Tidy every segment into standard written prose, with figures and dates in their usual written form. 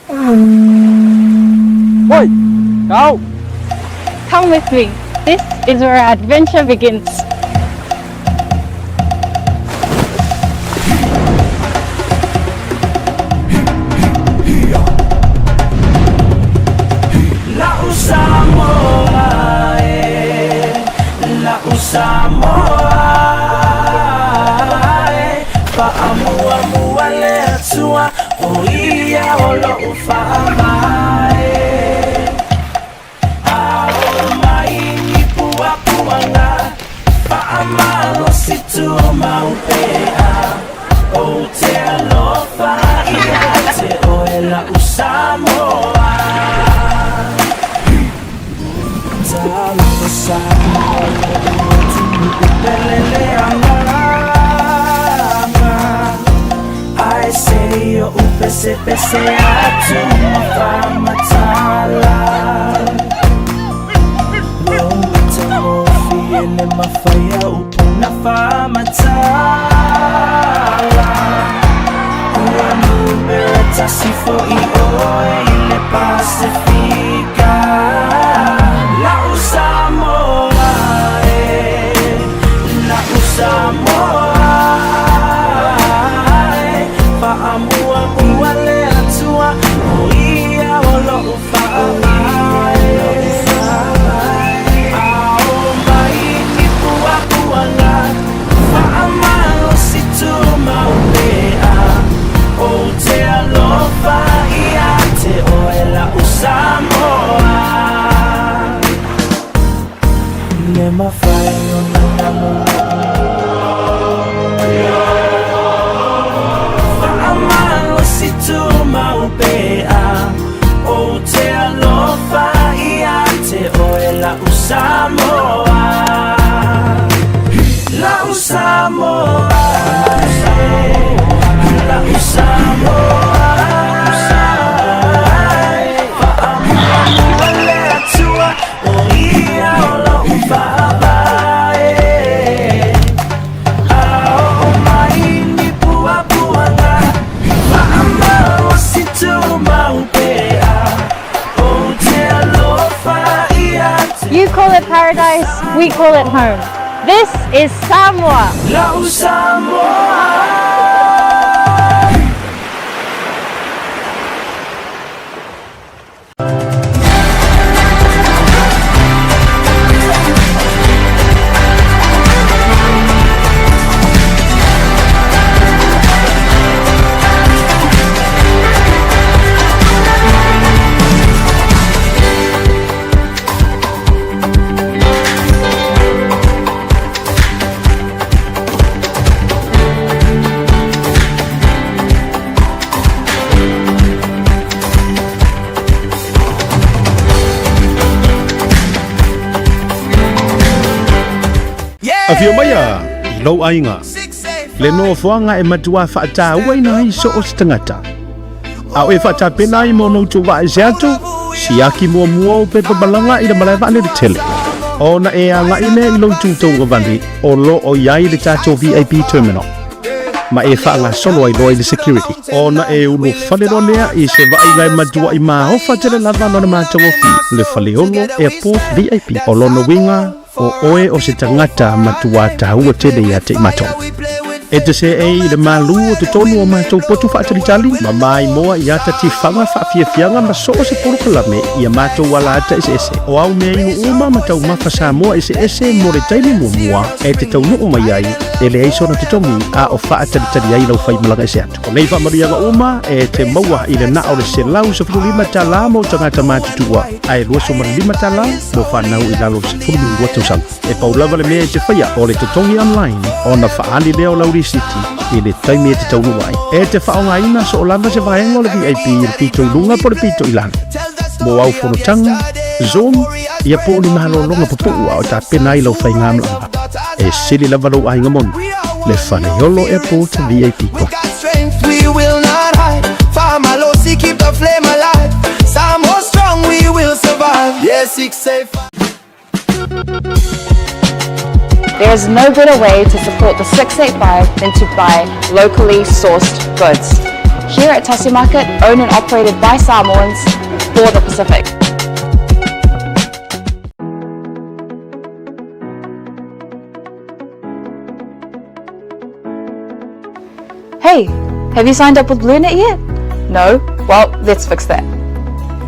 Oi, kau. Come with me. This is where our adventure begins. Pese atu mafamatala Lomita mofiele mafai upuna famatala Ua numera tasi foʻi ile Pasifika Lau Samoa Lau Samoa mafai ona namu Fa'amalo si tu maupea O te alofa ia te oe la Samoa La Samoa La Samoa Fa'amalo le atua o ia o la ufa You call it paradise, we call it home. This is Samoa. Lau Samoa. Afio maya, ilo ainga. Le no fuanga e matua fata waina iso o stangata. Au e fata pena I mono tu wa ezeatu, siaki mua mua o pepe balanga I le malaiva le tele. Ona e anga ine ilo tuto wavandi, o lo o yai le tatou VIP terminal. Ma e whaanga solo ai loa I le security. Ona e uno whalero lea I se vai ngai matua I maa hofa tele lava lona mātou o fi. Le whale ono airport VIP. O lono winga o oe o se tangata matua tahua tele ia te imato. E te se e le malu o te tonu o mātou potu whaatalitali, ma mai moa I ata ti whanga whaafiafianga ma so o se porokalame ia mātou wala ata ese ese. O au mea inu uma matau mawha Samoa ese ese mo re taimi mua e te tau nuu mai ai e le eiso na te tongi a o whaatalitali ai lau whai malanga ese atu. O nei whamarianga uma e te maua I le na o le se lau sa furu lima tala mo tangata mātutua. Ai lua so mara lima tala mo whanau I lalo sa furu lima tausanga. E paulawa le mea te whaia o le te tongi online o na whaali leo lauri City I le taimi e te taunu ai. E te whaonga ina so o lana se vaenga o le VIP I le pito I lunga po le pito I lana. Mo au whanotanga, Zoom, ia po ni mahalo longa popua o ta pena I lau whainga mlanga. E sili lava lau ainga monu. Le whane holo airport VIP ko. We will not hide. Famalosi keep the flame alive. Samoa strong we will survive. Yes, it's safe. There is no better way to support the 685 than to buy locally sourced goods. here at Tasi Market, owned and operated by Samoans for the Pacific. Hey, have you signed up with Blunet yet? No? Well, let's fix that.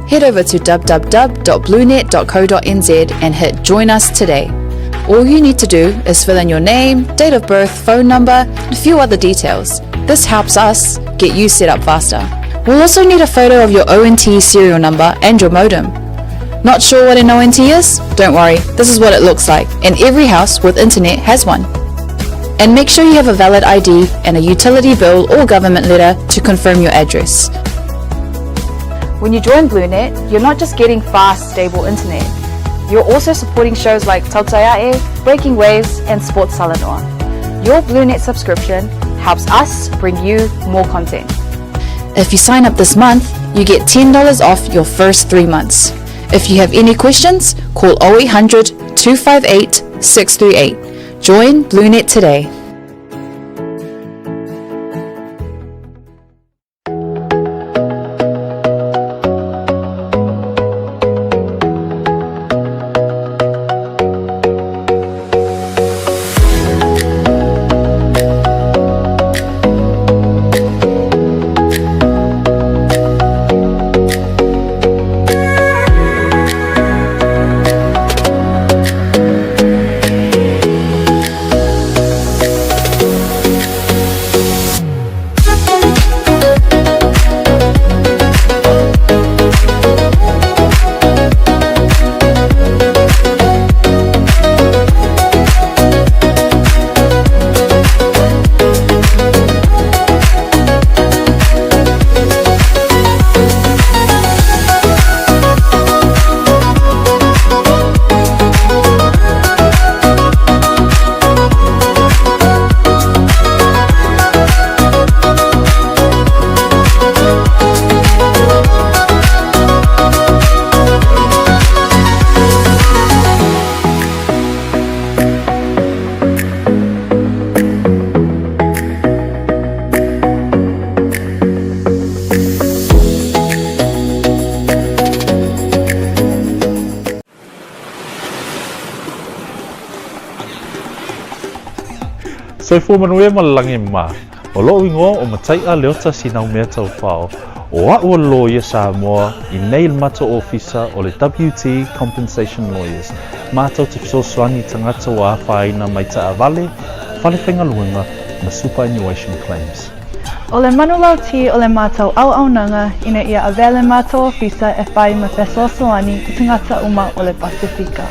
Head over to www.blunet.co.nz and hit Join Us today. All you need to do is fill in your name, date of birth, phone number, and a few other details. This helps us get you set up faster. We'll also need a photo of your ONT serial number and your modem. Not sure what an ONT is? Don't worry, this is what it looks like, and every house with internet has one. And make sure you have a valid ID and a utility bill or government letter to confirm your address. When you join Blunet, you're not just getting fast, stable internet. You're also supporting shows like Tautai A'e, Breaking Waves, and Sports Salanoa. Your Blunet subscription helps us bring you more content. If you sign up this month, you get $10 off your first 3 months. If you have any questions, call 0800 258 638. Join Blunet today. Soi fu manuia malangi ma. O lo ingo o matai a leota sinau mea tau whao. O a ua lo ia Samoa I nei mato ofisa o le WT Compensation Lawyers. Mātou te fisosoani tangata wa whaina mai ta avale, whalewhenga luenga ma superannuation claims. O le manulau ti o le mātou au nanga ina ia avele mātou ofisa e whai ma faʻasoa ki tangata uma o le Pasifika.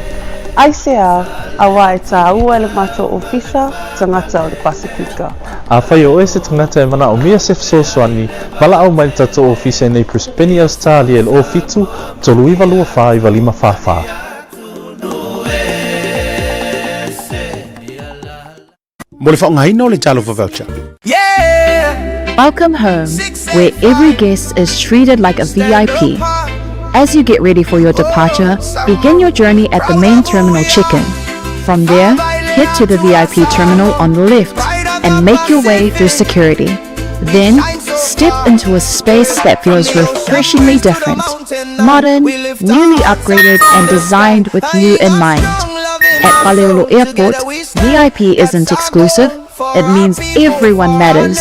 Aisea a wae tā ua le mātou ofisa tangata o le Pasifika. A whai o ese tangata e mana o mea se fisosoani, wala au mai tatou ofisa nei Prispeni Australia le o fitu, tolu iwa lua wha iwa lima wha. Mo le whaongaina o le talo for voucher. Welcome home, where every guest is treated like a VIP. As you get ready for your departure, begin your journey at the main terminal check-in. From there, head to the VIP terminal on the left and make your way through security. Then, step into a space that feels refreshingly different, modern, newly upgraded and designed with you in mind. At Faleolo Airport, VIP isn't exclusive, it means everyone matters.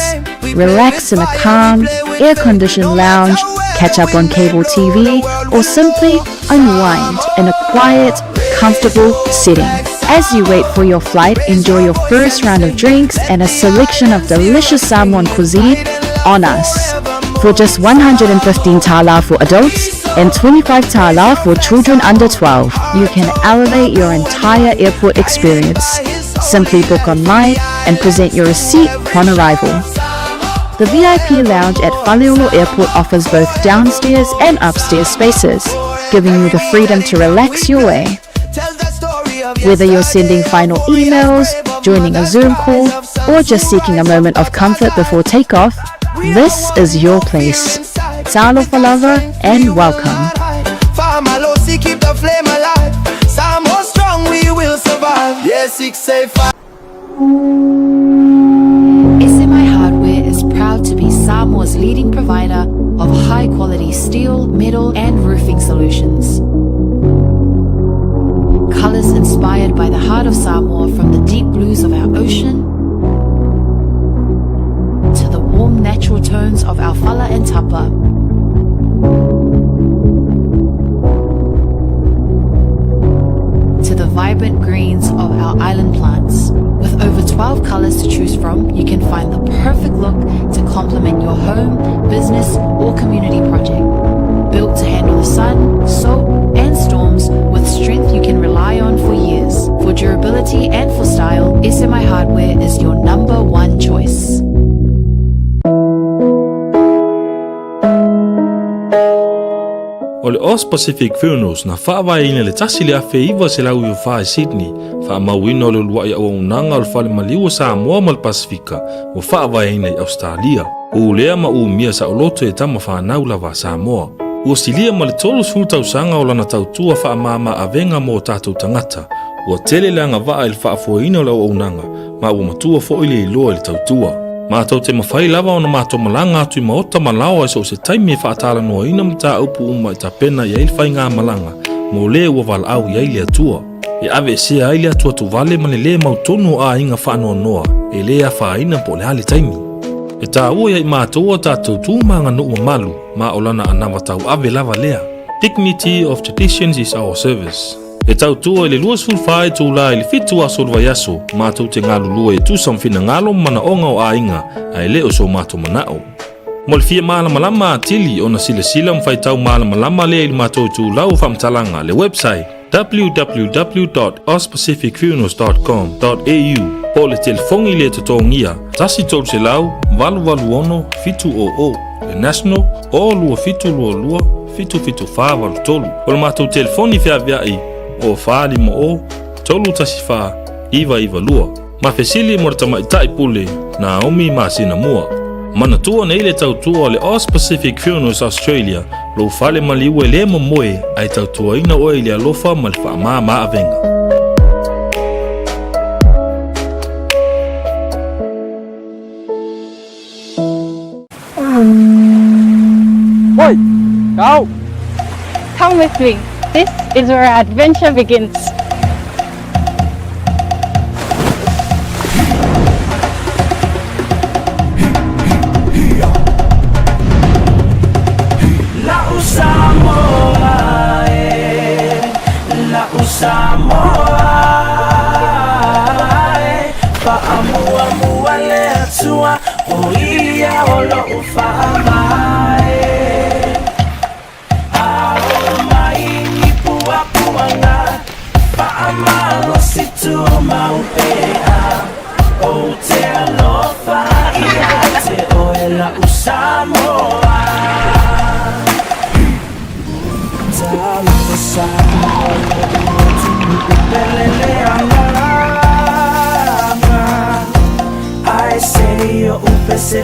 Relax in a calm, air-conditioned lounge, catch up on cable TV, or simply unwind in a quiet, comfortable setting. As you wait for your flight, enjoy your first round of drinks and a selection of delicious Samoan cuisine on us. For just 115 tala for adults and 25 tala for children under 12, you can elevate your entire airport experience. Simply book online and present your receipt upon arrival. The VIP lounge at Faleolo Airport offers both downstairs and upstairs spaces, giving you the freedom to relax your way. Whether you're sending final emails, joining a Zoom call, or just seeking a moment of comfort before takeoff, this is your place. Talo for lover and welcome. Keep the flame alive. Samoa strong, we will survive. Yes, 685. SMI Hardware is proud to be Samoa's leading provider solutions. Colours inspired by the heart of Samoa, from the deep blues of our ocean to the warm natural tones of our fala and tapa. To the vibrant greens of our island plants. With over 12 colours to choose from, you can find the perfect look to complement your home, business or community project. Built to handle the sun, salt and storms with strength you can rely on for years. For durability and for style, SMI Hardware is your number one choice. O le Os Pacific Funerals na whaawai le tasi le afe iwa se lau i whae Sydney. Whaamauina o le luai au unanga o le whale maliwa Samoa ma le Pasifika o whaawai i Australia. O lea ma mia sa o loto e tama whanau lawa Samoa. Ua stilia ma le tolu sultausanga o lana tautua whaamama avenga mo tātou tangata. Ua tele leanga waa i le whaafoina o lau unanga, ma ua matua fo i le iloa i le tautua. Mātou te mawhai lava o na mātou malanga atu i maota malawa e so se taimi e whaatala noa ina mta aupu uma i ta pena i eil whai ngā malanga, mo le ua wala au i eili atua. E ave se eili atua tu vale mane le mautonu a inga whaanoa noa, e le a whaina po le hale taimi. E tā ua i mātou o tātou tūmanga nuu malu, ma o lana anawa tau ave lava lea. Dignity of traditions is our service. E tautua i le lua sulwhae tūla i le fitu a solwa yaso, mātou te ngalu lua i tūsam whina ngalo mana onga o a inga, a le o so mātou manao. Mo le fia malama lama atili o na sila sila mwhaitau malama lama lea i le mātou tūlau whamtalanga le website www.ospacificfunerals.com.au po le telefongi le totongia tasi tolu se lau, valu ono, fitu o, le national, o lua fitu lua, fitu wha tolu. O le mātou telefoni fia viai, o whaali mo o, tolu tasi wha, iwa lua. Ma fesili mo rata tai pule, na omi ma sina mua. Mana tua na ile tautua o le Os Pacific Funerals Australia, lo whale maliua le moe ai tautua ina o ile alofa ma le wha ma avenga. Oi, go! Come with me. This is where our adventure begins.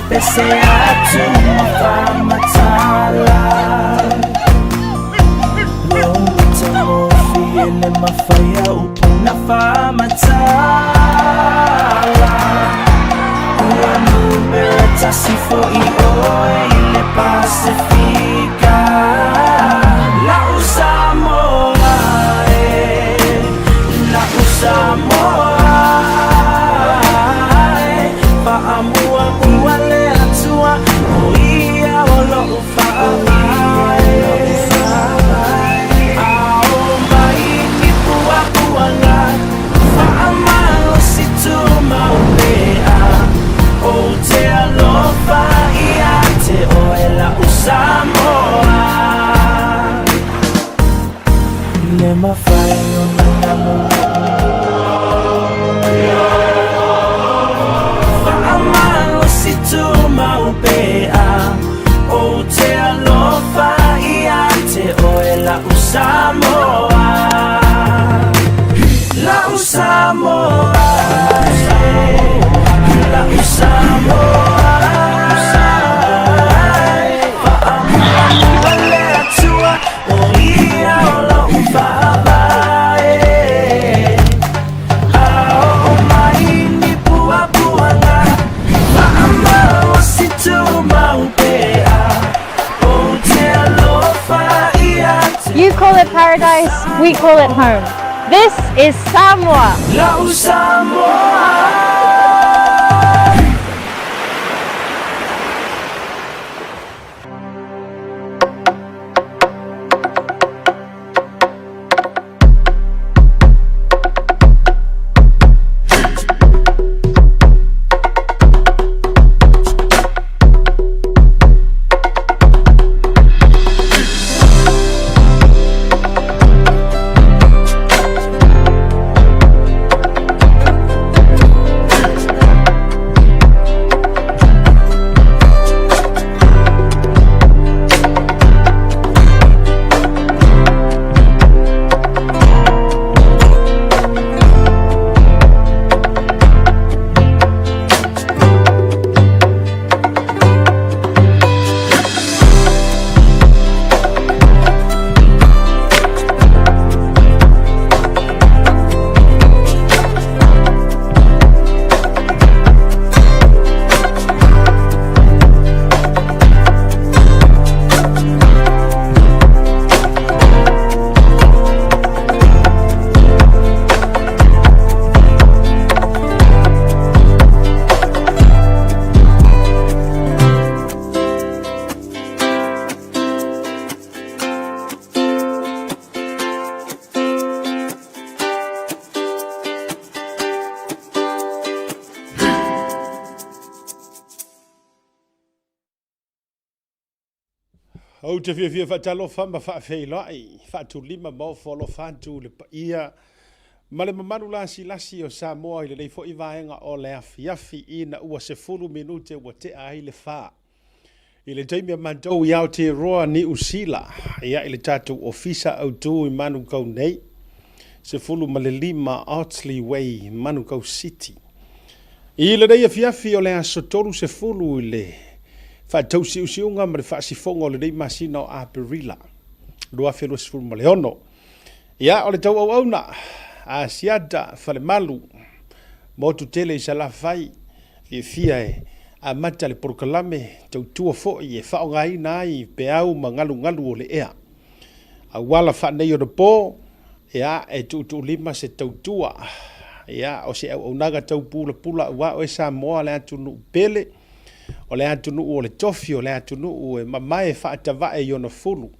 Pese atu mafamatala Lomita mofi ele mafaya upuna famatala Uanu berata sifo ioe ile Pasifika La Samoa La Samoa Paamua uale atua Oia olo ufaai Ao mai kipua kuanga Faamalo situ maulea O te alofa iate oela usamo call it home. This is Samoa. O te fia whatalo whama whaafeilai, whaatulima mau wholo whantu le paia. Ma le mamanu lasi o Samoa i le leifo i vaenga o le afiafi i na ua se fulu minute ua te ai le wha. I le taimia mantou i au te roa ni usila, ia i le tatou ofisa au tu i manu kau nei. Se fulu ma le lima Artsley Way, manu kau city. I le rei afiafi o le asotoru se fulu i le whaatau si usiunga ma le whaasifonga o le rei masina o Aperila. Rua whelua se fulu ma le ono. Ia o le tau au auna, a siada whale malu, motu tele i sa la whai, i fia e, a mata le porokalame, tau tua fo'i e whao ngai nai, pe au ma ngalu o le ea. A wala whanei o le pō, ia e tu lima se tau tua, ia o se au naga tau pula ua o e Samoa le atu nuu pele, o le atu nuu o le tofi, o le atu nuu e mamae whaatavae i ona fulu.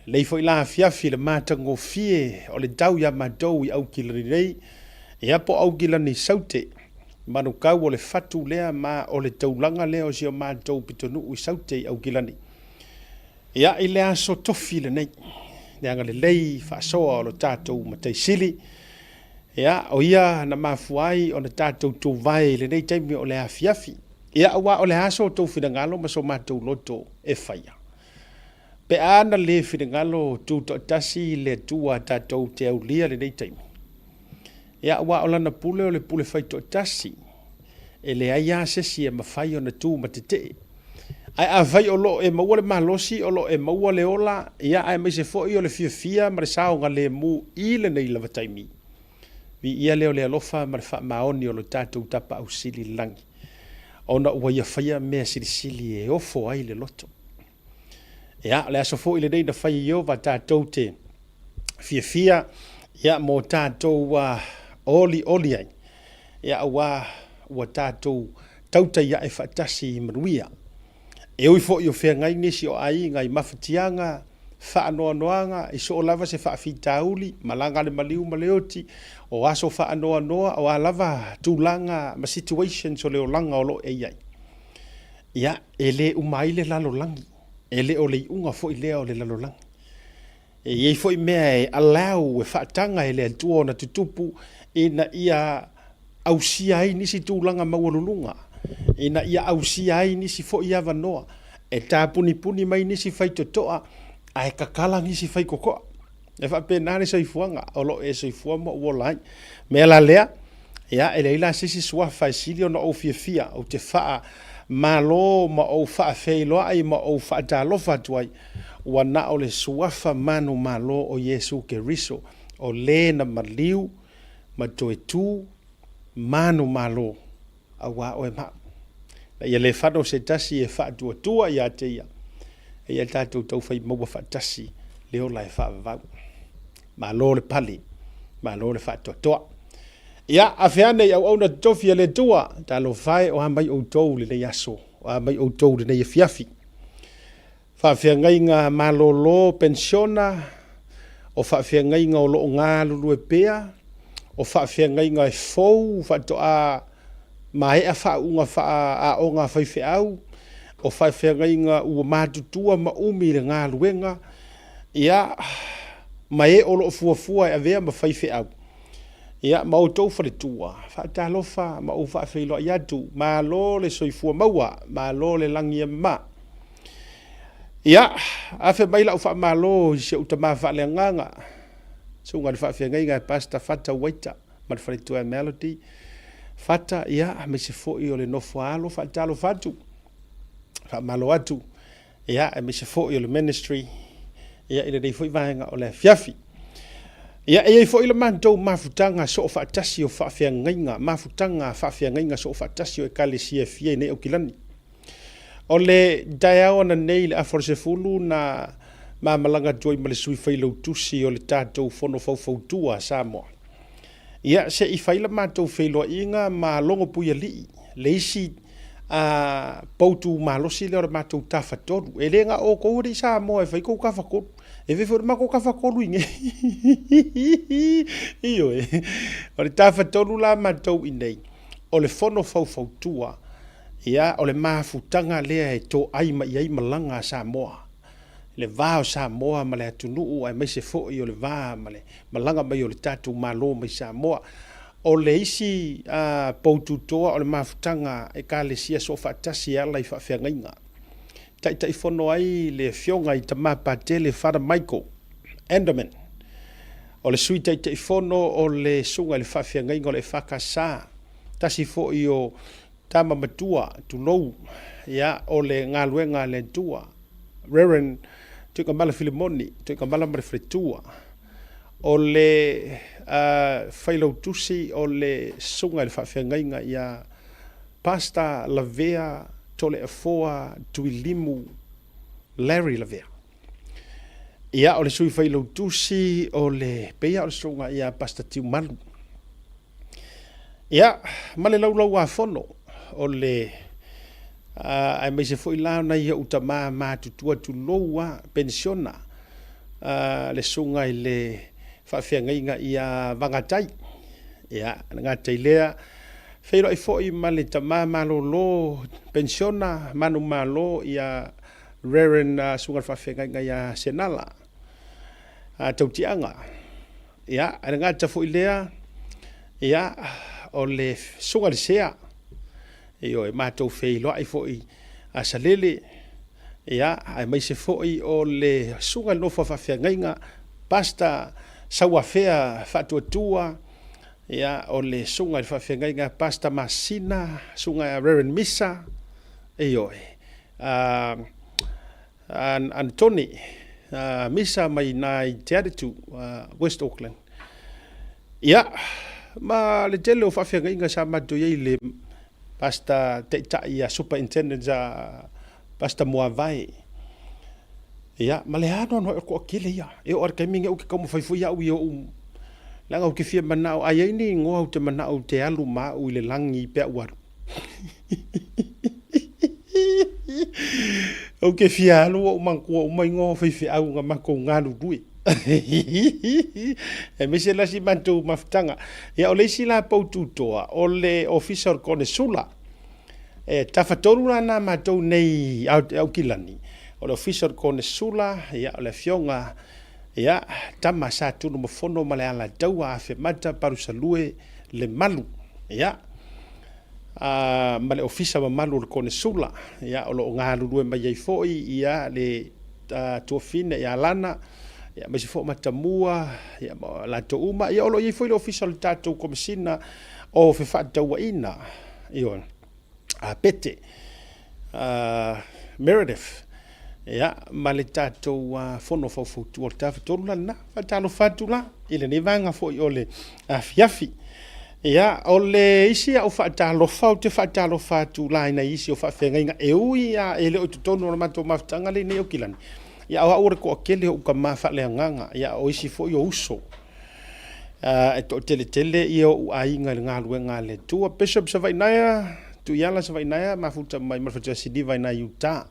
Leifo i la fiafi le mātango fie o le tau ia mātou i au kilani rei, e apo au kilani saute, manu kau o le fatu lea ma o le taulanga lea o si o mātou pitonu i saute i au kilani. Ia i le aso tofi le nei, neanga le lei faʻasoa o lo tatou mataisili, ia o ia na mafuai o na tatou tō vai le nei taimi o le afiafi, ia awa o le aso o tō whingalo ma so mātou loto e whaia. Pe ana le whingalo tūto tasi le tua tatou te au lia le nei taimi. Ia awa o lana pule o le pule whaito tasi, e le aia sesi e mafai o na tū matete. Ai a vai o lo e maua le malosi o lo e maua le ola, ia ai mai se foi o le fia ma le sao ngā le mu i le nei lava taimi. Vi ia leo le alofa ma le wha maoni o lo tatou tapa au sili langi. Ona ua ia whaia mea sili e ofo ai le loto. Ia le aso fo i le nei na whai i ova tatou te fia, ia mo tatou oli ai. Ia ua tatou Tautai A'e whaatasi i manuia. E oi fo i o whea ngai nisi o ai ngai mawhatianga, whaanoanoanga, i so o lava se whaafitauli, malanga le maliu maleoti, o aso whaanoanoa, o a lava tūlanga ma situations o leo langa o lo e iai. Ia, e le umai le lalo langi, e le o le unga fo i lea o le lalo langi. E iei fo i mea e alau e whaatanga e le atua na tutupu, e na ia ausia ai nisi tūlanga maualulunga. Ina ia ausia ai nisi fo ia vanoa e tā puni mai nisi fai totoa a e kakala nisi fai kokoa e wha penane soifuanga o lo e soifua mo uolai mea la lea ia e leila sisi sua fai sili o na o fia o te faa malo ma o faa feiloa ai ma o faa talofa tuai wana o le suafa manu malo o Yesu ke riso o le na maliu ma toe tu manu malo awa o e ma. Ia le whano se tasi e whaatua ia te ia. E ia tātou tau whai maua whaatasi leo lai whaavau. malo le pali malo le faʻatoatoa ia afeana i auauna totofi a le tua talofae o amai outou lenei aso o amai outou lenei afiafi faafeagaiga malōlō pensiona o faafeagaiga o loo galulu e pea o faafeagaiga e fou faatoʻā maea faauga faaaoga faifeau o faafeagaiga ua matutua ma umi le galuega ia ma e o loo fuafua e avea ma faifeau ia ma outou faletua faatalofa ma ou faafeiloai atu malo le soifua maua malo le lagi amā ia afe mai lau faamālō i seʻu tamā faaleagaga suga le faafeagaiga e pasta fata uaita ma le faletua e melody fata ia me se foʻi o le nofo alo faatalofa atu faamālō atu ia e me se foʻi o le ministry ia i lenei foʻi vaega o le afiafi ia e ai foʻi le matou mafutaga so o faatasi o faafeagaiga mafutaga faafeagaiga so o faatasi o ekalesia fia i nei aukilani o le daeaona nei le afolosefulu na mamalaga atu ai ma le sui failou tusi o le tatou fono faufautua Samoa ia seʻi fai le matou feiloaʻiga ma logo pui alii le isi poutu malosi le o le matou tafatolu e lē gaʻo kou lei Samoa e fai kou kafakolu e fe foi mako kafakolu inge io o le tafatolu la matou i nei o le fono faufautua ia o le mafutaga lea e toʻai ma iai malaga Samoa le vā o Samoa ma le atunuu ae maise foʻi o le vā ma le malaga mai o le tatou mālō mai Samoa o le isi poututoa o le mafutaga e kalesia so o faatasi ala i faafeagaiga taʻitaʻifono ai le fioga i tamā patele Father Michael Enderman o le sui taʻitaʻifono o le suga i le faafeagaiga o le fakasā tasi foʻi o tamamatua tulou ia o le galuega le tua Reverend tuikamala Filimoni tuikamala ma le faletua o le failou tusi o le suga i le faafeagaiga ia pasta lavea tole afoa tuilimu Larry lavea ia o le sui failou tusi o le peia o le suga ia pasta tiumalu ia ma le laulau afono o le ai mai se foi la na ia utama matutua tulou a pensiona le sunga i le faafeagaiga ia vagatai ia gatai lea feilo ai foʻi ma le tamā malōlō pensiona manu mālō ia Reverend suga le faafeagaiga ia senala tautiaga ia le gata foʻi lea ia o le suga le sea io e matou feiloaʻi foʻi asalele ia ae maise foʻi o le suga le nofo faafeagaiga pasta sauafea faatuatua ia o le suga i le faafeagaiga pasta masina suga Reverend Misa ioe Antoni Misa mai na i te aretu West Auckland ia ma le tele o faafeagaiga sa matou iai le pasta taʻitaʻi superintendent pasta moavae ia ma le ano no ko akile ia e o ka minga o ke como fai foi au io langa o ke fia manao ai ai ni ngo te manao te alu ma o le langi pe waru o ke fia alu o manko o mai ngo fai fia au nga mako ngalu dui e me se la si mantu maftanga ia o le sila poutu toa o le official konesula e tafatolu na matou nei au kilani o le official konesula ia o le fionga ia tama sa tunu mafono ma le ala taua afe mata parusalue le malu ia ma le official malu le konesula ia o lo ngalulue mai ai foi ia le tuafine ia lana ia mai se fo matamua ia la to uma ia o lo i foi le official tatou komisina o fe faatauaina io a pete Meredith ia ma le tatou fono faufautua o le tafatolu lana faatalofa la i lenei vaga foʻi o le afiafi ia o le isi au faatalofa o te faatalofa atu la ina isi o faafeagaiga e ui ia e le o totonu o le matou mafutaga lenei o kilani ia o ore ko kele o ka mafa le nganga ia o isi fo yo uso e to tele ia o ainga le ngaluenga le tua bishop sa vainaya tu yala sa vainaya mafuta mai mafuta sidi vaina yuta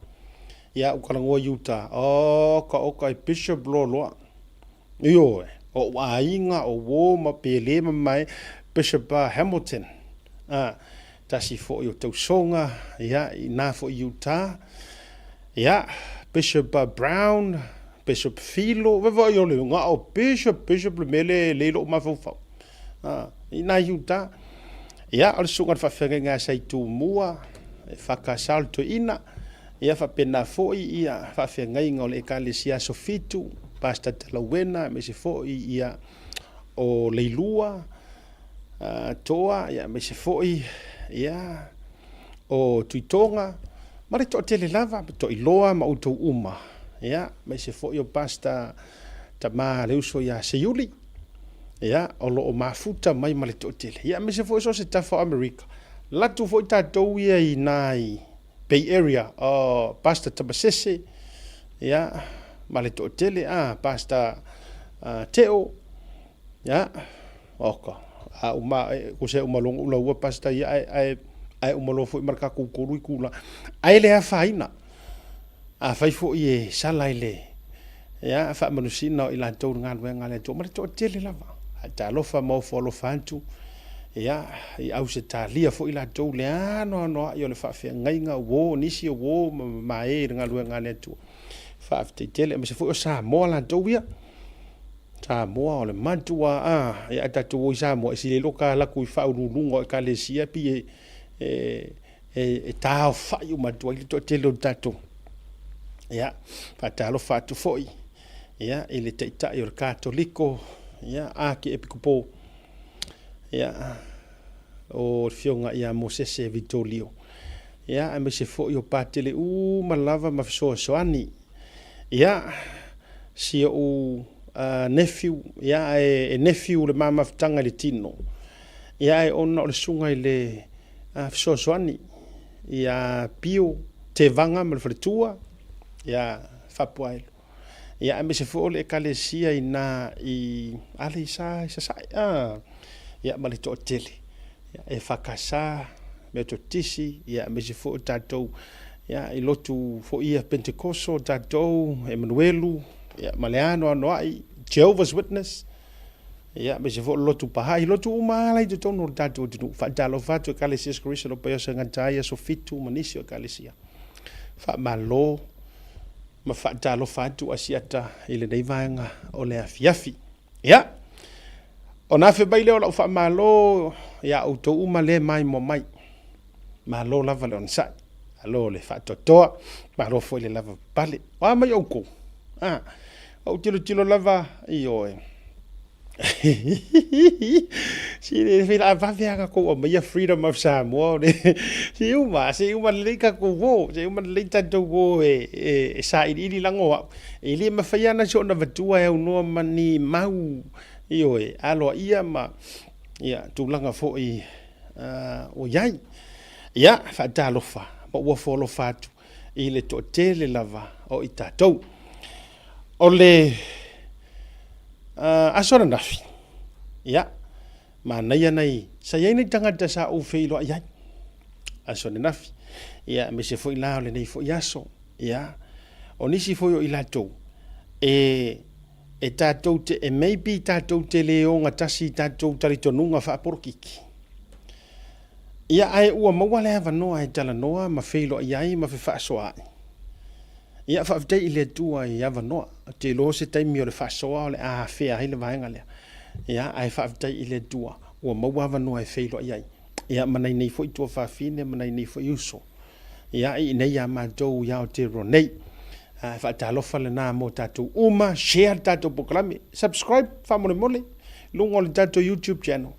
ia o kalango yuta o ka bishop lo yo o ainga o wo ma pele mai bishop Hamilton tasi fo yo tau songa ia ina fo yuta ia Bishop Brown, Bishop Philo, wa yo le nga o Bishop le mele le lo ma fo ina yuta ia o sunga fa fenga sai tu mua fa ka salto ina ia fa pena fo ia fa fenga ngo le kalesia sofitu pasta talawena me se fo ia o leilua toa ia me se fo ia o tuitonga mare to tele lava to iloa ma uto uma ya me se fo yo pasta tama le uso ya seyuli ya o lo mafuta mai male to tele ya me se fo so se ta for America la tu fo ta to ia nai Bay Area pasta tabasese ya male to tele pasta teo ya oka uma ko se uma long ula pasta ya ai umalo fo marka ku kuru kula ai le faina fai fo ye salaile ya fa manusina ila to ngale to mari to tele lava ta lo fa mo fo lo fantu ya i au se talia fo ila to le no yo le fa fe ngainga wo nisi wo mai ngale to fa tele me se fo sa mo la to via ta mo le mantua ya ta to sa mo si le loka la ku fa ulungo ka le sia pi tau fai uma tua i to telo tato ya fatalo fatu foi ya ele teita i o katoliko ya ki epikupo ya o fionga ia Mosese Vitolio ya ame se foi o patele malava mafso soani ya si o nephew ya nephew le mama ftanga le tino ya ona le sunga le soani ia pio te vanga me fretua ia fapuailo ia me se fo le kalesia ina i ale sa ia male to tele e fakasa me to tisi ia me se fo tatou ia i lotu fo ia pentecoso tatou Emmanuelu ia maleano no ai Jehovah's Witness ya me se fo lotu paha i lotu umala i te tono tatou tinu fa talo fatu kalesia skrisalo pa yo sangata ya sofitu manisio kalesia fa malo ma fa talo fatu asiata ile nei vanga o le afiafi ya ona fe baile o fa malo ya auto umale mai mo mai malo lava le onsa alo le fa totoa malo fo le lava pale wa mai o ko o tilo lava io si le fila va via ko o freedom of Samoa si uma le ka ko vo si uma le tanto go sa i lango ili mafai na so na vatua e no mani mau io alo ia ma ia tulanga fo i o yai ia fa talo fa mo fo lo fatu ile to tele lava o itatou ole asora nafi ya mana ya nai saya ini tangata sa o feilo ya asora nafi ya me se foi la le nei foi yaso ya onisi foi o ilato e tatou te e maybe tatou te leo nga tasi tatou talitonunga fa porkiki ya ai ua mawale ava noa e tala noa ma feilo ai ma fe faʻasoa ia faafetai i le atua i ava noa te lo se taimi o le faʻasoa o le afea ai le vaega lea ia ae faafetai i le atua ua maua ava noa e feiloai ai ia manai nei foʻi tuafafine manai nei foʻi uso ia i nei a matou ia o te ronei faatalofa lenā mo tatou uma share le tatou pokalame subscribe faamolemole luga o le tatou YouTube channel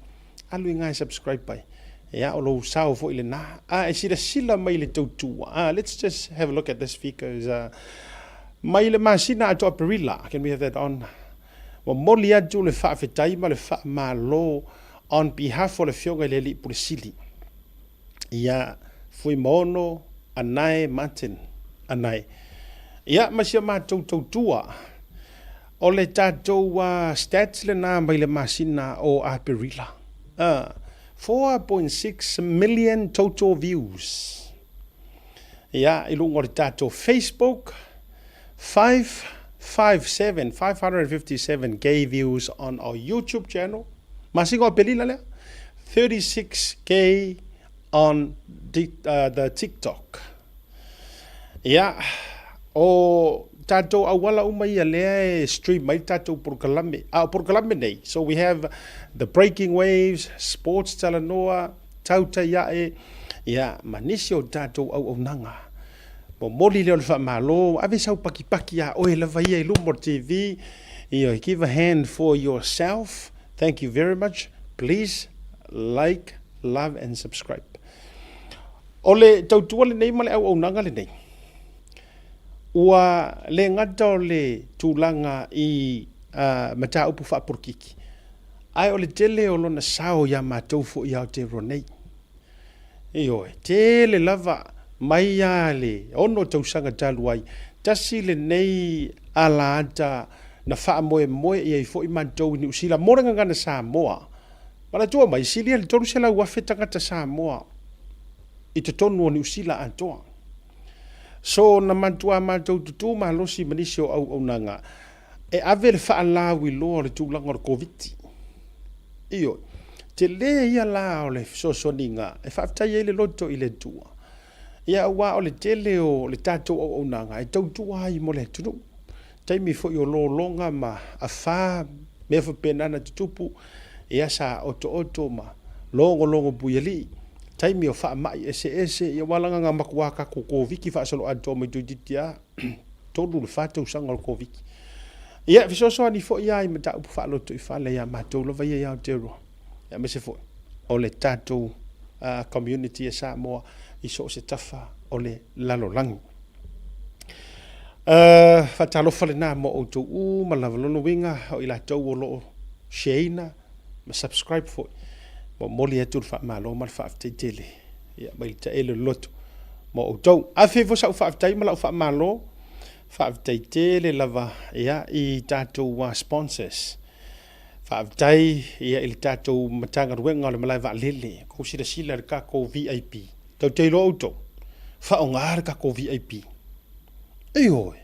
aluiga e subscribe pai ia o lou sao foʻi lenā e silasila mai le tautua let's just have a look at this because mai le masina atoa perila can we have that on wa moli atu le faafetai ma le faamālō on behalf o le fioga i le alii pulisili ia foi mono anae Martin anae Ia, masia mātou tautua. O le tātou stats le nā mai le masina o Aperila. 4.6 million total views. Ia, i lungo le tātou Facebook, 557 views on our YouTube channel. Masingo Aperila le, 36K on the TikTok. Ia, o tatou awala umai le stream mai tatou porkalame nei. So we have the breaking waves, sports talanoa, Tautai A'e. Ia, manisi o tatou au nanga. Mo moli leo le whamalo, ave sau paki a oe lava ia ilu mo TV. Ia, give a hand for yourself. Thank you very much. Please like, love and subscribe. Ole tautua le nei male au nanga le nei. Ua le ngata o le tūlanga i mata upu whaporkiki. Ai o le tele o lona sao ia mātou fo i Aotearoa nei. Ioe, tele lava mai a le ono tausanga taluai. Tasi le nei ala ata na wha moe i ai fo i mātou ni usila. Moranga ngana Samoa. Mana tua mai sili le toru sela uafe tangata Samoa. I te tonu o ni usila antoa. So na mantua mātou tutu mahalosi manisi o au nanga. E ave le whaalau i loa le tūlanga o COVID. Iyo, te le ia la o le sosoninga, e whaafitai e le loto i le tua. Ia ua o le tele o le tātou au nanga, e tautua ai mo le tunu. Taimi fo i o lo longa ma a wha, mea whapenana tutupu, e asa oto ma longo buiali. Taimi o wha mai ese, ia walanga ngā makuaka ko koviki whaasalo anto mai tuititia, tonu le whātou sanga o koviki. Ia, fisoso ani fo ia i mata upu whaaloto i whale ia mātou lava ia iau te roa. Ia mese fo, o le tātou community e Samoa i so se tafa o le lalolangi. Whatalofa le nā mo o tō ma lavalono winga o i la tau o loo sheina, ma subscribe fo. Mo molia tu fa malo mal fa te tele ya mai ta ele loto mo o tau a fe vo sa fa tai mal fa malo fa te tele lava ya i tatou sponsors fa tai ya il tatou matanga ruenga le malai va lele ko sila ka ko VIP tau te lo auto fa ongar ka ko VIP eyo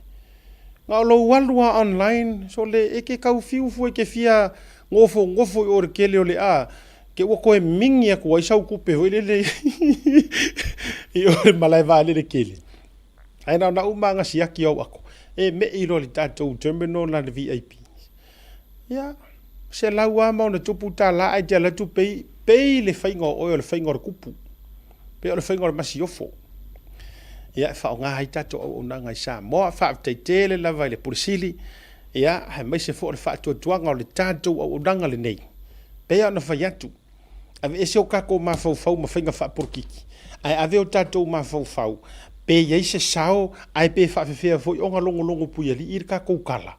nga lo walua online so le eke kau fiu fu ke fia ngofo o kele o le a ke wo koe mingi a kua isau kupe hoi lele i ore malai vāle le kele. Aina na umanga siaki au ako. E me i lo li tātou terminal na le VIP. Ia, se lau a mau na tupu tā la ai te alatu pei le whainga o le whainga o le kupu. Pei o le whainga o le masi ofo. Ia, whao ngā hai tātou au nanga i Samoa, whao tei tele lava i le purisili. Ia, hai mai se fo le whaatua tuanga o le tātou au nanga le nei. Pea na whaiatu. Ave ese o kako mafau ma whainga whaporkiki. Ai ave o tātou mafau. Pe iei se sao, ai pe whaafewhea fo i onga longo puiali i kako kala.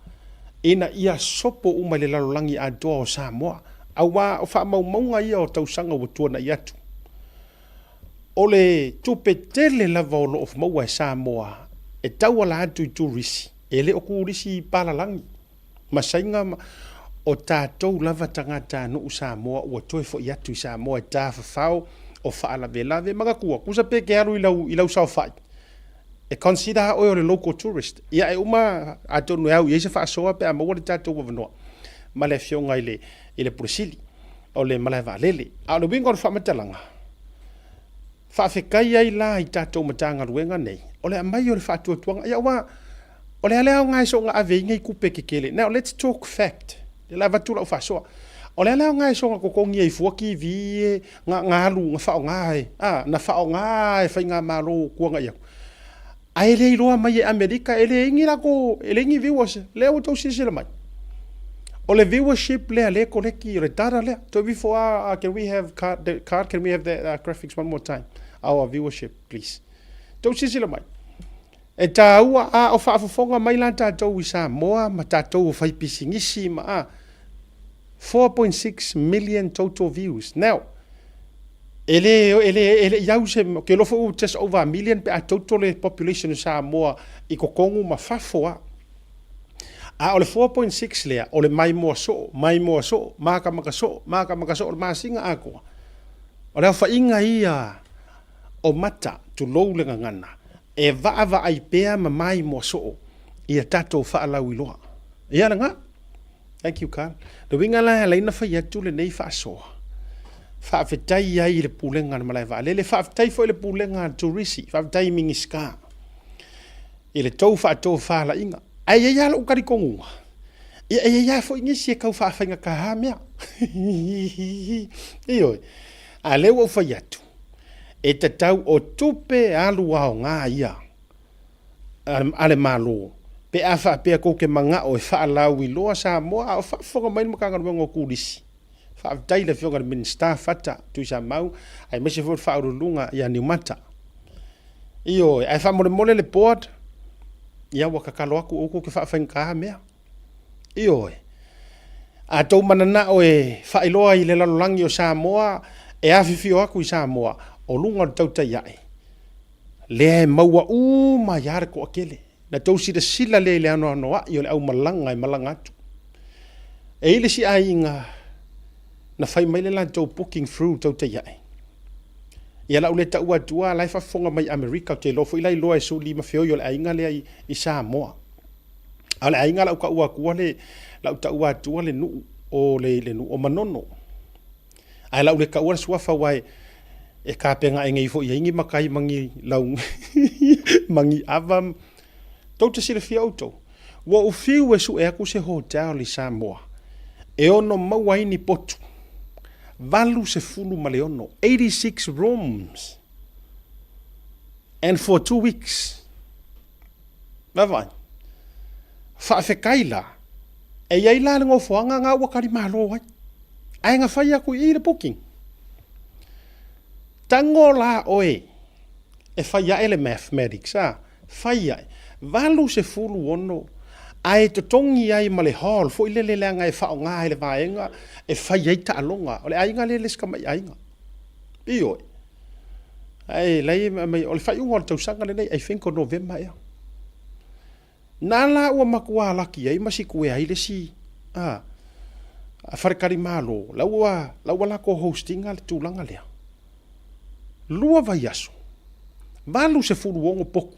Ena ia sopo umai le lalolangi a doa o Samoa. Au wā o whaamaunga ia o tausanga o tuana i atu. O le tupe tele lava o lo of maua e Samoa, e tauala atu i turisi. E le o kurisi i palalangi. Masainga o tātou lava tangata no u Samoa ua toe fo i atu i Samoa e tā whawhau o whaalave maga kua. Kusa pe ke aru i lau sao whai. E consider oi o le local tourist. Ia e uma a tonu au i eise faʻasoa pe a maua le tātou wawanoa. Ma le fionga i le purisili. O le malai vālele. A le winga o le whaamatalanga. Whaafekai ai la i tātou matanga ruenga nei. O le amai o le whaatuatuanga. Ia wa, o le alea o ngai so ngā ave ingai kupe kekele. Now let's talk fact. La vatula o faʻasoa. O le alea ngai so ko kongi ai fuaki vi nga lu nga fa ngai. Na fa ngai fa nga malo ko nga ia. Ai le loa mai Amerika ele ingi la ko ele ingi viewers le o to sisi le mai. O le viewership le ko le ki retara le. To before can we have the card can we have the graphics one more time. Our viewership please. To sisi le mai. E tā ua a o whaafafonga mai lan tātou i Samoa, ma tātou o whaipisingisi ma 4.6 million total views. Now, ele iau se ke lofo just over 1 million pe a total population Samoa I kokongu mafafo a ole 4.6 lea ole mai mo so maka so ole masinga ako ole fa inga ia o mata tu lou le ngana e va ai pea mai mo so ia tatou fa la wiloa ia nga thank you Carl le winga la na fa ia tu le nei fa so fa fetai ai le pulenga na malai va le fa fetai fo le pulenga tourisi fa fetai mingiska ile tau fa la inga ai ia lo kari kongu ia fo ingi se kau fa fainga ka ha mea io a le wo fa yatu e tatau o tupe alu wa nga ia ale malo pe afa pe ko ke manga o fa la wi lo sa mo a fa fo mai mo kanga ngo kulisi fa dai le fio min staff fata tu sa mau ai me se fo fa lunga ya ni mata io ai fa mo le board ia wa kakalo aku o ko ke fa fainga mea io a tau manana o e fa iloa I le lalolangi o Samoa e awhiwhio aku I Samoa o lunga o Tautai A'e le maua ma yare ko akele na tau sila le ano anoa I o le au malanga malanga atu e ile si ai inga na fai mai le lan tau booking through Tautai A'e ia lau le tau atua lai fafonga mai Amerika o te lofo ilai loa e so lima feo I o le ainga le I Samoa ale ainga lau ka ua kua le lau ta ua tua le nu o le nu o manono ai lau le ka ua suafa wai e ka penga e ngei fo I ingi makai mangi lau mangi avam tau te sile fia auto wa u fiu e su e aku se hotel I Samoa e ono maua ini potu valu se fulu maleono 86 rooms and for 2 weeks mavai fa fe kaila e ia ila ngo foanga nga wa kari malo wai ai nga fai aku I le booking tango la oe e fai ele mathematics fai valu se fulu ono ai to tongi ai male hall fo ile le nga e fa nga ele vaenga e fai ai ta alonga ole ai nga le ska mai ai nga io ai lei mai ole fai un to sanga le nei I think on November ya nala ua makua laki ai masiku e ai le si a farkari malo laua la ko hosting al tulanga lea lua vai aso valu se fulu ongo poku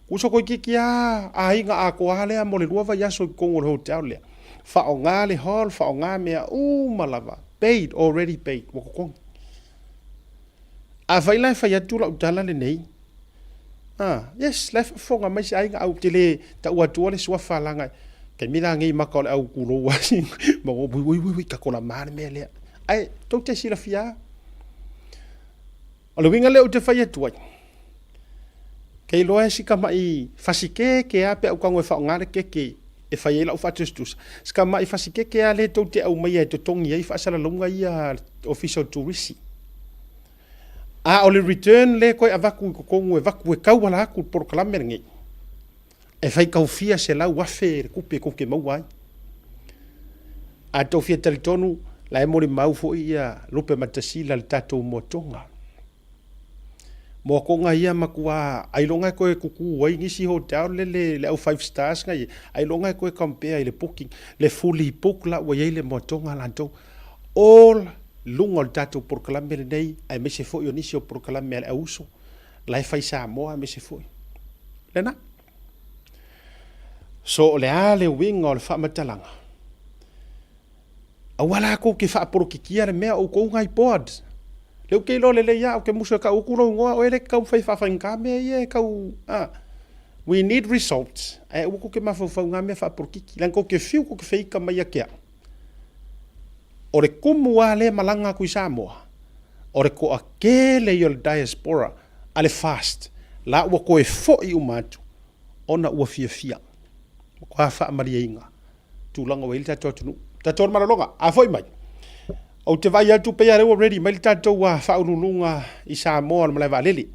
uso ko kikia ai nga a ko ale mo le lua vai aso ko ngol hotel lea fa o nga le hall fa o nga mea malava paid already paid mo ko a vai la fa ya tula utala le nei yes, lef fonga mai ai nga au tele ta ua tua le sua falanga ke mina ngi makol au kulo wasi ma wi ka kola man me le ai to te sila fia o le winga le o te fai tua ke lo e sika mai fasike ke ape au kango e fa ngare ke e fai la u fatustus ska mai fasike ke ale to te au mai e to tongi ai fa sala longa ia official tourist o le return le koe avaku ko kongu e vaku e kau wala aku por kalame ngi e fai kau fia se lau wafe kupe ko ke mau ai a to fia teritonu la e mori mau fo ia lupe matasila le tatou Moatoga mo konga ia makua ai longa koe kuku wai ngisi hotel le au 5 stars ngai ai longa koe compare le booking le fully book la wa le Moatoga lanto all lunga o tatou proclame le nei ai me se fo yo nisi o proclame ale auso lai fai Samoa me se fo lena so le ale winga o le fa matalanga awala ko ke fa porokikia le mea o ko ngai board le ke lo le ya o ke muso ka o kulo ngo o ele ka fai fa fa me ye ka we need results ai o ko ke mafo fa ngame fa porokiki lan ko ke fiu ko ke fai ka mai ke o re kumu ale malanga ku Samoa o re ko akele yo diaspora ale fast la wa ko e fo I umatu ona ua fia ko fa maria inga tulanga wa ilta totunu tator malonga a foi mai o te vai atu pe already mai tato wa fa ulunga I Samoa ma leva leli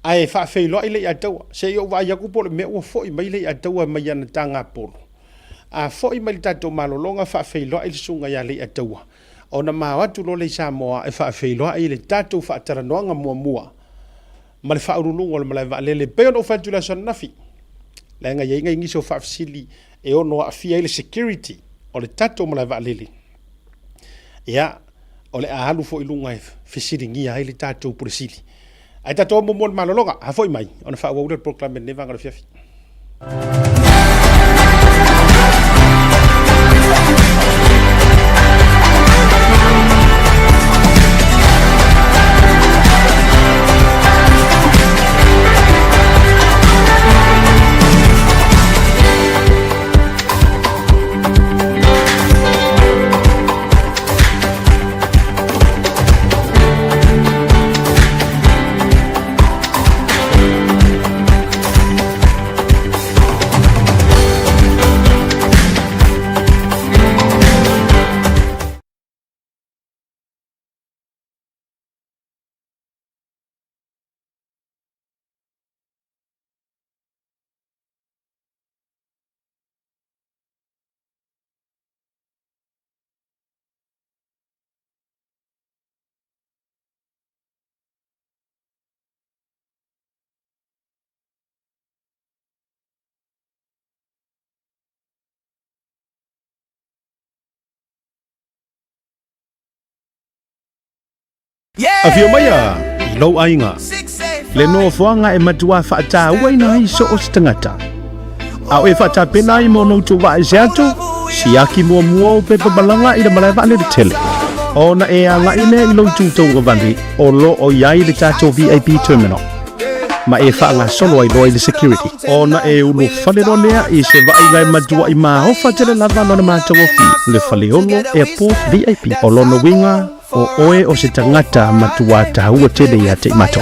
ai fa fe lo ile atu se yo va ya ku po me o foi mai le atu mai ana tanga polo a foi mai tato malolonga fa fe lo il sunga ya le atua ona mawatu lo le Samoa e whaafeiloa i le tatou whaataranoanga mua ma le whaurulunga le malai vaalele pe ono whaatula nafi le nga yenga ingiso whaafsili e ono afia i le security o le tatou malai vaalele ia o le ahalu fo ilunga e fesiringia i le tatou puresili ai tatou mo malologa ha foi mai ona whaauaura proclame ne vanga le fiafi Afio maya I lau ainga le no fuanga e matua whaata uaina i so o stangata au e whaata pena I mono tu wa e zeatu siaki mua o pepe balanga I le malai vale de tele ona e anga ine I lau tūtau gavani o lo o iai le tatou VIP terminal ma e whaanga solo ai loa I le security ona e ulu whalero lea I se vai gai matua I maa hofa tele lava lona mātou ofi le whale ono airport VIP o lono winga o oe o se tangata matua tahua tele ia te imato.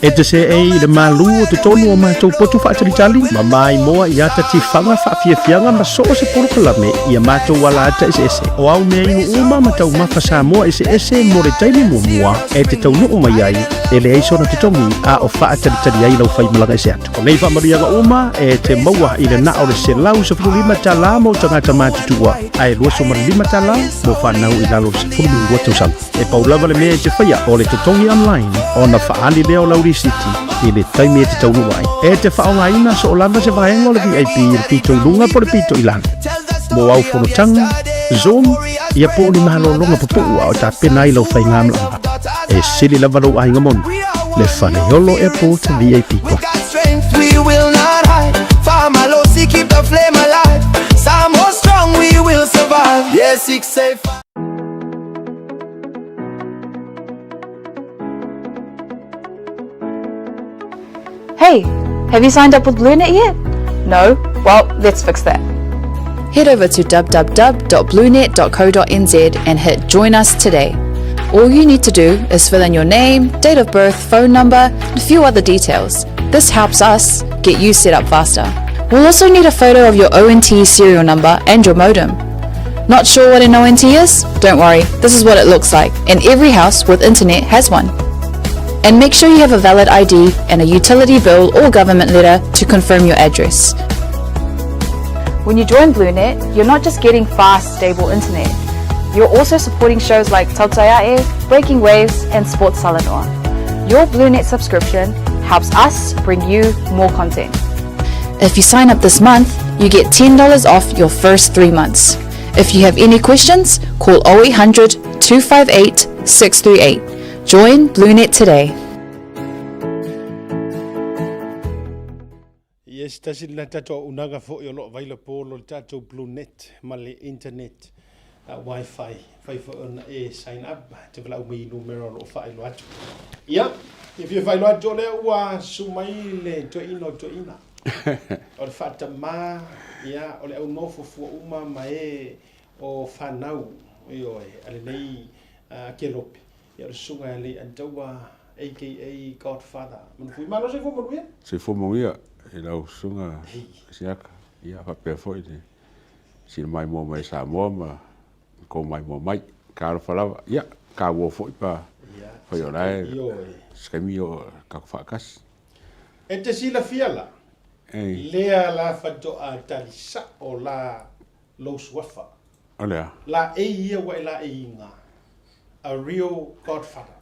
E te se ei le malu o te tonu o mātou potu whaatalitali, ma mai moa I ata ti whanga whaafiafianga ma so o se porokalame ia mātou wala ata ese. O au mea inu uma matau mawha Samoa ese mo re taimi mua e te tau nuu mai ai e le eiso na te tongi a o whaatalitali ai lau whai malanga ese atu. O nei whamarianga uma e te maua I le na o le se lau sa furu lima tala mo tangata mātutua a e luaso mara lima tala mo whanau I lalo sa furu lima watu sang. E paulava le mea te whaia o le te tongi online o na whaali leo lauri City I le taimi e te taunu ai. E te whaongaina so o landa se vahenga o le VIP I le pito I lunga po le pito I lana. Mo au whanotanga, Zoom, ia po ni mahalo longa papua o ta pena I lau whainga amlanga. E sili lava lau ainga mon, le whane holo airport VIP ko. We will not hide. Famalosi keep the flame alive. Samoa strong, we will survive. Yes, it's safe. Hey, have you signed up with Blunet yet? No? Well, let's fix that. Head over to www.blunet.co.nz and hit Join Us today. All you need to do is fill in your name, date of birth, phone number, and a few other details. This helps us get you set up faster. We'll also need a photo of your ONT serial number and your modem. Not sure what an ONT is? Don't worry, this is what it looks like, and every house with internet has one. And make sure you have a valid ID and a utility bill or government letter to confirm your address. When you join Blunet, you're not just getting fast, stable internet. You're also supporting shows like Tautai A'e, Breaking Waves, and Sports Salanoa. Your Blunet subscription helps us bring you more content. If you sign up this month, you get $10 off your first 3 months. If you have any questions, call 0800 258 638. Join Blunet today. Yes, tasi na tatou unaga fo yo lo vaila polo tatou Blunet male internet wifi fai fo on e sign up te vla umi numero lo fai lo atu. Yeah, if you fai lo atu le ua sumaile to ina o le fata ma ya o le au nofo fu uma mai o fanau yo ale nei kelope ya sunga le antawa aka Godfather mun fui malo se fo mo ia se fo mo ia e lau sunga siaka ia fa pe foi de si mai mo mai sa mo ma ko mai mo mai ka fala ia ka wo foi pa foi ora skemio ka fa kas e te sila fiala lea la fato a talisa o la lo swafa olea la e ia wa la e inga a real godfather.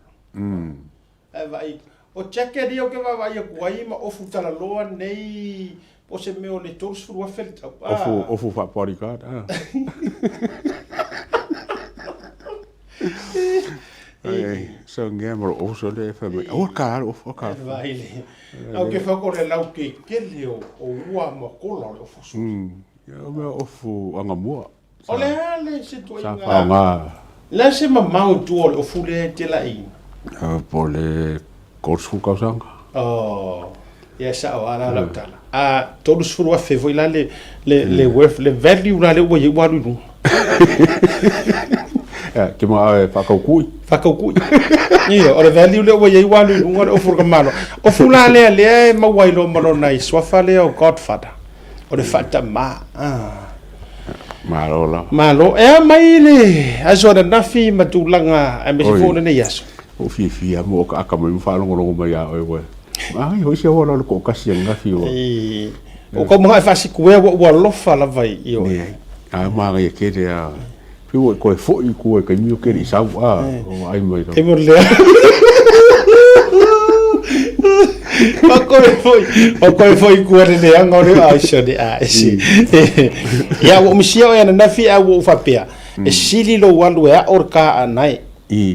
Vai o cheke dio ke vai kuai ma ofu tala loa nei o se meo le tors frua felta. Ofu fa bodyguard. So ngemro oso le fa me. O ka. Vai le. Au ke fa ko le lau ke leo o ua mo kola le ofu. Ya me ofu anga mua. Ole se tu inga. Sa nga. La se mamau tu o ofu le te la i. Po le korsu kausanga. Ya sa o ala la tala. Todos frua fe voi la le worth le value la le o ye walu nu. Ke ma whakaukui. Ia, o le value le o ye walu nu o ofu ka malo. Ofu la le mawailo malo nai swafa le o godfather. O le fata ma. Malo. Mai le. Aso na nafi matulanga a me se fona ne yaso. O fia mo ka mo whalongo mai a oe. Ai, hoi se wala ko kasi nga fi o. O ko mo fa si kuwe wa lofa la vai io. A ma ga ke de a. Fi o ko fo i ko ka mi o ke ri sa wa. O ai mai. E mo le. O ko foi ko le anga o ai se de a si. Ya o misia o ya na fi a wo fa pea. E sili lo walu e orka anai.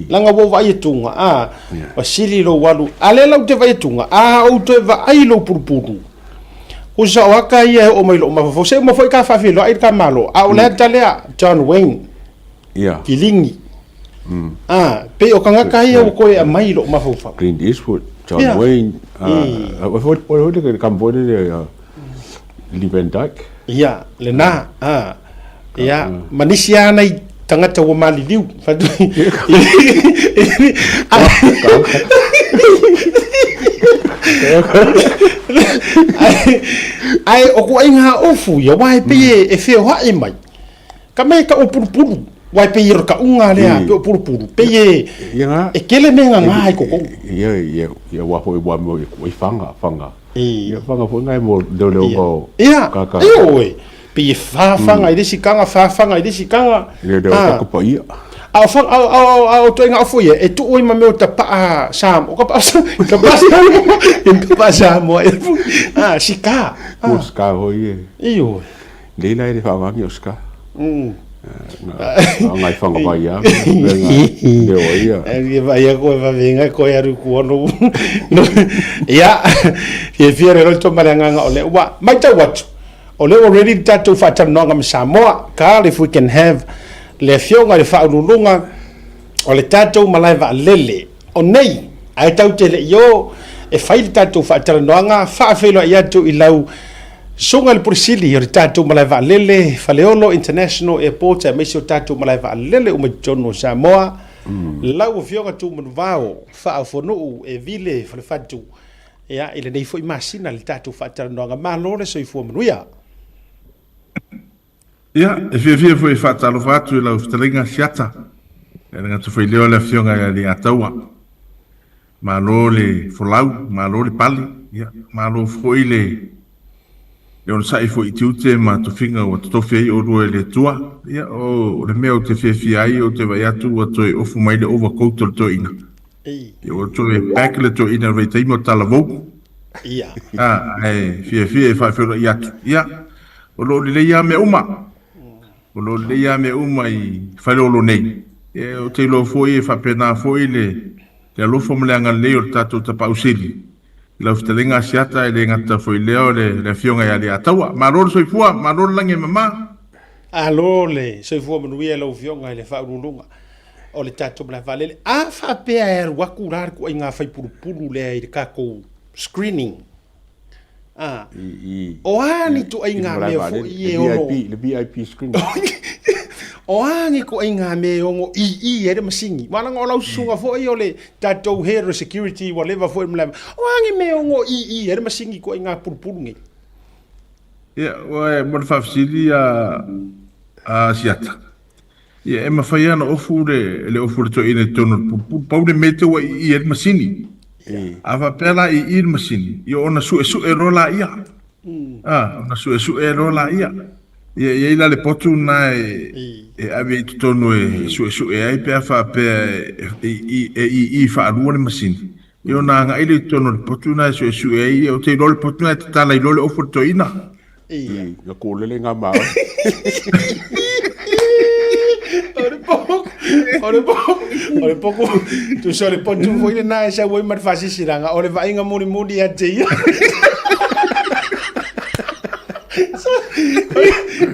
Langa wo vai tunga o sili lo walu ale lau te vai tunga o te vai lo purpuru o sa waka ia o mai lo ma fo se mo foi ka fa filo ai ka malo o le tale John Wayne kilingi pe o kanga ka ia o ko e mai lo ma fo fa Clint Eastwood John Wayne o foi de Cambodia de Van Dyke le na manisia nai tangata wa mali liu fatu ai o ko inga ofu ya wai pe e fe ho ai mai ka me ka o purpuru wai pe ir ka unga le a pe purpuru pe e kele me nga ngai ko ya wa ho wa mo i fanga ya fanga fo ngai mo de le ko ka pe fanga i disi kanga fanga i disi kanga ko pa ia au to inga fo ye e tu oi ma me o tapa sam o ka pa mo sika ska ho ye io le la de fanga ni ska ngai fanga pa ia de o ia e vai ko va venga ko ya ru ko no ya e fiere ro to malanga ole wa mai ta wat ole already tatou whatanonga me Samoa, ka if we can have le fionga le whaurulunga o le tatou malai wa lele o nei ai tau te le yo e whai le tatou whatanonga whaafelo i atu i lau sunga le purisili o le tatou malai wa lele Faleolo International Airport e meisi o tatou malai wa lele o majono Samoa lau o fionga tu manuvao whaafonu e vile whalefatu ia ile nei foi masina le tatou whatanonga malore so i fua manuia. Ia, e fia foi whaatalo whātu e lau whatalinga siata. E nga tu whai leo le fionga e le ataua. Ma lo le folau, ma lo le pali. Ia, ma lo foi le ona sai foi tiute ma tu finga o tofi ai o rua le tua. Ia, o le mea o te fia ai o te vai atu o toi ofu mai le overcoat o le toi ina. Ia, o toi back le toi ina rei taimo tala vou. Ia. Fia e whaafero i atu. Ia, o lo le ia me uma. O lo le ia me uma i whareolo nei. E o te lo foi e whapena foi le alofo mleanga leo le tatou tapausili. Lau fitalinga siata e le ngata foi leo le fionga ia le ataua. Maroro soifua, maroro lange mama. Alo le soifua manuia lau fionga le whaurulunga. O le tatou mla valele. A whapea e waku rar ko inga whai purupuru le i kako screening. O ani tu ai ngā mea fo i e ono. Le VIP screen. O ani ko ai ngā mea ongo i ere masingi. Mananga o lau sunga fo i ole tatou hero security whatever fo i mlema. O ani mea ongo i ere masingi ko ai ngā purupuru ngai. Ia, oe, mwana whawhisiri a siata. Ia, e mawhai ana ofu le ofu le to ine tono purupuru. Pau le mete wa i ere masini. Ava pela i ir masini yo ona su rola ia ona su rola ia ia ila le potu na e ave tu tonu su ai pe fa pe i fa alua le masini io na nga ile tonu le potuna su ai o te role potuna te tala i role ofo toina ia ko le nga ma Ore poco tu sole pontu foi le na esa voi mar fasi siranga ore vai nga muri a te ia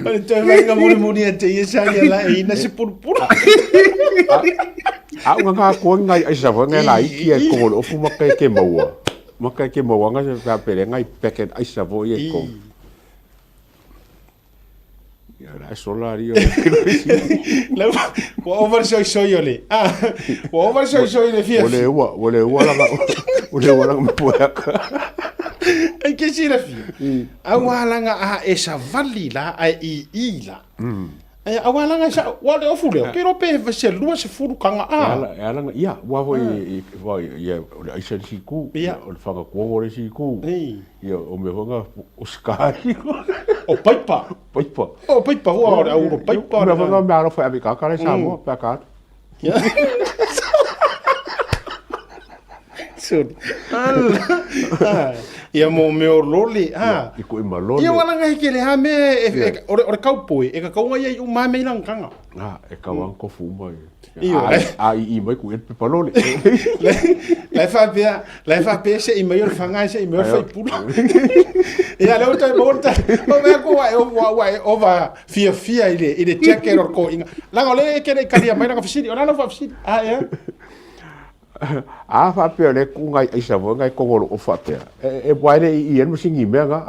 ore tu vai nga muri a te ia sa ia la e na se purpura a nga ko ngai ai sa nga lai ki e ko o fu maka ke maua nga sa pele ngai packet ai sa vo e ko ya la solario la ko over soy ole ko over soy le fia ole wa la mo ka ai ke si la fia awala nga a esa vali la ai i la ai awala nga sa wa le ofule ke ro pe se lua se furu kanga ala nga ia wa vo ia ai se si ku o fa ka ko ore si ku ia o me nga o sky o paipa o paipa o o paipa me nga me aro fa abi ka ka sa mo pa ka sun ia mo me o loli i ko ma loli ia wala nga ke le ha me ore kaupoi e ka kaunga ia u ma me lang kanga e ka wan ko fu mai i mai ku e pe loli la fa pe se i mai o fanga se i mai fa pulu ia le uta morta o me ko o va fia ile checker or ko inga la ngole ke ne kalia mai nga fisidi ona no fa fisidi ia a fa pe le ku ngai ai sa vo ngai ko o fa pe e boai le i en singi me nga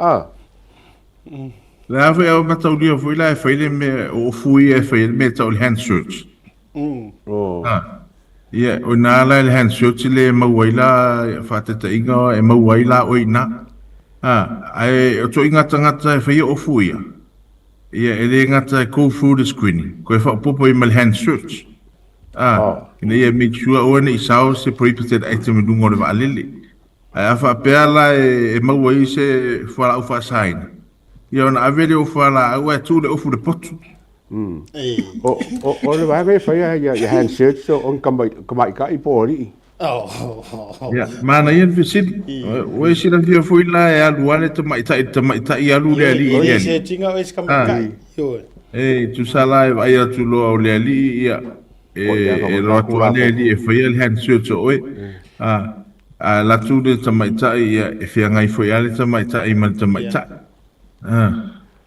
la fa o matau dia foi la fa ile me o fui e fa ile me tau hand search ia o na la hand search le mawaila fa te inga e mawaila o ina ai o to inga tanga e fa o fui ia ele ngata ko food screening ko fa popo i mal hand search ina ia make sure o nei sao se prohibited item dungo le valele ai fa pela e mawai se fala o fa sign ia na avele o fala o tu le ofu de potu o le vai fa ia hand search so on kamai ka i pori ya mana ia visit o e sila dia foi la e alu ale te mai i alu le ali o se tinga o es kamai yo tu sala e vai atu lo le ali ia e roto ale li e foi el hand search o la tu de tamaita ia e fia ngai foi ale tamaita i mal tamaita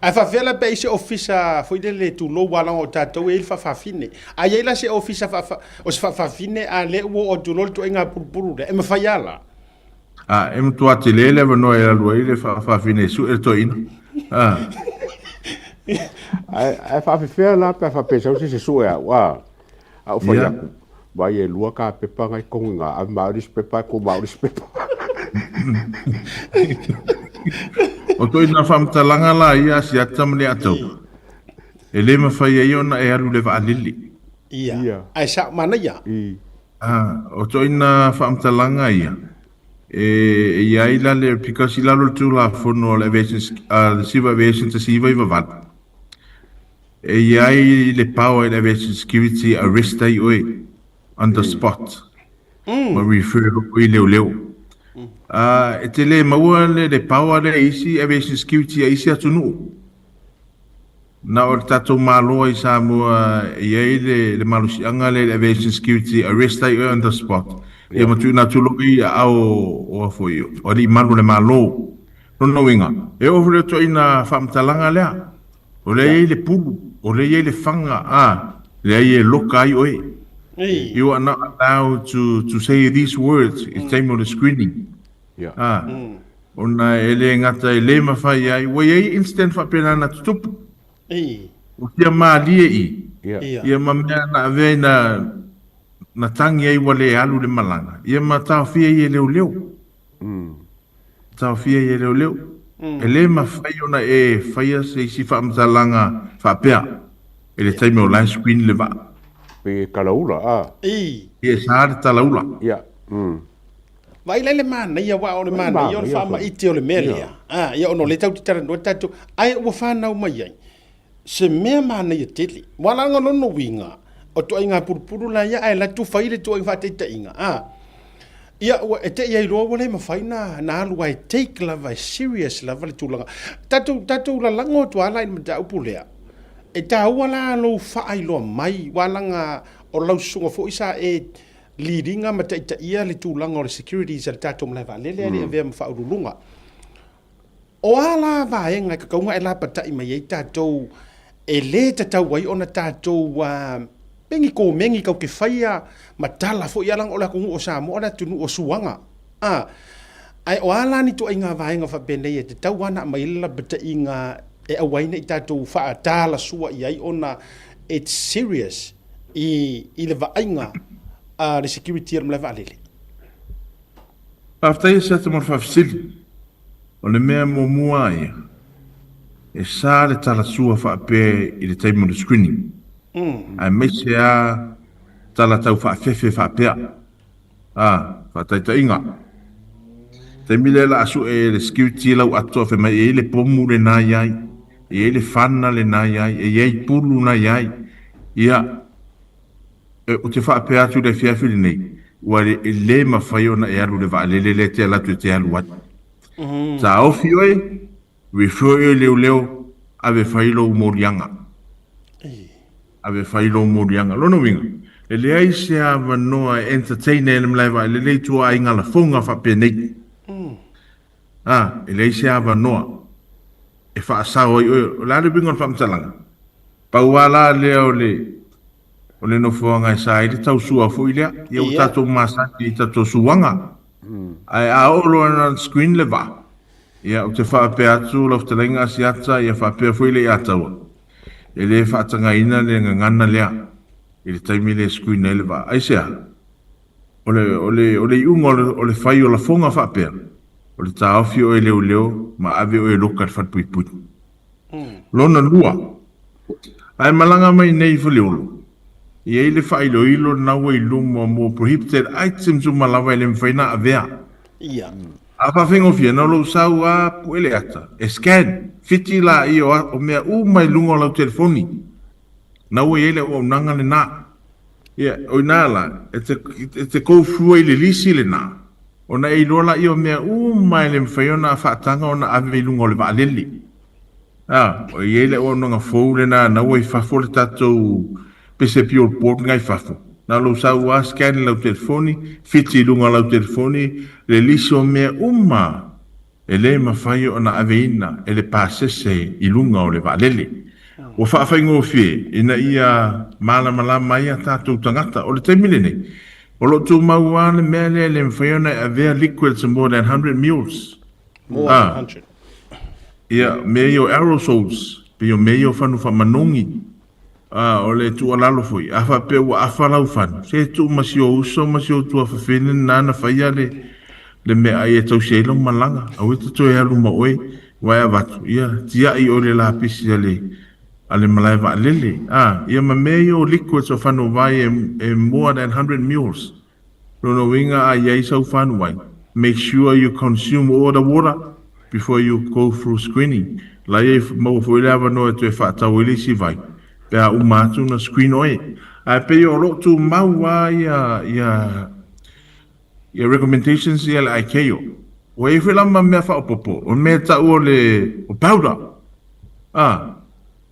a fa vela pe se officer foi de le tu lo wala o tatou e fa fine a ia la se officer o se fa fine a le o tu lo to enga purpuru e me fa yala e me tu atile le no era lo ile fa fine su e to ina ai fa fe la pa fa pe se su e wa au foi aku vai e lua ka pepa ngai konga a mauris pepa ko mauris pepa o toi na famtalanga la ia si atam le atau ele ma fai ai ona e alu le valili ia ai sa mana ia o toi na famtalanga ia ia ila le because ila lo tulafono le aviation le civil aviation te siva i va ia le power le aviation security arrest ai oi on the spot ma refer oi leo e te le maua le power le isi aviation security isi atunu na o tatou malo i Samoa ia le malusianga le aviation security arrest ai on the spot ia matu na tulo i o foi o li malu le malo no winga e o vre to ina famtalanga lea o le le pulu o le le fanga le loka ai oi you are not allowed to say these words it's time of the screening ona ele ngata ele mafai ai we instant fa pena na tup o kia mali ia mamea na ave na tangi ai wale alu le malanga ia mata fia i leo ta fia i leo ele mafai ona e faia se si fa mtalanga fa pea ele time o line screen le va pe kalaula ia sa talaula vai le mana ia wa o le mana ia o fa ma iti o le melia ia ono le tau titara no tatu ai o fa na o mai ai se mea mana ia tele wala nga no winga o to inga purpuru la ia ai la tu faile to inga te inga ia wa te ia ro wala mafai na lu ai take la vai serious la vale tu langa tatu la lango to ala in da upulea e ta wala lo fa ai lo mai wala nga o lau sunga fo isa leadinga mata ita ia le tu langa o security sa tatu mla va le ve fa ulunga o ala va enga ka kaunga ela pata i mai tatu e le tatau wai ona tatu wa pengi ko mengi kau ke faia matala fo ia lang ola ko o Samoa ona tunu o suanga ai o ala ni to inga va enga fa bene e Tautuana mai la bata inga e awaina i tatu fa tala sua i ona it's serious i le va inga the security mla va lele after sa te morfa fisili o le mea mo muai e sa le tala sua fa pe i le time of screening ai me se a tala tau fa fefe fa pe fa tai inga te mile la asu e le security lau ato fe mai e le pomu le na yai e le fana le na yai e yai pulu na yai ia o te fa pe atu le fia fili nei wa le mafai ona e alu le va le te ala tu te alu wat ta ofioe refer leo ave failo morianga ave failo morianga lono winga le ai se ava noa entertainer em leva le tu ai ngala fonga fa penei le se ava noa e fa sa o la le bingon fa mtalanga pa wala le o le no fonga sai le tau sua fuilia ia o tato masa ki tato suanga ai a olo na screen leva ia o te fa pe atu lo te lenga siata ia fa pe fuile ia tau ele fa tanga ina le ngana lea ele taimi le screen leva ai sia ole ungo ole fai o la fonga fa pe ole ta ofio ele leo ma ave o local fa pui lona lua ai malanga mai nei fuliolo ia ile fa ilo na we lumo mo prohibited items umalawa le mfaina avea ia apa fengo fia na lo sawa puele ata scan fiti la io o mea mai lungo la telefoni na we ele o nanga le na ia o nala it's a go through ile lisi le na ona e lola io mea mai le mfaiona fa tanga ona ave lungo le valeli o ele o nanga fole na we fa fole tato pese pio port ngai fafo na lo sawa scan la telefoni fiti lunga la telefoni le liso me ele mafai ona aveina ele pasese ilunga o le valele o fa ngo fie ina ia mala mai tatu tangata o le temile nei o lo tu mauane mele le mafai ona ave liquids more than 100 mils more than 100 ia meio aerosols pio meio fanu fa manongi o le tu alalo foi afa pe wa afa lau fan se tu masio tu afa fene nana faia le me ai tau selo malanga au tu e alu ma oi wa avatu ia tia I ole la pisi ale malai va lele ia ma meio liquids of fanu vai e more than 100 mils no winga ai so fun wine make sure you consume all the water before you go through screening la e mo foi lava no tu fa tawili si vai pea umatu na screen oi ai pe o lo tu maua ia recommendations ia la ikeo o e fela ma me fa popo o me ta o le o powder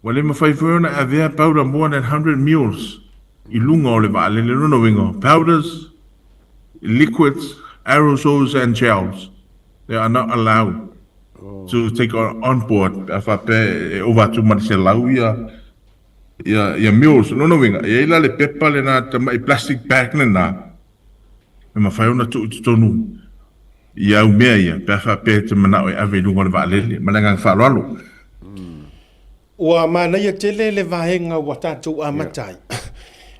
wale ma fai fona avea powder more than 100 mils I lunga o le vale le no wingo powders liquids aerosols and gels they are not allowed to take on board afa pe over to Marcelo ia mils no winga ia la le pepa le na mai plastic bag le na ma fai ona tu tonu ia u mea ia pe fa pe te mana o ave lunga le vale malanga fa lalo wa mana ia tele le vahenga wa tatu amatai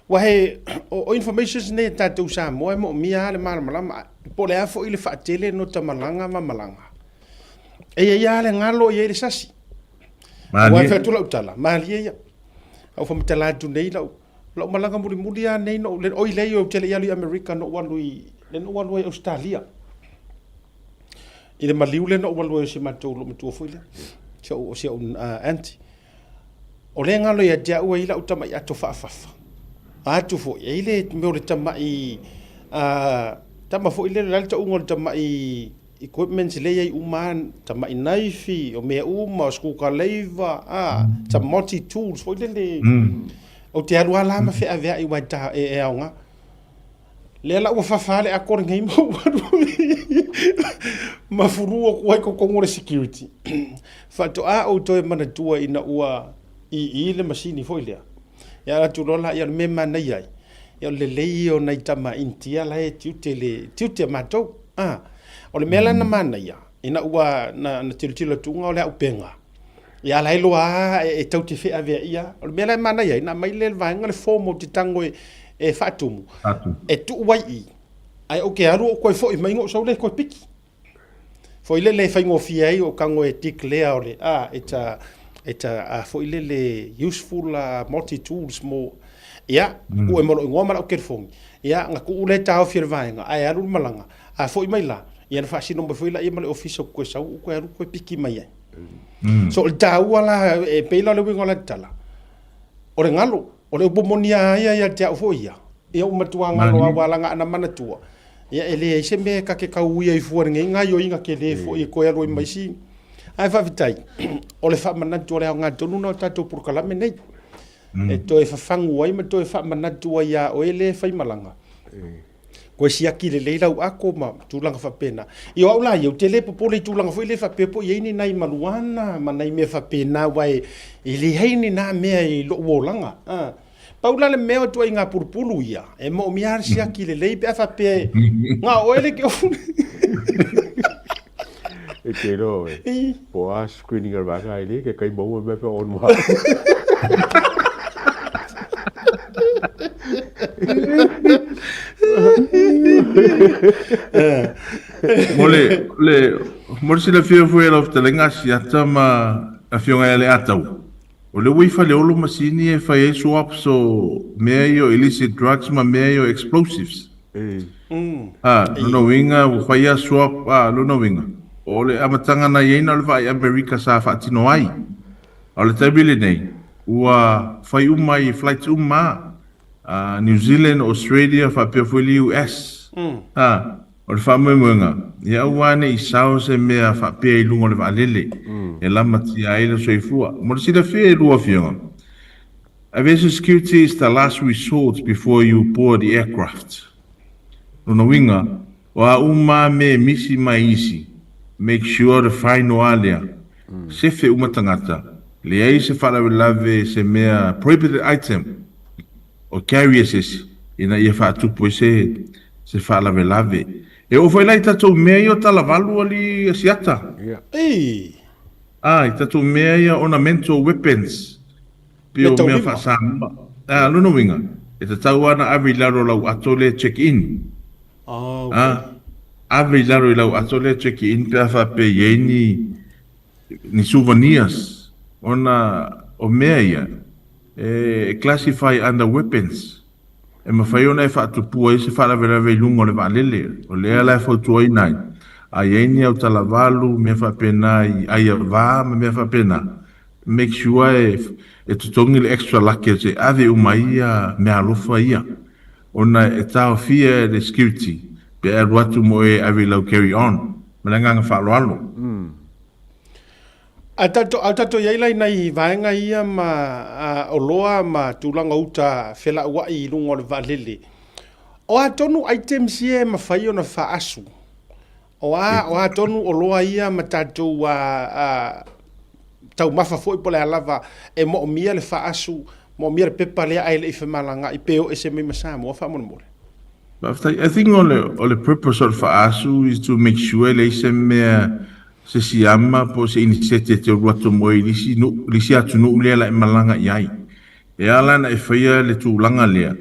wa he o information ne tatu Samoa mo mia le malama po le afo ile fa tele no tamalanga malanga e ia le ngalo ia le sasi wa fa tu la utala mali ia au fa mtala tu nei lo malanga muri nei no le oi le yo tele ia li America no walui Australia ile maliu le no walui se matou lo mtu foi le so anti o le ngalo ia dia ua ila utama i ato whaafafa. Atu fo, ia ile meo le tama i, tama fo ile le ta ungo le tama i equipment le ia i uman, tama i naifi, o mea uma, o skuka leiva, tama multi-tools, fo ile le, o te arua lama whea vea i waita e aonga. Le ala ua whawhale a kore ngai mau mafurua kuai ko kongore security. Whato a o toi mana tua ina ua i le masini fo ilea. Ia la turola ia me mana iai. Ia le lei o nei tama intia la e tiute matou. O le mela na mana ia. Ina ua na tilutila tunga o le au penga. Ia la ilo a e tauti whea vea ia. O le mela mana iai. Na mai le vaenga le fomo te tango e whaatumu. E tu wai i. Ai o ke aru o koe fo i maingo sau le koe piki. Fo ile le whaingo fia i o kango e declare o le. Fo ile le useful multi-tools mo. Ia, u e molo ngomara o kerfongi. Ia, nga ku ule tau fia vaenga. Ai aru malanga. Fo i mai la. Ia na whaasino mo fo ila i male ofisa koe sau. U koe aru koe piki mai ai. So le tau ala e peila le wingo la tala. O le ngalo. O le upomonia ia te au fo ia. Ia umatua ngalo awalanga ana manatua. Ia ele ise me ka ke kau ia i fuar ngai yo inga ke le fo i koe aro i maisi. Ai fa vitai. O le fa manatu le nga tonu no tatou por kala me nei. E to e fa fangu ai ma to e fa manatu ia o ele fa malanga. Ko sia ki le leila u ako ma tulanga fa pena. Io aula yo tele po le tulanga fo ile fa pepo ye ni nai maluana ma nai me fa pena wai ili heini na me i lo wolanga. Paula le meo tu inga purpulu ia. E mo miar sia ki le lei pe fa pe. Nga o ele ke E te ro e. Po a screening ar vaga ile ke kai mo me pe on wa. Mole si la fia foi of te lenga si atama a fionga ele atau. O le wifa le olo masini e fai e swap so meio illicit drugs ma meio explosives. No winga o fai a swap no winga. O le amatanga na yeina le vai America sa fatino ai. O le tabile nei. Ua fai umai flights New Zealand, Australia, fa pe foi US. O le whamuenga, ia uane i sao se mea fa pe i lungo le valele. E lama ti aile soifua. Mo le sida fia e lua fionga. Aviation security is the last resort before you board the aircraft. Luna winga, o a uma me misi mai isi. Make sure the final alia. Sefe umatangata. Le ai se fala lave se mea prohibited item. O carriers esi. Ina ia fa tupu se fala lave. E o foi lá i tatou mea i o talavalu ali asiata. I tatou mea i ornamental weapons. Pio mea whaasamba. Luna winga. E tatau ana avi laro lau atole check-in. Avi laro lau atole check-in pe awha pe ieni ni souvenirs. Ona o mea ia. Classify under weapons. E mawhai ona e whaatupua se whaalawe lungo le waalele. O lea lai whautua i nai. A ieni au talavalu, mea whapena i aia vā, mea whapena. Make sure e tutongi le extra lucky se ave umaia mea alofa ia. Ona e tau fia le security. Pe e ruatu mo e ave lau carry on. Malanganga whaaloalo. A tato iailai nei vaenga ia ma oloa ma tulanga uta whela ua i lungo le valele. O a tonu items ia ma whai o na whaasu. O a tonu oloa ia ma tatou tau mafa foi pole alava e mo mia le whaasu, mo mia le pepa lea aile i whamalanga i peo SMI Masamo o whamonomore. I think all the purpose of whaasu is to make sure le SMI se siama po se inisete te ruato moi lisi atu no ulea la malanga iai. E ala na e whaia le tūlanga lea.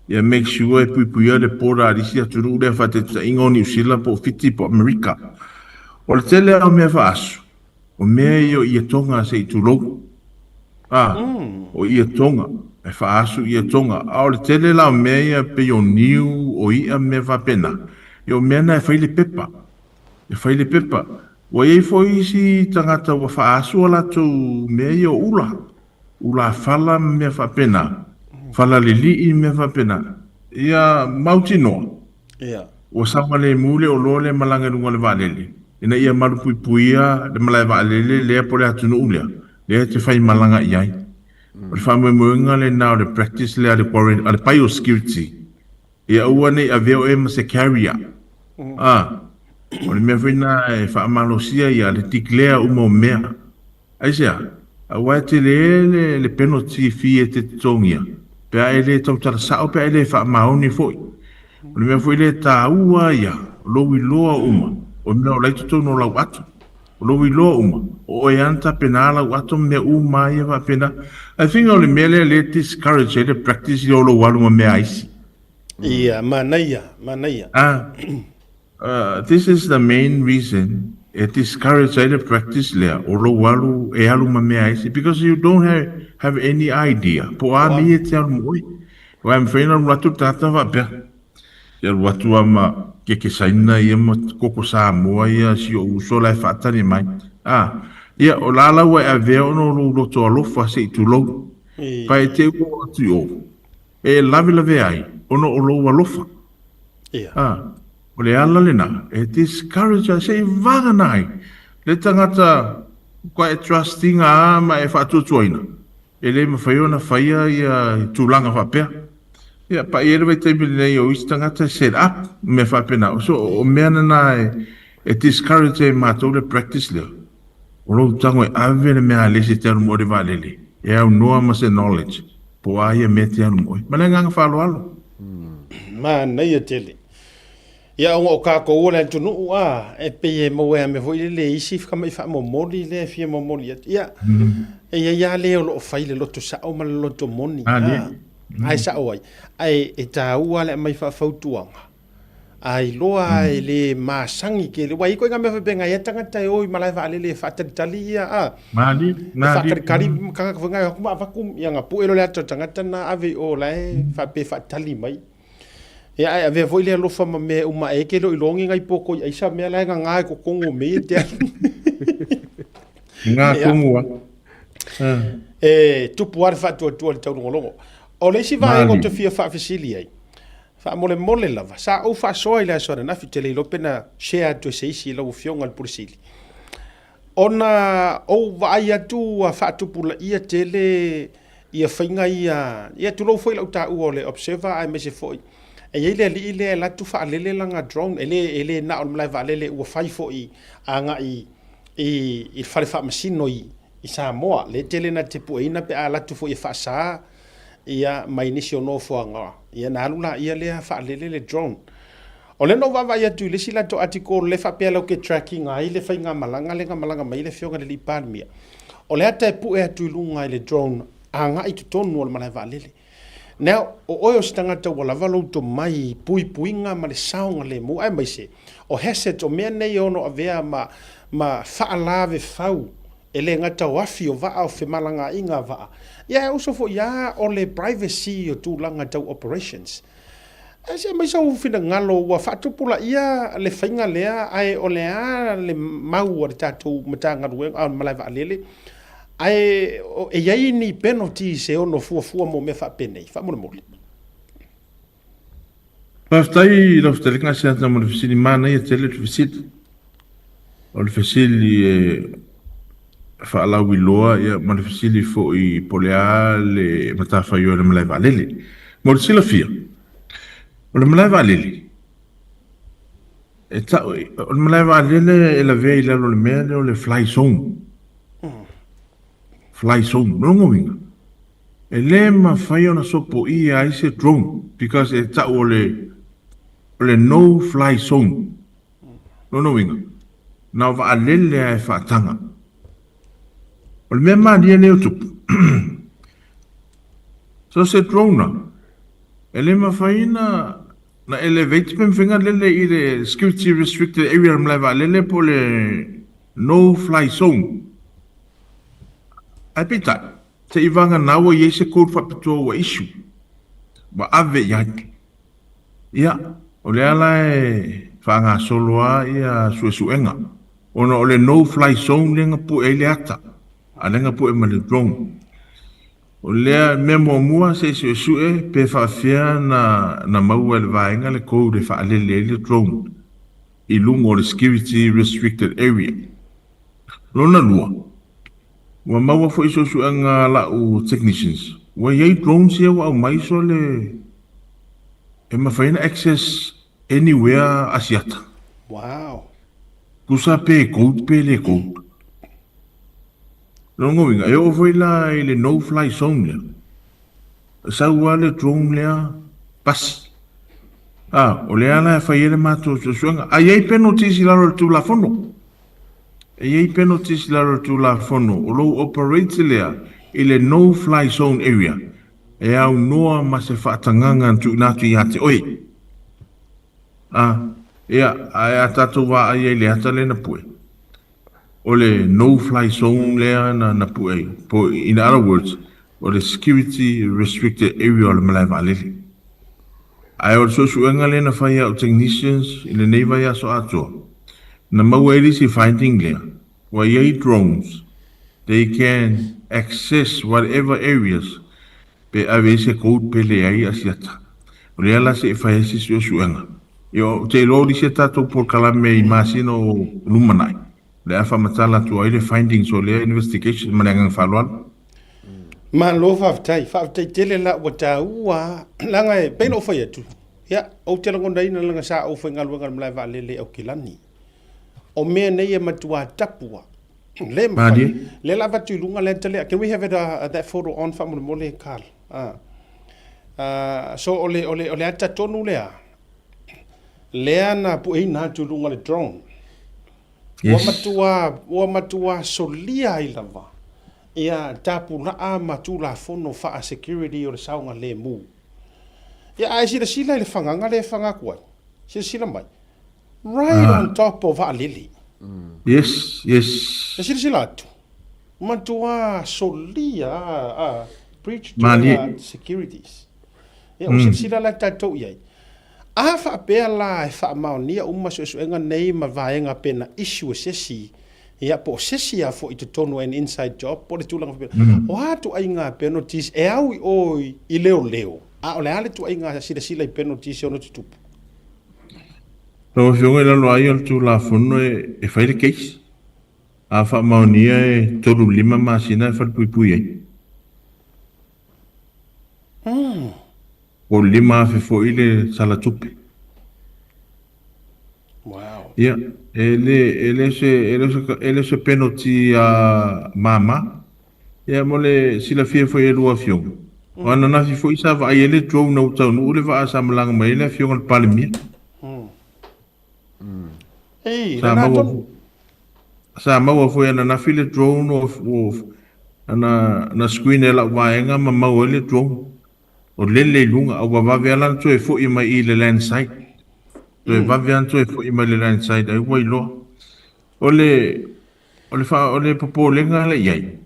Ia make sure e puipuia le pora lisi atu no ulea whate ta ingo New Zealand po fiti po Amerika. O le tele au mea whaasu. O mea io ia tonga se i tūlou. O ia tonga. E whaasu ia tonga. A o le tele lau mea ia pe o niu o ia mea whapena. Ia o mea na e whaile pepa. E whaile pepa. Wa e foi si tangata wa whaasu ala tau mea i o ula. ula fala me whapena, fala lili me whapena, ia mautinoa. Ia. O samale mule o lole malanga runga le valele. Ina ia malu puipuia le malai valele lea pole atunu ulea. Lea te whai malanga iai. O le whamwe muinga le nao le practice lea le quarantine, ale biosecurity. Ia ua nei a veo e ma se carrier. O le mea whina e whaamalosia ia le tiklea uma o mea. Aisea, a wai te le penalty fee e te tongia. Pea ele tautara sao, pea ele whaamaoni foi. O le mea foi le tā ua ia, o lowi loa uma, o mea o leitu tau no lau atu. O lowi loa uma, o e anta pena lau atu mea uma ia wa pena. I think o le mea le discourage le practice le o lo walunga mea aisi. Ia, manaia. This is the main reason it discourages the practice there, or walu e aluma mea aisi, because you don't have any idea. Po a mi e te alu moi. O am whaina ratu tata wa pia. Ia watu ama ke saina ia ma koko Samoa ia si o uso lai whaatani mai. Ia o lala wa e veo no roto alofa se itulau. Pai te ua atu o. E lave ai, ono o lo alofa. Ia. O le ala lena, e discourage se vaga nai. Le tangata kwa e trusting a ma e whaatutuaina. E le mawhaiona whaia ia tūlanga whapea. Ia pa i ere wai teimili nei o isi tangata set up me whapena. So o mea na e discourage e mātou le practice leo. O lo tango e ave le mea lesi te anu mo re valele. E au noa ma se knowledge. Po a ia me te anu mo. Ma le nganga whalo alo. Ma nei e tele. Ia o ka ko ola tunu e pe mo e me foi le isi fica mai fa mo moli le fia mo moli ia ia le o fai le loto sa o ma loto moni ai sa o ai e ta ua le mai fa fautuanga ai loa e le masangi ke le wai ko nga me fa benga ia tanga tai o malai va le fa tali ia mali fa kari ka nga ko ma fa kum ia nga pu elo le tanga tana ave o lai fa pe fa tali mai. Ia ai ave foi le lofa ma me uma e ke lo ilongi ngai poko ai sa me la nga ko kongo me te nga kongo tu puar fa tu le tau ngolongo o le si va e te fia fa fasili ai fa mole lava sa o fa so ile so na fitele lo pena share to se si lo fionga al pursili ona o va ia tu fa tu pula ia tele ia fainga ia tu lo foi lo ta o le observer ai me se foi e ile la tu fa lele langa drone ele na on live lele o fai fo i anga i fale fa machine i Samoa le tele na te puina pe ala tu fo i fa sa ia mai nisio no fo anga ia na lula ia le fa lele drone o le no va ia tu le sila to article le fa pe lo ke tracking ai le fa nga malanga mai le fionga le palmia o le ata pu e tu lunga le drone anga i tu tonu o malai va lele. Now, o oio stangata wala valo to mai puinga ma le saunga le mu ai mai se. O heset o mea nei ono avea ma whaalave fau e le ngata wafi o vaa o whemalanga inga vaa. Ia uso fo ia o le privacy o tūlanga tau operations. E se mai sau whina ngalo wa whaatupula ia le whainga lea ai o lea le mau o le tātou matanga ruenga au malai vaa lele. Ai e yai ni penalty se ono fua mo me fa penei fa mo mole pastai lo stelinga se ta mo fisili mana e tele fisili o le fisili fa la wiloa e mo fisili fo i poleale mata fa yo le mala valele mo sila fia o le mala valele e ta o le mala valele e la vei le lo me le fly zone fly zone, no winga. E le mafai ona sopo i a ise drone, because e ta o le no fly zone. No winga. Na va alele e whaatanga. O le mea maari e leo tupu. So se drone na, e le mafai na elevate pem whinga lele i le security restricted area mlai va alele po le no fly zone. Ai pita, te iwanga nawa i eise kōru whapitua wa isu. Wa ave iaki. Ia, o le ala e whaanga soloa ia suenga. Ona o le no fly zone lenga pu e le ata. A lenga pu e ma le drone. O lea mea mua se sue pe whaafia na maua le vaenga le kou le whaalele le drone. I lungo le security restricted area. Lona lua. Wa maua fo iso sue nga la o technicians. Wa yei drones ia wa au maiso le e mawhaina access anywhere asiata. Wow. Kusa pe code pe le code. Rongo winga, e o la le no-fly zone lea. Sa ua le drone lea pasi. O lea la e whaiere mātou suanga. A iei penalties I laro le tulafono. E iei penalties I laro le tulafono. O lou operate lea I le no-fly zone area. E au noa ma se whaatanganga tu natu I ate oi. Ia, a tatou wa a iei le ata le na pue. O le no-fly zone lea na pue. In other words, o le security restricted area o le malai waalele. Ai o so suenga le na whaia o technicians I le neiva ia so atoa. Na maua si finding lea. Wa iei drones. They can access whatever areas pe ave se code pe le ai asiata. O lea la se whaia si suenga. Yo te lo di se tatou por kalame I masino lumanai. Le afa matala tu ai le findings o le investigation manangang whaluan. Ma lo whaftai tele la wata ua langa e peino whai atu. Ia, o te lango nei na langa sa o whai ngaluanga mlai wa lele au kilani. O mea nei e matua tapua. Le mawhai, le la watu lunga le tele. Can we have that photo on whamu mole Carl? So ole ata tonu lea. Lea na pu ei na tu lunga le drone. Yes. Wa matua solia I lava. Ia tapu naa ma tulafono fa'a security o le saunga le mu. Ia ai sila le whanganga le whangakuai. Sila mai. Right on top of Alili. Yes. Sila atu. Matua solia breach to securities. Ia sila la tatou iai. A whaapea la e whaamaunia suenga nei ma vaenga pena issue sesi. Ia po sesi a fo I te tonu an inside job. Po le tūlanga whapena. O hatu ai ngā penalties e au I leo. A o le ale tu ai ngā sila I penalties e ono tutupu. Rau whionga I lalo ai al tulafono e whaile case. A whaamaunia e toru lima masina e whalipui ai. O lima fo ile sala tupe. Wow. Yeah, ele se penalty a mama. Yeah, mole sila fie foi lua fiong. Ana na fi foi sa va ele drone no tau no le va sa malang mai le fiong al palmi. Hey, sa ma foi ana na file drone of ana screen ela vaenga ma ele drone. O lele lunga au va vela to e foi mai I le landside. To e va vela to e foi mai le landside ai wai lo. Ole popo lenga le yai.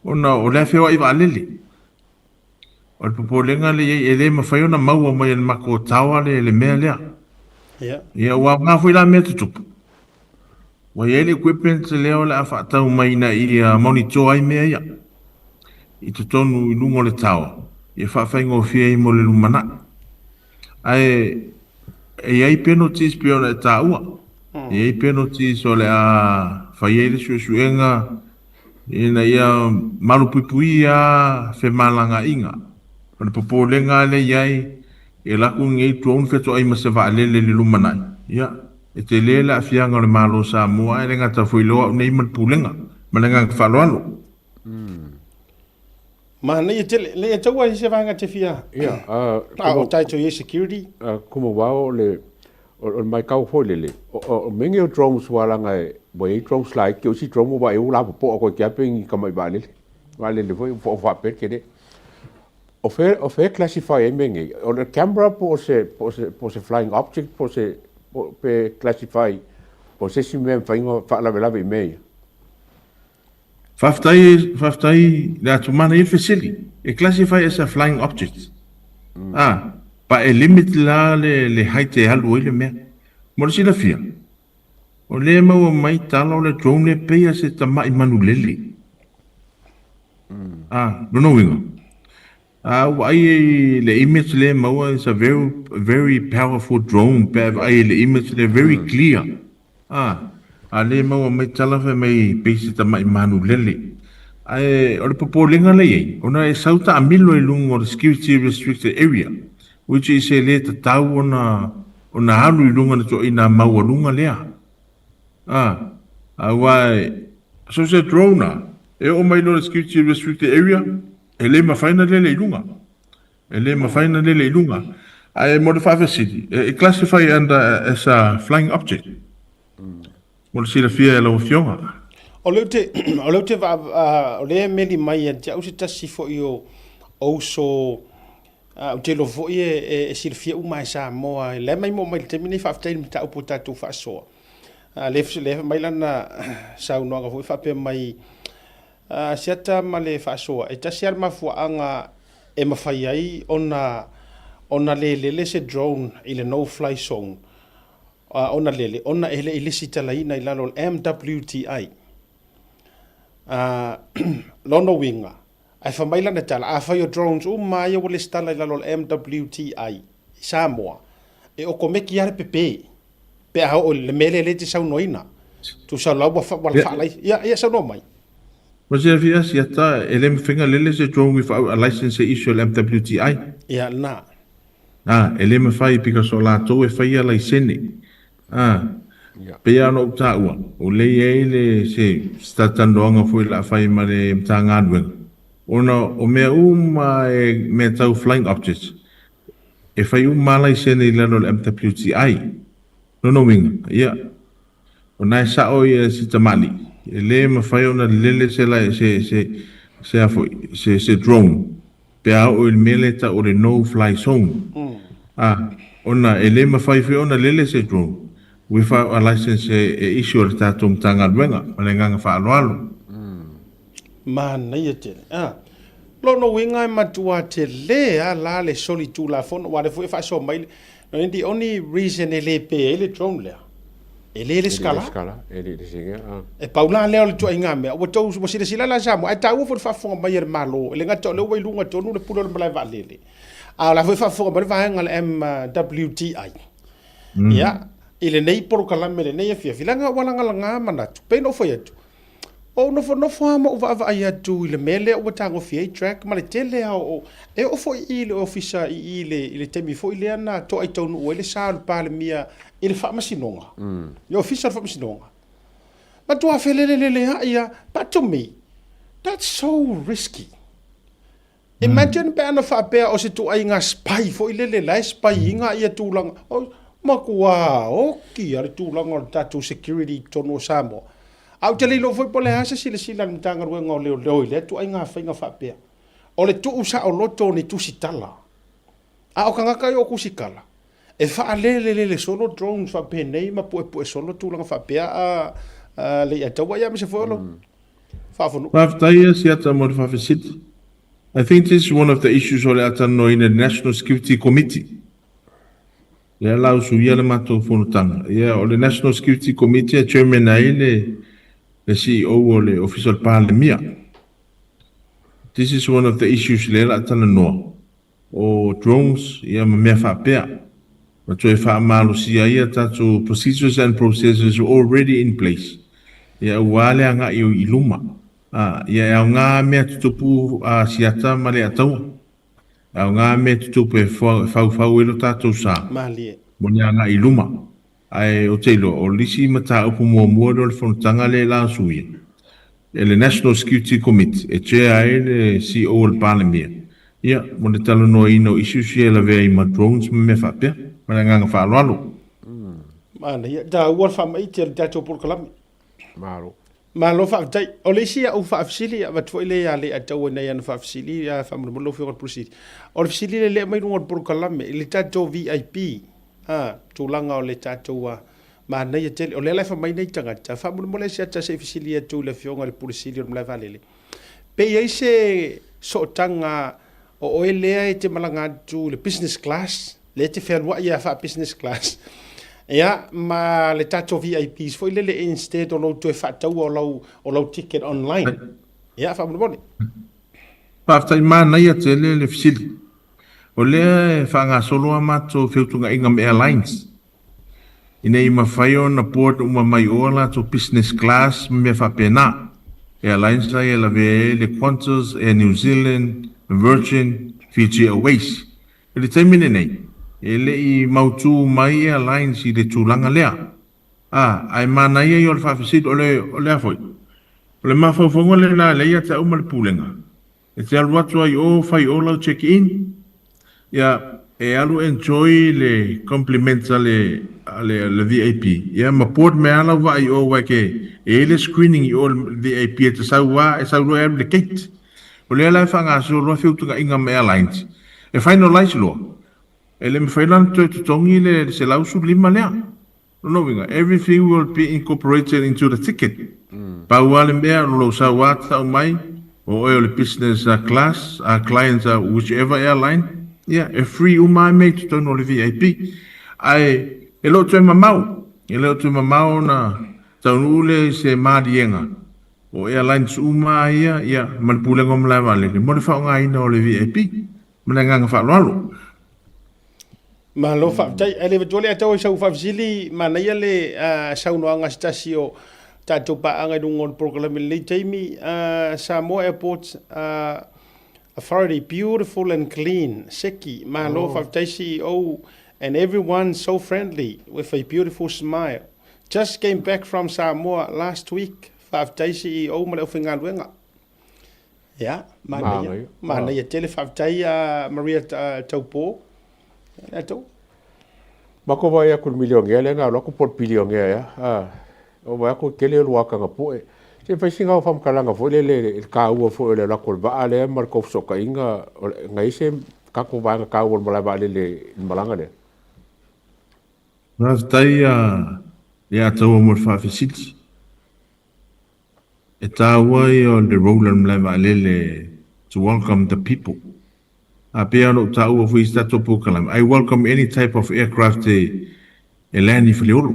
O le feo I va lele. O le popo lenga le yai ele ma fai ona maua mai le mako tawa le mea lea. Ia wa nga foi la mea tutupu. Wa ele equipment le o le afa tau mai na I monitor ai mea ia. I te tonu I lungo le tawa. Ia whawhaingo fia I mo le lumana. Ai penalties pia o le taua. Ai penalties o le a whaiele suenga. Ina ia malupipui a whemalanga inga. O le popo lenga le iai. E laku ngei tuon feto ai masewa alele le lumanai. Ia. E te lela a fianga o le malo Samoa. E lenga ta fuiloa nei malpulenga. Malenga whaloalo. Ma nei le taua I se vanga te fia. Ia. O taito I security. Kuma wao le o mai kau foi lele. O menge o drones walanga e boy drones like ke o si drone wa e ula po ko kia ping ka mai bale. Wale le foi fo fa per kede. O fe classify menge. O le camera po se flying object po se pe classify po se si men faingo fa la vela be me. Faftai la tumana I facility. E classify as a flying object. Pa e limit la le height e halu le mea. Mo le sila fia. O le mau mai tala o le drone le peia se tamai manulele. Nono winga. The image le maua is a very powerful drone. The image le very clear. Ale maua mai talafa mai pesi ta mai manu lele. Ore popolinga le ye. Ona e sauta amilo e lungo the security restricted area, which is a le tatou ona halu i lunga na to ina maua lunga lea. Awai so se drone e o mai no security restricted area. Ele mafai na lele ilunga. Ele mafai na lele ilunga. I modify the city. It classify under as a flying object. Mo si la fia lo fionga. O leo te o le meli mai e te au se tasi fo i o so o te lo fo i e si la fia uma e Samoa. Le mai mo mai te mini whaftai ni ta upo tatou faʻasoa. Le mai lana sau noanga fo i whape mai siata ma le faʻasoa e tasi ar mafuaaga e mafai ai ona lelele se drone i le no fly zone ona lele ona ele i lesi talaina i lalo le MWTI lono winga ai whamai lana tala a whai o drones mai o le stala i lalo le MWTI Samoa e o komeki are pepe pe a o le mele le te sau noina tu sau lau wa whalai ia sau no mai. Was there via siata elem finger lele se drone without a license issue MWTI? Yeah, na. Elem fai because o la to e fai a license. Pe ano taua. O le ele se statandonga foi la fai mare mtanga dwen. Ona o me me tau flying objects. E fai license le no MWTI. No winga. Yeah. Ona sa o si tamali. Ele mafai ona lele se la se drone pe o il mele ta o le no fly zone ona ele mafai fe ona lele se drone without a license issue le tatou tanga luenga o le nganga whaaloalo mana ia te lono winga matua te le la le soli tulafono wa le foi faʻasoa mai no the only reason ele pe ele drone le ele skala ele singa e paula leo le tuainga me o tou mo sila la jamo ai tau fo fa mai er malo le ngato le wailunga tonu le pulo le blai lele a la fa mai va ngal MWTI ya ile nei por kala me nei fia filanga wala nga mana pe no foi atu o no fo mo va ai atu ile mele o tango fia track ma le tele o e o foi ile ofisa ile temi foi ile na to ai tonu o ile sa pa le mia il fa masinonga yo official fa masinonga but to afelelele ya but to me that's so risky. Imagine pe fa pe o se tu ai nga spy fo ile le spy nga ia tulang o makua o ki ar tulang o tatou security tono Samoa au te lo foi pole asa sila mtanga ruenga o leo ile tu ai nga fa pe o le tu usa o loto ni tu sitala a o kanga kai o kusikala e fa le solo drones fa pe nei ma po solo tu langa fa pe le atawa ya me se foi lo fa fo no siata mo fa visit. I think this is one of the issues o le atano in the National Security Committee. Le lau su ia le mato fonutanga. Ia o le National Security Committee a chairman ai le CEO o le official parlemia. This is one of the issues le atano no. O drones ia ma mea fa pea. Ma toe wha malo sia ia tatu procedures and processes already in place. Ia uale anga i iluma. Ia au ngā mea tutupu siata ma le atau. Au ngā mea tutupu e whau ero tātou sā. Malie. Moni anga iluma. Ai o teilo, o lisi mata upu mua le whanutanga le la suia. E le National Security Committee, e chea e le CEO le Parlemia. Ia, mo le talo no ino isu sia la vea i ma drones me whapea. Mana nganga whaaloalo. Mana ia, da ua whamai te tatou porkalami. Maro. Malo whaftai, o le sia au whafsili, a tfoi le a le atau nei ana whafsili, a whamurumolo whio prosidi. O le whafsili le mai runga porkalami, le tatou VIP, tūlanga o le tatou ma nei tele o le lai whamai nei tangata, whamurumolo sia ta se whafsili atu le whionga le prosidi o le valele. Pe ei se sootanga o oe lea e te malanga atu le business class, le te whenua ia wha business class. Ja, ma le tatou VIPs foi le instead o lo tu fa tau o lo ticket online. Ja, fa mo boni. Paftai mana ia tele le fisili. O lea whaangasoloa mato whiutunga Ingam Airlines. Ina I mafai o na port uma mai o la to business class me whapena. Airlines ai la ve le Qantas, Air New Zealand, Virgin, Fiji Airways. Ele taimine nei. Ele I mautu mai airlines I le tūlanga lea. Ai mana ia I o le whawhisit o le afoi. O le mawhauwhongo le la leia te au le pūlenga. E te alu atu ai o whai o lau check-in. Ia e alu enjoy le complimenta le VIP. Ia ma port me ala wa I o wa ke e le screening I o le VIP e te sau wa e sau roa le gate. O le ala e whangaso roa whiutunga Ingam Airlines. E finalize loa. E le mwhailan to tongi le se lausu lima lea. No winga, everything will be incorporated into the ticket. Pauale mea lo sa wa tau mai o le business class, clients whichever airline. Yeah, a free umai me to tono le VIP. Ai e lo tu mamau, na taunule se marienga. O airlines umai ia man pulengo mlava le. Mo le fa ngai no le VIP. Mlanga fa lolo. Ma lo fa tai ele vetole ato sa fa fili mana ia le sa no anga stasio tatou pa anga dungon program le taimi Samoa Airport authority beautiful and clean seki ma lo fa tai CEO and everyone so friendly with a beautiful smile. Just came back from Samoa last week. Fa tai CEO ma le finga luenga. Ja, mana ia tele fa tai Maria Taupo. Ato. Mako vai aku milionge le nga loko por bilionge ya. O vai aku kele luaka nga poe. Se fai singa fam kalanga fo le ka u fo le loko ba le marko soka inga ngai se ka ko va ka u mala ba le malanga le. Nas tai ya to mo fa fisit. Eta wai on the roller mala le to welcome the people. I welcome any type of aircraft e lani filiolo.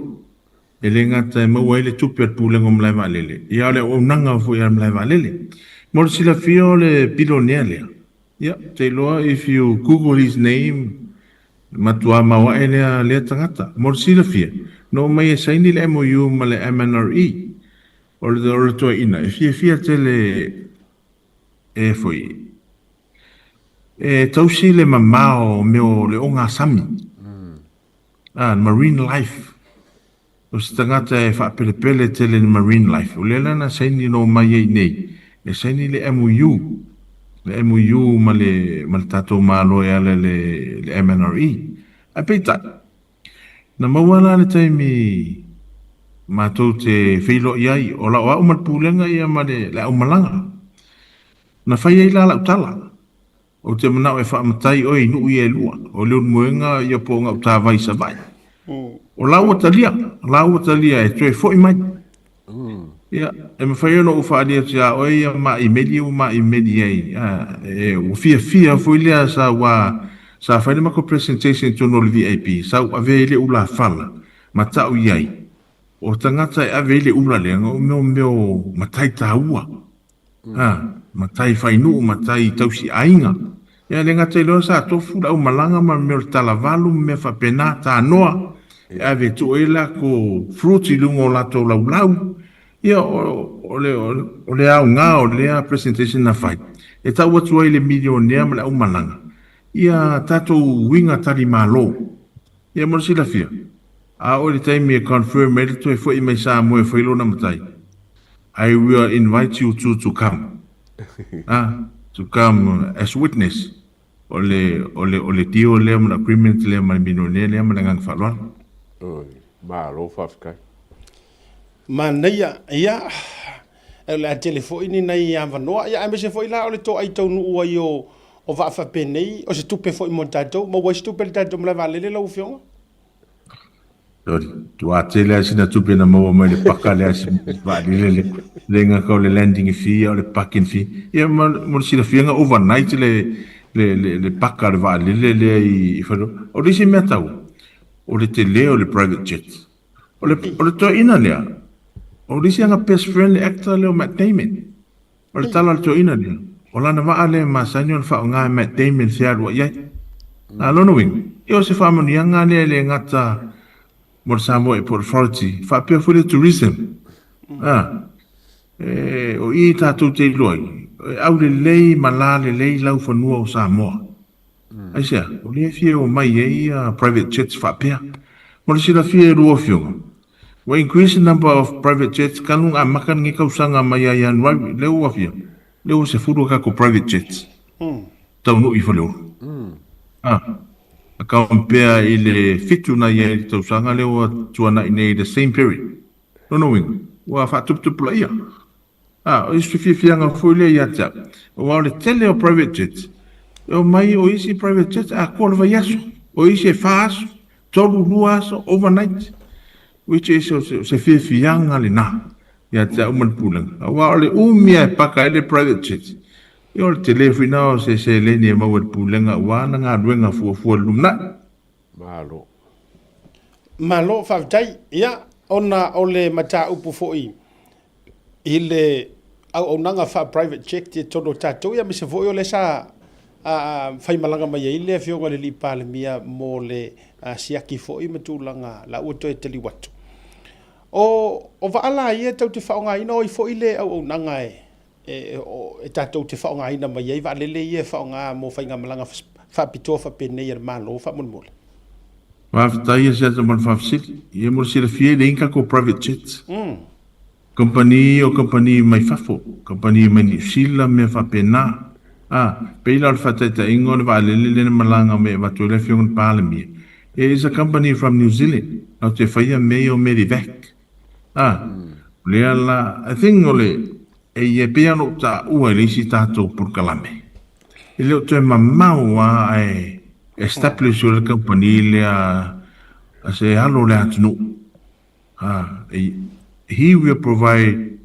E lenga te maua ele tupi at pulengo mlai valele. Ia ole o nanga fu ia mlai valele. Mor sila fio le bilonea lea. Yeah, te loa, if you Google his name, matua maua ele lea tangata. Mor sila fia. No mai e saini le MOU ma le MNRE. O le toa ina. E fia te le e foi. E tausi le mamao meo le onga sami. Marine life. O se tangata e whapelepele te le marine life. O le lana saini no mai e nei. E saini le MOU. Le MOU ma le tatou malo e ale le MNRE. A peita. Na mawala le taimi mātou te whilo iai. O la o mal pulenga ia ma le au malanga. Na whai ei la utala. O te manao e whaamatai o i nui e lua. O leon muenga ia po ngau tā vai sa vai. O lau atalia e tue fo i mai. Ia, e mawhai ono u whaalia tia o ia ma i meli u ma i meli ei. E o fia fo i lea sa whaile mako presentation tono le VIP. Sa u avele ula whala. Ma tau iai. O tangata e avele ula lea o meo matai tā ua. Matai whainu, matai tausi ainga. Ia le ngata ilo sa tofu au malanga ma meo talavalu me whapena tā noa. E ave tu eila ko fruti lungo lato lau. Ia o le au ngā o lea presentation na whai. E tau atu ai le milionea ma le au malanga. Ia tatou winga tari malo. Ia mora sila fia. A o le taimi e confirm e le to e fo i mai sa mo e whailo na matai. I will invite you to come. To come as witness. Ole tio le am agreement le am minone le am ngang falwa. Ma lo fafkai. Mania ia le telefoni nei ava noa ia me se foi la ole to ai tau nu ai o va fa penei o se tupe foi montato mo wa stupe tato mla valele la ufionga. Tu atele sina tupe na mo mo le pakale as va le lenga ko le landing fee o le parking fee. Ia mo sina fianga overnight le pakale va le I falo. O le se metau. O le tele o le private jet. O le to ina lea. O le se nga best friend le actor le Matt Damon. O le tala le to ina lea. o lana maa le masani o le whaonga Matt Damon se alua iai. Nā lono wing, e o se whamanianga le ngata mo le Samoa Port Authority, whapea fule tourism. O i tātou te loi, au le lei mala le lei lau whanua o Samoa. Aisea, o le fie o mai e private jets whapea. Mo le sila fie rua fionga. We increase the number of private jets, kanung a makan ngi kausanga mai a Januari, leo wafia. Leo se furu kako private jets. Tau no i whaleo. A compare i le fitu na ia i tausanga leo a tuana i nei the same period. No wing, wa whatuputupu la ia. O isu fianga fuile ia ta. O le tele o private jets. O mai o isi private jets a kua lewa yaso. O isi e whaaso, tolu luaso, overnight. Which is se fianga le na. Ia ta uman pulanga. Wa le umia e paka ele private jets. Yo le telefoni na se le ni ma wet pulanga wa na nga duenga fu lumna. Malo whawtai, ia, ona ole mata upu foi. Ile au nanga wha private check te tono tatou, ia mese foi ole sa whai malanga mai ile fionga le li pale mia mo le siaki foi matulanga la uto e teli watu. O waala ia tau te whaonga ina oi foi le au nanga e tatou te whaonga ina mai ei waalele ia whaonga mo whainga malanga whapitoa whapene ia malo whamunmole. Waftai se ta man fafsit, ia mo se fie le inka ko private jets. Company mai fafo, company mai ni sila me fa pena. Peila al fatata ingon va le malanga me va to le fion palmi. It is a company from New Zealand. Now te faia me o Medivac. Le ala, I think ole e piano ta ua le si tato por kalame. Ele o te mamau ai establish your company le a se halo le atunu. He will provide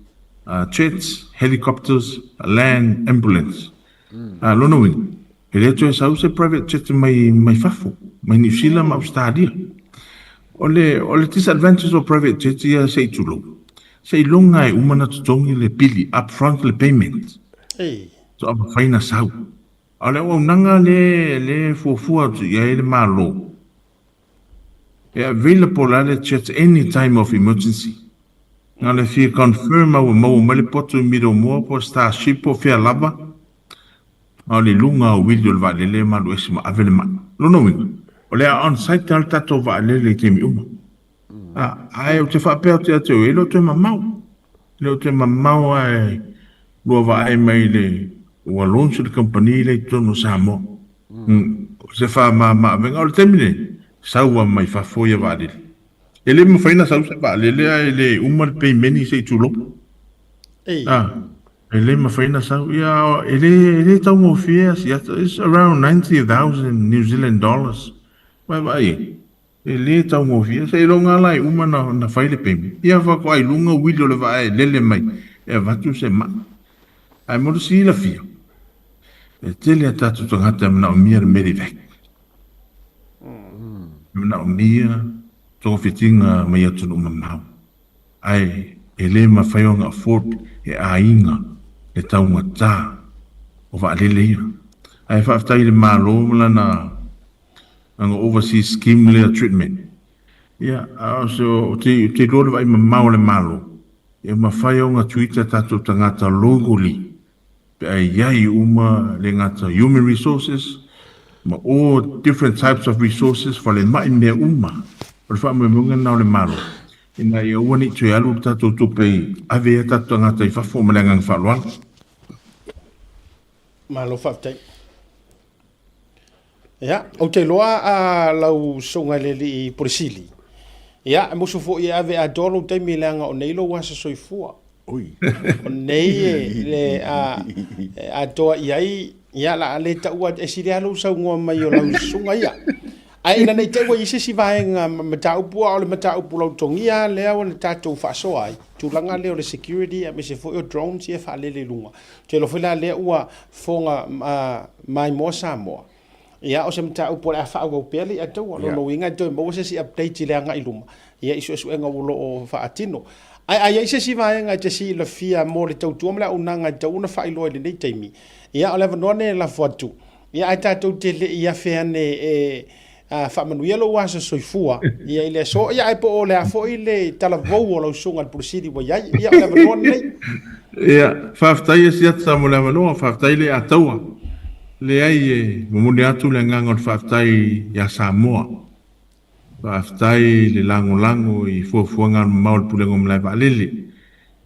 jets, helicopters, land, ambulance. Lono wing. Ele to sa use private jet mai fafo, mai New Zealand ma Australia. Ole disadvantages of private jet ia se itulau. Se longa e umana tutongi le pili upfront le payment. So aba faina sau. Ale o nanga le fufua tu ia le malo. Available at jets any time of emergency. Now if you confirm our mali poto miro mo po starship o fia lava. Ale lunga o video va le malu esima avelema. No wing. Ole on site tal tato va le temi uma. Ai o te fa pe te e lo te mamau. Le te mamau ai lo va ai mai le o alonso de compagnie le tono Samoa. Se fa ma venga o termine. Saua mai fa foia va le. Ele me faina sau se va le umar pe meni se tulo. Ele me faina sau ia ele tau mo fias it's around 90,000 New Zealand dollars. Vai. Ele tau mo fias e longa lai uma na faile pe. Ia fa ko ai lunga wilo le vai lele mai. E va tu se ma. Ai mo si la fia. E tele ata tu tangata na mia Medivac. Na mia to fitinga mai atu no mamau. Ai ele ma faionga fort e ainga le tau ngata o va lele. Ai fa ftai le malo na ang overseas scheme le treatment. Yeah, also te lolo vai mamau le malo. E ma faionga Twitter tatu tangata logoli. Ai uma le ngata human resources, ma all different types of resources for le mai me uma. Por fa me munga na le malo. Ina ia wani tu alu tatu tupe ave tatu ngata I fa fo malangang fa loan. Malo fa tai. Ya, o te loa a lau songa le li polisili. Ya, mo fo ia ave a dolo te milanga o neilo wa sa soifua. Oi. O nei le a toa iai ia la le ta ua e sile alu sa ngua mai o lau sunga ia. Ai ina nei te ua isi si vaenga mata upua o le mata upu lau tongia lea o le tatou faʻasoa ai. Tulanga leo le security a me se fo o drones ia fa lele lunga. Te lo fila lea ua fonga mai mo Samoa. ia o se mta upo a fa o pele a tau no inga to mo se si update le anga iluma ia isu enga ulo o fa atino ai se si vai nga te si le fia mo le tautua mla unanga tau na fa ilo le nei taimi ia o le no ne la fotu ia ai tatou te le ia fe ne fa manuia lo wa so soifua ia ile so ia ai po o le afo ile tala vou o lo sunga prosidi wa ia le no nei ia faftai si atsa mo le no faftai le ataua le ai mo le atu le ngangol faftai ya Samoa faftai le lango I fuafuanga maul pulengo mlai valele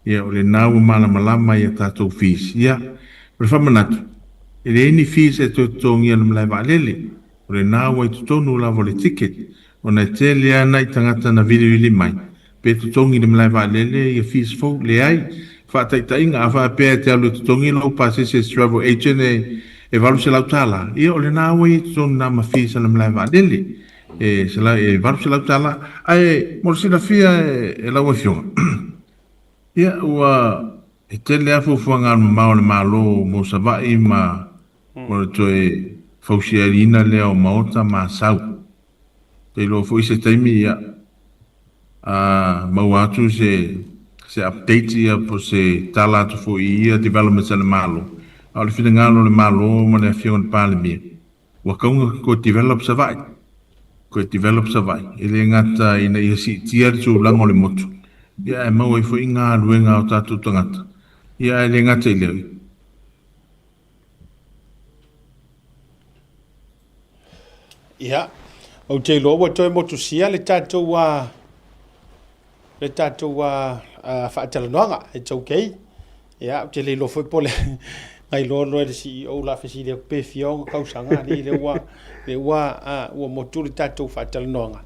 ia o le nau malama ia tatou fees ia le famanatu ele ni fees e totongi le mlai valele o le nau ai tonu la vole ticket ona tele ana tangata na vili mai pe totongi le mlai valele ia fees fo le ai faataʻitaʻiga afa pea te alu totongi lo pasese travel agent e valu se lautala ia o le nau ai tonu na mafisa le mlai valele se la valu se lautala ai mo se la fia e la wafionga ia ua e tele a fuafuaga mamao le malo mo savaʻi ma mo le toe fausialina lea o maota masau te lo foi se taimi ia mau atu se update ia po se tala atu foi ia development le malo au le finangalo le malo mo le afionga le palemia ua kaunga ko develop savaʻi ele ngata ina ia si tia le tulaga o le motu ia e mau ai foi galuega o tatou tagata ia e le ngata I lea ia o te lo wa toi motu sia le tatou whaatalanoanga it's okay ia o te le lo foi pole ngai lo no le CEO la fesile pe fionga kausanga ni le wa motu le tatou whaatalanoanga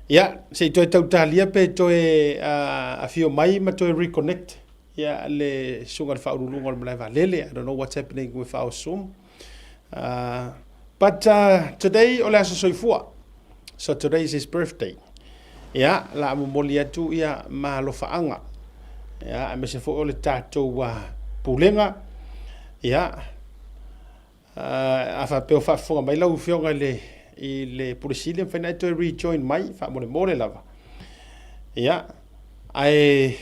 ia se toi tautalia pe toi a fio mai ma toi reconnect ia le sunga le whaurulunga le malaiva lele I don't know what's happening with our Zoom but today ole aso soifua so today is his birthday ia la molia tu ia malofaanga ia me se fo ole tatou pulenga ia afa pe fa fonga mai lau fionga le pulisile fena to rejoin mai fa mole lava ia ai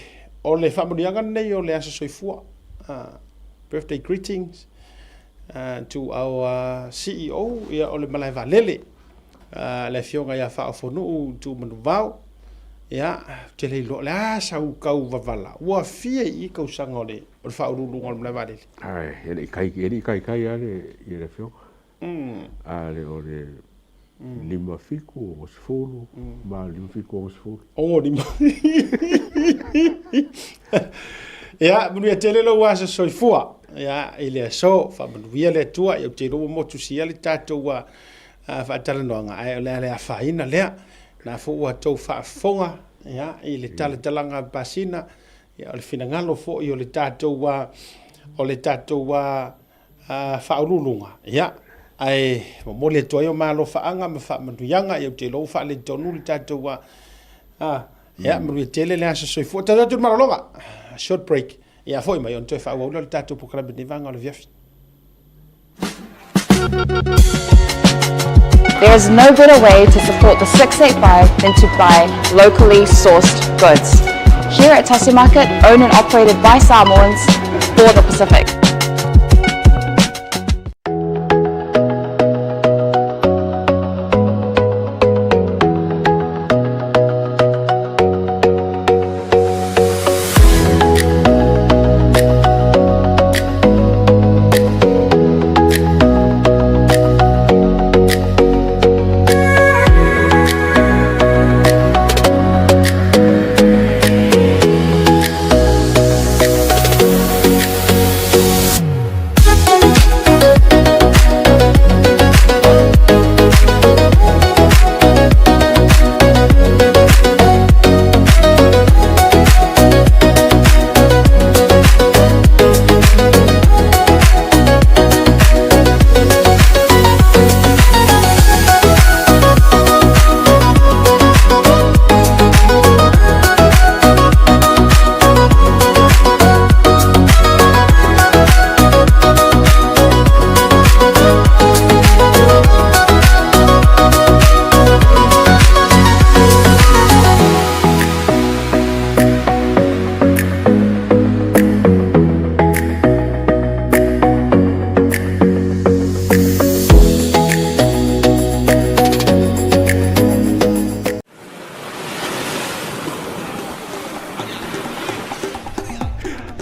ole fa molianga nei ole aso soifua birthday greetings to our CEO ia ole malaiva lele le fionga ia faʻasoa tu manuvao ia te le lo la sau kau vavala ua fia I kausaga o le faʻaululuga o le malaiva lele ai ele kai ale I le fionga ale o le lima fiku o sefulu ma lima fiku o sefulu o lima ia manu tele lo wa se soifua ia ile so fa manuia le tua ia te ro mo tu sia le tatou fa talanoanga ai le afaina le na fo wa tou fa fonga ia ile talanga pasina ia le finangalo fo I le tatou fa ululunga ia ai mo le toyo malo faanga ma fa manuianga ia te lo fa le tonu le tatou ia manu tele le aso soifua tatou malolonga short break ia foi mai on toi fa wa le tatou po krabe ni vanga le viafi. There is no better way to support the 685 than to buy locally sourced goods. Here at Tasi Market, owned and operated by Samoans for the Pacific.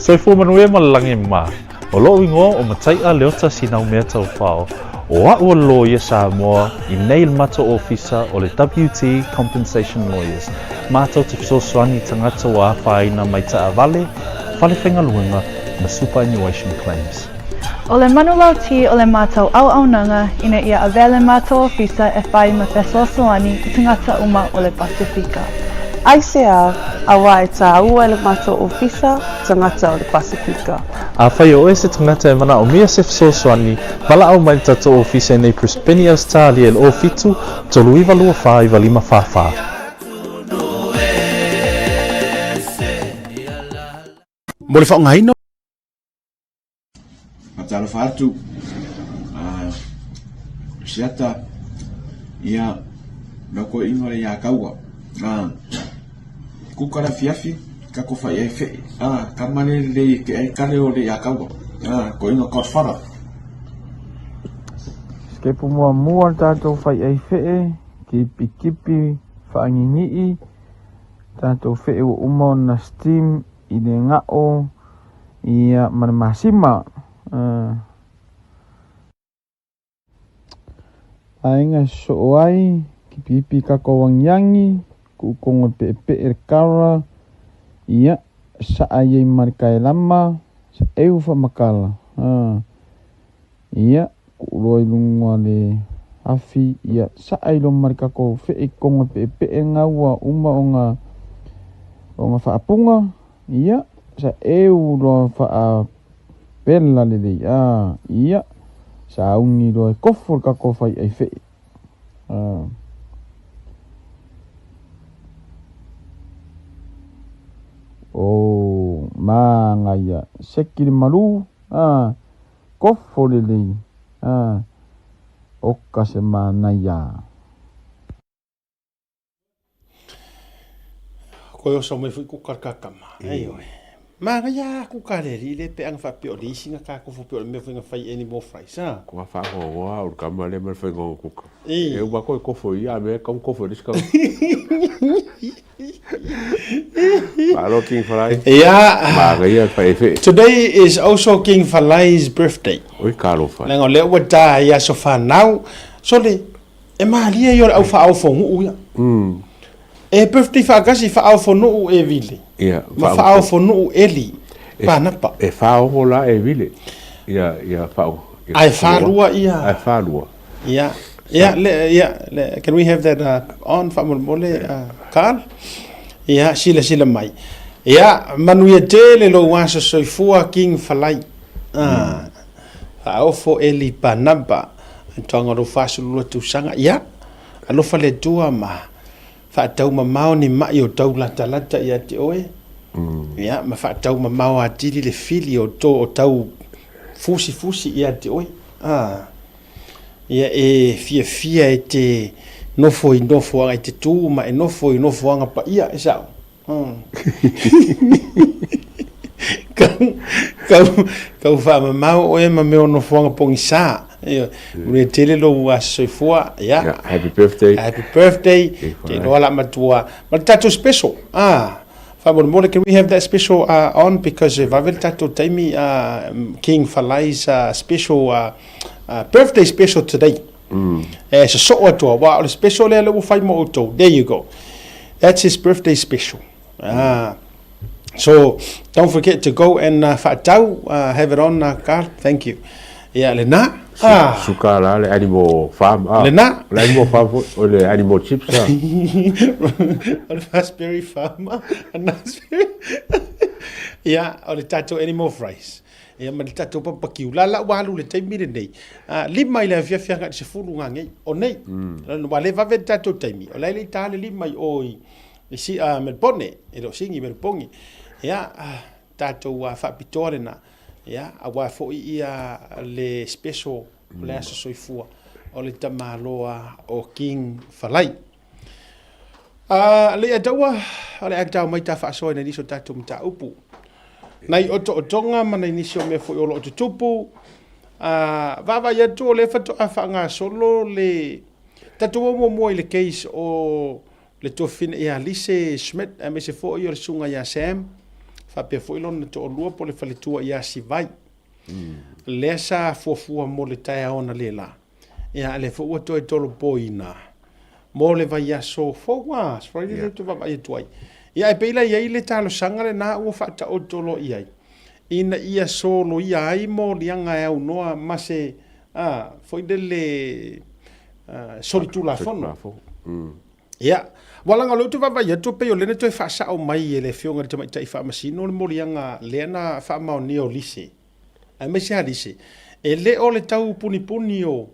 Soifua manuia malalangi ma. O loo ingoa o matai a leo tasi nau mea tau whao. O ua lo ia Samoa I nei mato ofisa o le WT Compensation Lawyers. Mātou te fisosoani tangata o a whaina mai ta avale, whale whenga luenga ma superannuation claims. O le manulau ti o le mātou au-aunanga ina ia avele mātou ofisa e whai ma fesoasoani I tangata uma o le Pasifika. Ai sea, awa e tā ua le mātou ofisa, tangata o le Pasifika. A whai o se tangata e mana o mia se fisosoani, wala au mai tatou ofisa nei Prispeni Australia el o fitu, tolu iwa lua wha iwa lima whawha. Mo le whaonga ino? Matalo whaatu, siata, ia, noko ingo le ia kaua. Kukara fiafi, kako whai e whi, ka mane le ke e kare o le ia kaua. Ko ingo kot whara. Skepu mua tātou whai e whi, kipi kipi, whaangingii, tātou whi o umau na steam, I le ngao, ia mana masima. Ainga so ai, ki pipi kako wangyangi, ku kongo pepe e kara, ia sa ai markai lama, sa eu fa makala. Ia ku roi lungwa le afi, ia sa ai lo marka ko fe kongo pepe e ngawa uma onga whaapunga, ia sa eu lo wha pela le ia sa ungi lo e kofur ka kofai ai fe o manga ia sekiri malu kofur le oka se mana ia Koe oso mai fui kukarkakama. Ai oi. Manga ya kukareri le pe ang fa pe o leasing ka ko fu pe o me fui fai any more fries ha. Ko fa ho wa o kama le me fai go kuka. E wa ko fo ia me kom ko fo diska. Hello King Falai. Yeah. Manga ya fai fe. Today is also King Falai's birthday. Oi kalo fa. Lengo le wa da ya so fa now. So le e malia yo au fa au fo u ya. E birthday fa kasi fa au fo no e vile. Ia. Ma fa au fo no eli. Pa na pa. E fa o la e vile. Ia fa o. Ai fa lua ia. Ai fa lua. Ia. Yeah, can we have that on fa mole Carl? Yeah, sila mai. Yeah, manuia tele lo wasa soifua King Falai. Fa au fo eli pa naba. Tonga ro fa lu tu sanga. Yeah. Alo fa le tua ma. Fa tau ma mau ni mai o tau la talata ia te oe. Ya, ma fa tau ma mau a tiri le fili o to o tau fusi ia te oe. Ia e fia e te nofo anga te tu ma e nofo anga pa ia e sao. Kau fa ma mau oe ma me o nofo anga pongi sa. Ure tele lo wa soifua ya. Happy birthday. Happy birthday. Te no ala matua. Ma tatou special. Fa mo can we have that special on because if I will tatou taimi King Falai's special birthday special today. So so to wa special le lo fai mo auto. There you go. That's his birthday special. So don't forget to go and have it on Carl. Thank you. Yeah, Lena. Suka la le animal farm. Lena. Le animal farm o le animal chips. O le raspberry farm. Yeah, o le tatou animal fries. Ia ma le tatou papakiu la walu le taimi le nei. Lima i le fiafia ga se fulu nga ngai. O nei. Wa le va ve tatou taimi. O le tale lima i oi. E si Melbourne e lo singi Melbourne. Ia tatou wa fa pitore na. Ia a wa fo ia le special le aso soifua o le tamaloa o King Falai. Le atawa le atau mai ta faʻasoa nei so tatou mta upu. Nai o tonga mana inisio me fo o lo tupu. Va ia tu le fato afanga solo le tatou mo le case o le tofina ia lise Schmidt me se fo i o sunga ia Sam pe foi lona to lua po le faletua ia sivai le sa fuafua mo le tae ona le la ia le fo to tolo poina mo le vai aso fo wa sprite le to va ia tuai ia e peila ia le talo sanga le na ua fa ta o tolo ia ina ia solo ia ai mo lianga e unoa mase foi dele soli tulafono ia walanga lo tu va ia tu pe yo le to fa sa o mai le fionga te mai tai fa masino le mo lianga le na fa ma ni o lise ai me sia lise e le o le tau puni puni o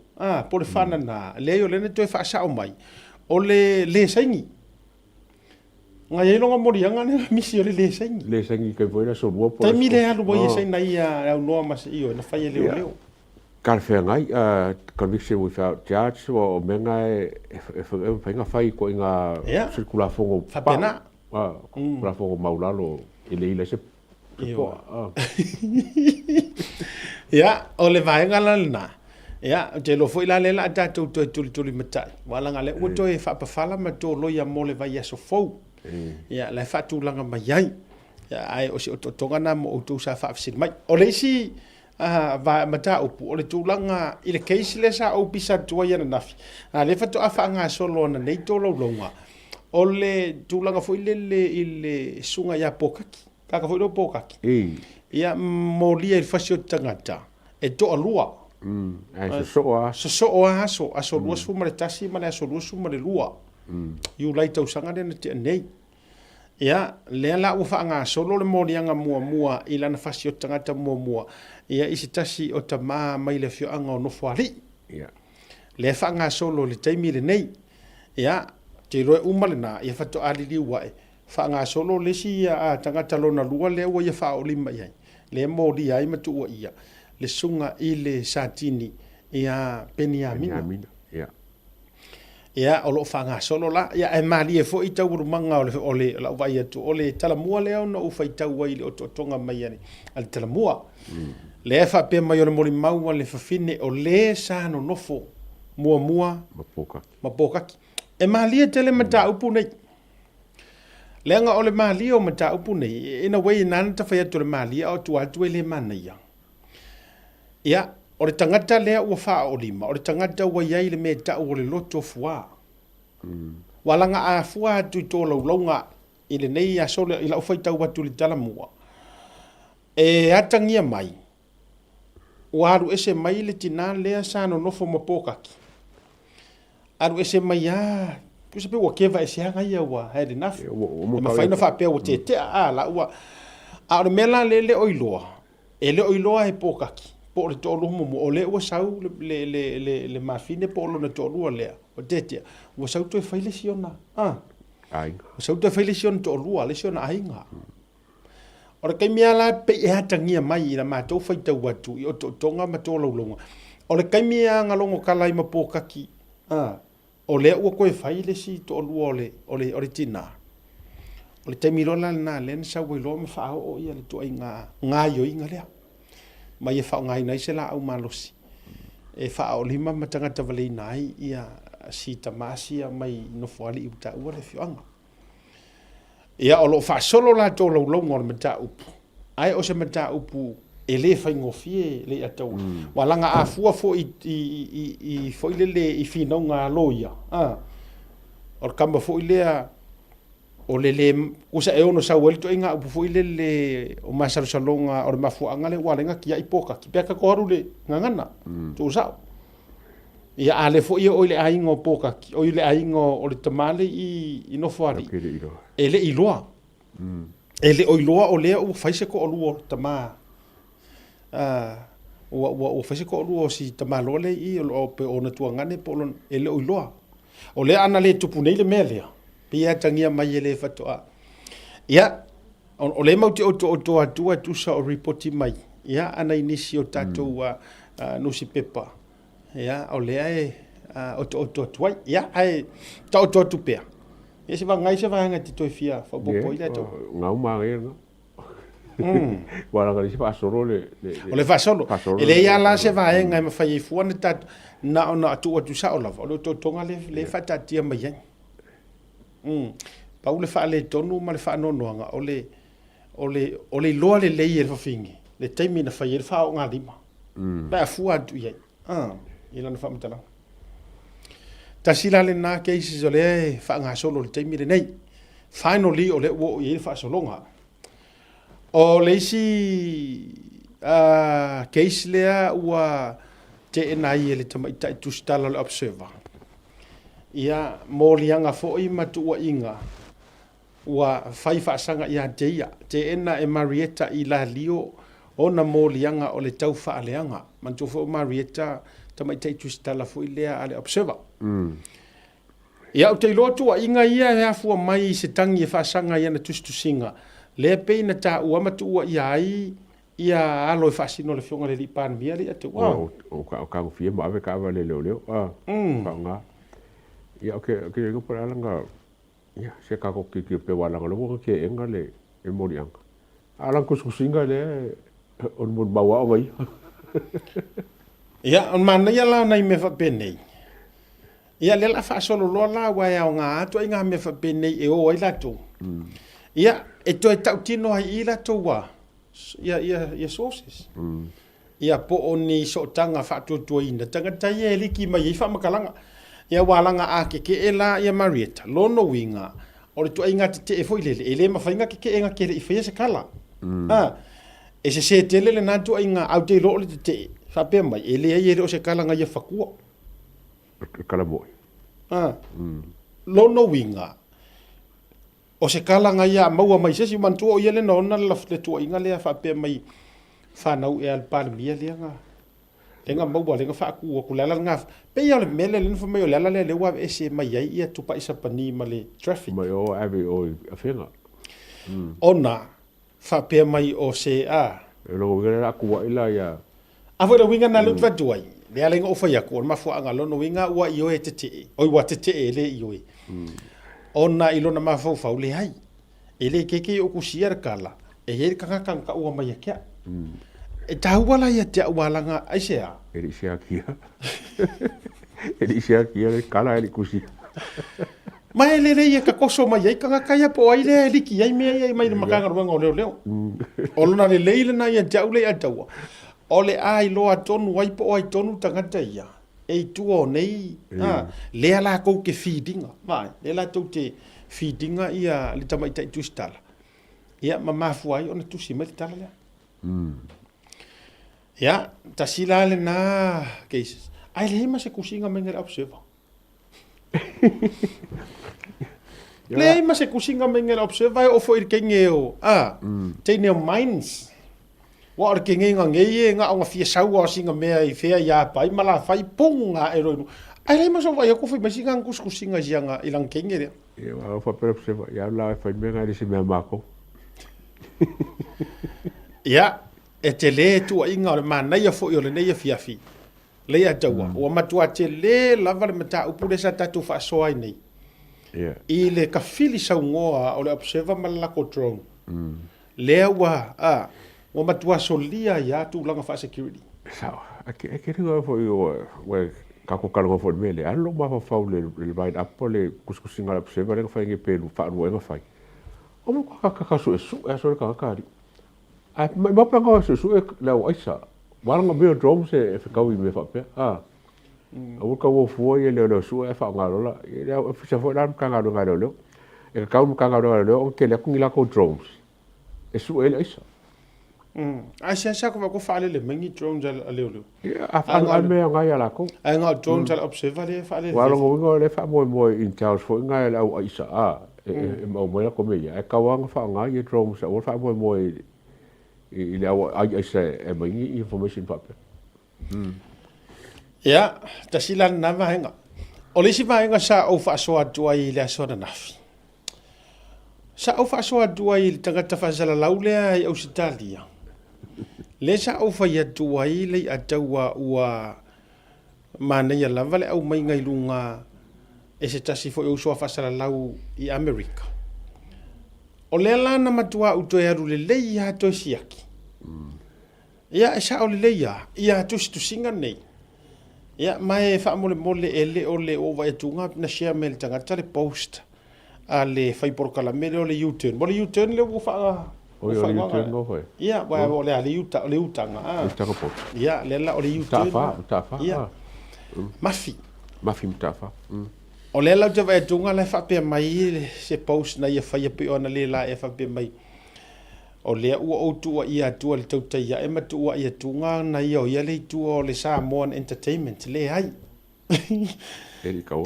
po le fana na le yo le to fa sa o mai o le saingi nga ye longa mo lianga ne misi o le saingi ke voi na so bo po te mi le alu boy sai na ia no mas io na fa ye le leo Kalfengai, conviction without charge, o menga whainga whai ko inga tulafono whapena. Tulafono maulalo ile se. Ia, o le vaenga lana. Ia, te lo foi la lela a tātou tuli matai. Walanga le ua toi e whapawhala ma tō loia mo le vai aso fau. Ia, le whatūlanga mai ai. Ia, ai o si o tongana mo o tū sa whapasiri mai. O le isi, va mata upu o le tūlanga i le keisi le sa o pisa tua iana nafi. Le whatu a whaanga solo na nei tō laulonga. O le tūlanga fo i le sunga ia pōkaki. Kaka fo i lo pōkaki. Ia molia i whasio tangata. E tō alua. Sosoa aso lua suma le tasi ma le aso lua suma le lua. Iu lai tau sanga le na te nei. Ia, lea la ua whaanga solo le morianga mua i lana whasio tangata mua. Ia isi tasi o ta maa mai le fio anga o nofo ali. Lea whaanga solo le taimi le nei. Ia, te roe umale na, ia whato ali li wae. Whaanga solo le si a tangata lona lua lea ua ia wha o lima iai. Lea mori ai matu ua ia. Le sunga i le satini ia peni amina. Ia o lo whaanga solo la, ia e mali e fo i tau urumanga o le la vai atu, o le talamua leo na ufa i tau wai le o tonga mai ane, al talamua. Le e wha pia mai o le mori maua le whawhine o le sa no nofo, mua, mapokaki. E mali e tele mata upu nei. Leanga o le mali o mata upu nei, ina wei nana ta whai atu le mali o tu atu e le mana ia. Ia, o le tangata lea ua wha o lima, o le tangata ua iai le me tau o le loto fua. Walanga a fua atu i tō laulonga i le nei a sole i lau whaitau atu le talamua. E atangia mai, ua aru ese mai le tina lea sano nofo mapokaki. Aru ese mai kusa pe ua kewa ese hanga ia ua had enough. E mawhaina wha pia ua te la ua. A ore mela le oiloa, e le oiloa e pokaki. Po le tolu mo o le ua sau le mafine po lo na tolu le o tetia ua sau to faile siona ai sau to faile siona tolu le siona ainga ora kai mia la pe e hatangia mai na ma to faita watu i o tonga ma to longa o le kai mia ngalongo kalai ma pokaki o le ua ko faile si tolu o le tina o le temilona na len sa we lo ma fa o ia le to ainga ngayo inga le mai e whao ngai nei se la au malosi. E whao lima matanga tavalei nai ia si tamasia mai nofuali i uta ua le fioanga. Ia o lo wha solo la tō laulonga o le mata upu. Ai o se mata upu e le whaingofie le atau. Walanga a fua fo i fo i le i whinaunga loia. O le kamba fo i lea o le usa e ono sa welto inga upu fo ile o masaru salonga o le mafuanga le walenga kia ipoka ki peka ko haru le ngangana tu usao ia ale fo ia o ile aingo poka ki o ile aingo o le tamale i no fuari ele iloa ele o iloa o le o faise ko o luo tama o faise ko o luo si tamalo le i o pe ona tuangane polon ele o iloa o le ana le tupu nei le mele pia tangia mai ele fatoa. Ia, o le mauti o atua tusa o reporti mai. Ia, ana inisi o tatou nusi pepa. Ia, o le ae o atuai. Ia, ae ta o tupea. Ia, se vangai se vanga ti toi fia, fa bopo ila to. Ngau maare no. Wala ngari se faʻasolo le. O le faʻasolo. Ele ia la se vaenga e mawhai e fuana tatu na ona atua tusa o lava. O le tonga le fatatia mai ai. Pau le wha le tonu ma le wha nonoanga o o le loa le lei e le whawhingi. Le teimi na whai e le whao ngā lima. Pea fua atu iai. I lana whamatala. Ta sila le nā keisi o le wha ngā solo le teimi le nei. Finally o le uo i e le wha solonga. O le isi keisi lea ua te e nai e le tamaita i tustala le observer. Ia mōlianga fōi matu ua inga. Ua whai whaasanga ia teia. Te ena e Marietta i la lio o na mōlianga o le tau whaaleanga. Mantu fō Marietta tamaita i tustala fōi lea a le observer. Ia o te lotu ua inga ia hea fua mai se tangi e whaasanga ia na tustusinga. Le pei na tā ua matu ua ia ai ia alo e whaasino le fionga le li pānmia le ate wau. O kangu fia mawe ka awa le leo leo. Whaunga. Ia oke ringa pura alanga. Ia se kako ki pe walanga lo ke enga le e morianga. Alang kuskusinga le on mun bawa o mai. Ia on mana ia la nai me fa penei. Ia le la whaasolo loa la wai au ngā atu ai ngā me fa penei e o ai lato. Ia e toi tau tino ai i lato wa. Ia sources. Ia po o ni so tanga whaatutua ina. Tanga tai e liki mai i whamakalanga. Ia walanga a ke e la ia Marietta. Lono winga. O le tua inga te e foi lele. E le mawhainga ke e nga ke le i whaia se kala. E se tele le nā tua inga au te lo le te whapea mai. E le ai e le o se kala nga ia whakua. Kala moi. Lono winga. O se kala nga ia maua mai sesi mantua o ia le nona le tua inga lea whapea mai whanau e al palmia lea nga. Lenga maua lenga whaakua ku lala ngā. Pe ia le mele le nfa mai o lala le lewa e se mai ai ia tupa isa pani ma le traffic. Mai o awe o a whenga. Ona whapea mai o se a. E lo winga la kua ila ia. Awa le winga na lutwa duai. Lea lenga o whaiaku o mafua anga lono winga ua i oe te te. Oi wa te te e le i oe. Ona ilona mafau le hai. E le keke o kusia kala. E he kanga ka ua mai kia. E tauala ia te awalanga aisea. E li sea kia. E li sea kia le kala e li kusia. Mai le ia ka koso mai ai kanga kaya po ai le liki ai mea ai mai le makanga ruanga o leo leo. O lona le leile na ia jaule a taua. O le ai loa tonu ai po ai tonu tangata ia. E tua o nei. Lea la kou ke feedinga. Mai, lea la tau te feedinga ia le tamaita i tustala. Ia mamafu ai ona tusi mai le tala lea. Ia, ta sila le na cases. Ai le hima se kusinga mengere observer. Le hima se kusinga mengere observer o fo i kenge o. Teine o mines. Wa or kenge nga nga fia sau o singa mea i fea ia pai mala fai punga e roinu. Ai le hima so vai ko fai masinga kusinga sianga ilang kenge re. Ia wa fa per observer. Ia la fai menga ri se mea mako. Ia. E te le tua inga o le mana ia fo i o le neia fiafi. Le ia taua. Ua matua te le lava le mata upure sa tatu faʻasoa ai nei. I le kafili saungoa o le observer malako drone. Lea ua, ua matua solia ia tu langa fa security. Sawa. Ake ringa fo i o kako kalonga fo me le alo ma fa le line up le kuskusinga le observer le fa nge pelu fa ruenga fai. O mo ka so so ka kari. Ai ma pa ko su la aisa. Wala me drone se e ka wi me fa pe. O ka wo fu ye le su e fa ngalo la. Ia fisa fo dan ka ngalo ngalo le. E ka ka ngalo le o ke le ku ngila ko drones. E su e aisa. Ai sa ko fa le mengi drones a le. Ia a me nga ya la ko. Ai nga drones al observer le fa le. Wala ngo le fa mo in charge fo nga la aisa e mo mo ko me ya. E ka wa fa nga ye drones o fa mo il ai se e mai information paper. Ia, ta sila na vahenga. O le si vahenga sa o faʻasoa tua i le aso na nafi. Sa o faʻasoa tua i le tangata whaasala laulea i Ausitalia. Le sa o whaia tua i le ataua ua mana ia lava le au mai ngai lunga e se tasi fo i usua whaasala lau i Amerika. O le lana matua uto e aru le leia to siaki. Ia e sa o le leia, ia tu singa nei. Ia mai fa mole ele o le ova e tunga na share mail tanga tale post a le fai por kala mele o le U-turn. Mo le U-turn le ufa O yo you turn go foi. Ia, wa o le ali uta le utanga. Utanga po. Ia, le la o le you turn. Tafa. Ia. Mafi. Mafi tafa. O le la te vai tunga le fa pe mai se post na ia fa ia pe ona le la e fa pe mai. O le ua o tua ia tua le Tautai A'e ma tua ia tunga na ia o ia le tua o le Samoa Entertainment le hai.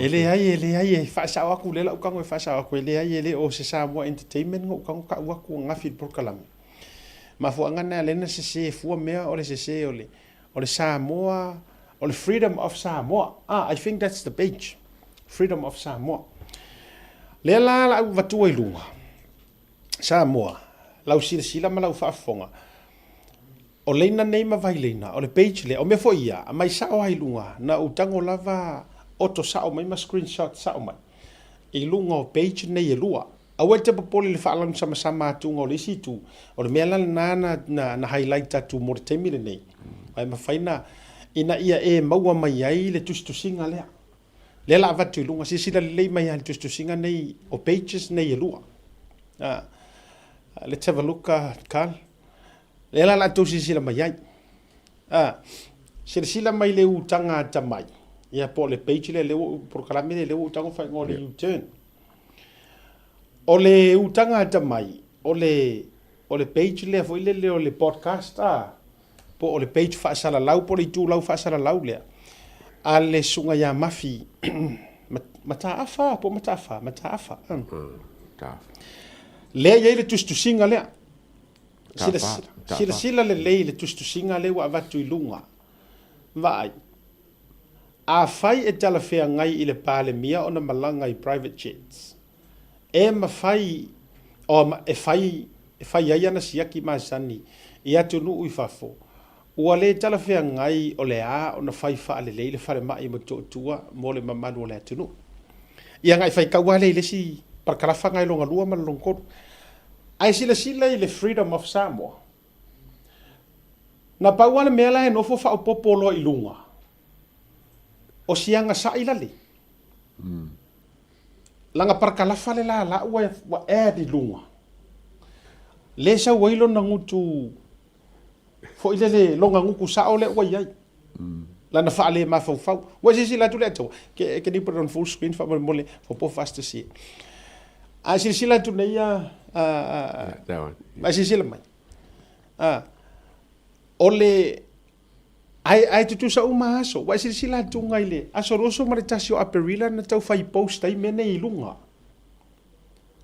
Ele ai e faʻasaʻo aku le lau kango e faʻasaʻo aku ele ai ele o se Samoa Entertainment ngo kango ka ua ku ngafi program. Ma fo ngana lena se fu mea o le se o le Samoa o le Freedom of Samoa. I think that's the page. Freedom of Samoa. Le la vatu i lunga. Samoa. Lau sila ma lau whaafonga. O leina nei ma vai leina, o le page le, o me fo ia, a mai sao ai lunga, na utango lava oto sao mai ma screenshot sao mai. I lunga o page nei e lua. A wete papoli le whaalang sama atunga o le situ, o le mea lana na highlight atu mo le teimile nei. Ai ma whaina, ina ia e maua mai ai le tustusinga lea. Le la avatu i lunga, sila le lei mai ai le tustusinga nei, o pages nei e lua. Let's have a look, Carl. Le la tu sila mai ai. Sila mai le utanga tamai. Ia po le page le programe le utanga fai ngole U-turn. O le utanga tamai, o le page le foi le o le podcast po o le page fa sala lau po le itulau fa sala lau le. A le sunga ya mafi mata afa. Le ia le tustusinga le. Sila le tustusinga le wa vatu i lunga. Vai. A fai e tala fea ngai i le pale mia o na malanga i private jets. E mafai o e fai ai ana siaki masani i atu nuu i fafo. Ua le tala fea ngai o le a o na fai faa le leile fare mai mo tua mo le mamanu o le atu nuu. Ia ngai fai kaua le si parkalafa ngai longa lua ma longkoru. Ai sila i le Freedom of Samoa. Na pauana mea la e nofo wha o popolo i lunga. O sianga sa ila le. Langa parkalafa le la ua e di lunga. Le sa wailo na ngutu fo ile le longa nguku sa o le ua iai. Lana wha le mafau. Wa sila tu le ato. Ke ni put on full screen wha mole for po fast to see. A sila tu nei a sila mai. Ole ai tu sa uma aso. Wa sila tu ngai le. Aso roso maritasio aperila na tau fai post ai mene i lunga.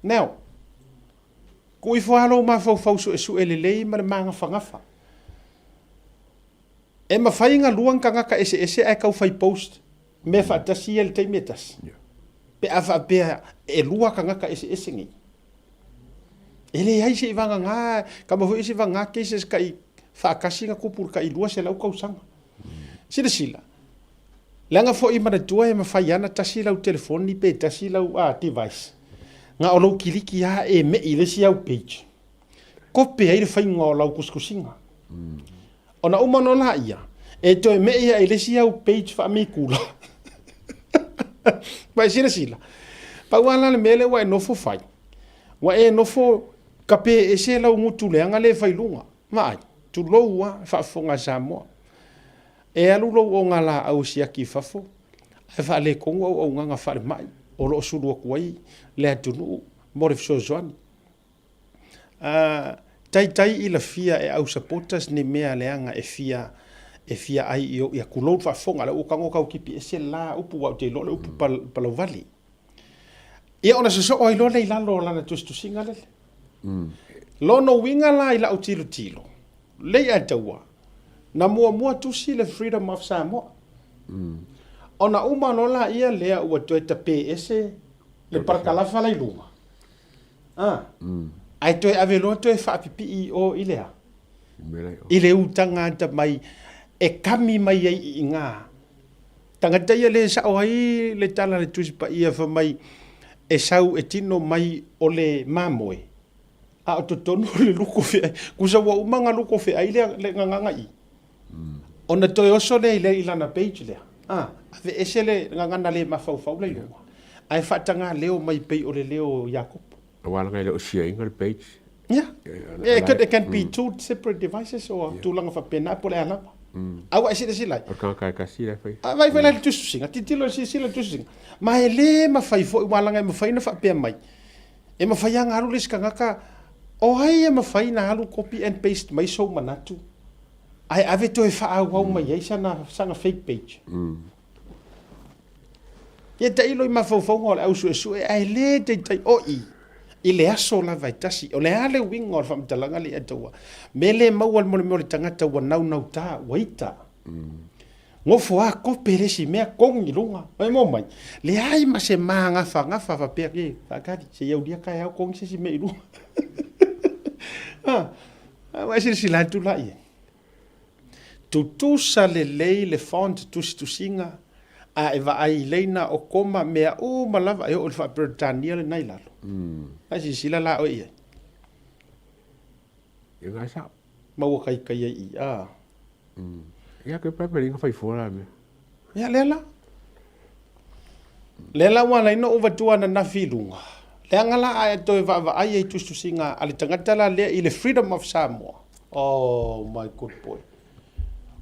Now, kui fwalo mafau su elelei ma manga fangafa. E mafai nga luang ka ngaka ese ai kau fai post me fa tasi el te metas. Pe afa pe e lua ka ngaka ese ngi. Ele ai se vanga nga ka mo ese vanga ke se kai fa kasi nga kupur ka i lua se lau kau sanga. Sila. Langa fo i mana tua e mafai ana tasi lau telefoni pe tasi lau device. Nga o lau kiliki ya e me i le si au page. Ko pe ai le fai nga o lau kuskusinga. Ona umano la ia. E to me ia i le si au page fa me kula. Vai sila. Pa wala le mele wa no fo fai. Wa e no fo kape e se lau ngutu le anga le fai lunga. Mai, tu loua fa fonga Samoa. E alu lo o ngala au siaki fafo. E fa le kongo o nganga fa le mai. O lo sulu kuai le atunu mo le fso zoani. Tai i la fia e au supporters ni mea leanga e fia ai i a kulou fa fonga le o kango kau kipi e se la upu wa te lo le upu palo vali. Ia ona se so o i lo le ilalo lana tustu singa le. Lo no winga la i la tilo. Le a taua. Na mua tusi le Freedom of Samoa. Ona uma no la ia lea ua toe tape ese le parkalafa lai lunga. Ai toe avelo toe whaapipi i o ilea. Ile utanga ta mai e kami mai ai i ngā. Tangata ia le sao ai le tala le tusi pa ia wha mai e sau e tino mai o le mamoe. A o totono le luko whea. Kusa wa umanga luko whea i le nganganga i. Ona toi oso le ilana page lea. Ave ese le ngangana le mafau le lunga. Ai whatanga leo mai pei o le leo Jacob. Wala ngai le o sia inga le page. Yeah. It can be two separate devices or tulanga whapena po le alama. Awa sila. O ka kasi le fai. Vai vai le tusu singa. Titilo sila tusu singa. Ma ele mafai fo walanga mafai na whapea mai. E mafai anga alu les kangaka. O hai e mafai na alu copy and paste mai so manatu. Ai ave to e wha au mai eisa na sanga fake page. Ia te ilo I mawhauwhaunga o le au su e ai le te oi. I le aso la vai tasi. O le ale winga o le whamtalanga le ataua. Me le maua mo le tangata ua nau tā, waita. Ngofo a kope le si mea kongi runga. Oi mo mai. Le ai ma se maa ngafa whapea ke. Whakari, se iau dia kai au kongi se si mea runga. Wa se si la tu la ia. Tutusa le lei le font tusinga. A e ai leina o koma mea o malava e o le whaperetania le nai lalo. Asi sila la o ia. Ia ngai sa. Maua kai ai a. Ia ke pepe ringa fai fora me. Ia lela. Lela wana ino uva tuana na filunga. Le ngala a to e va ai e tusinga ale tangata la le I le freedom of Samoa. Oh my good boy.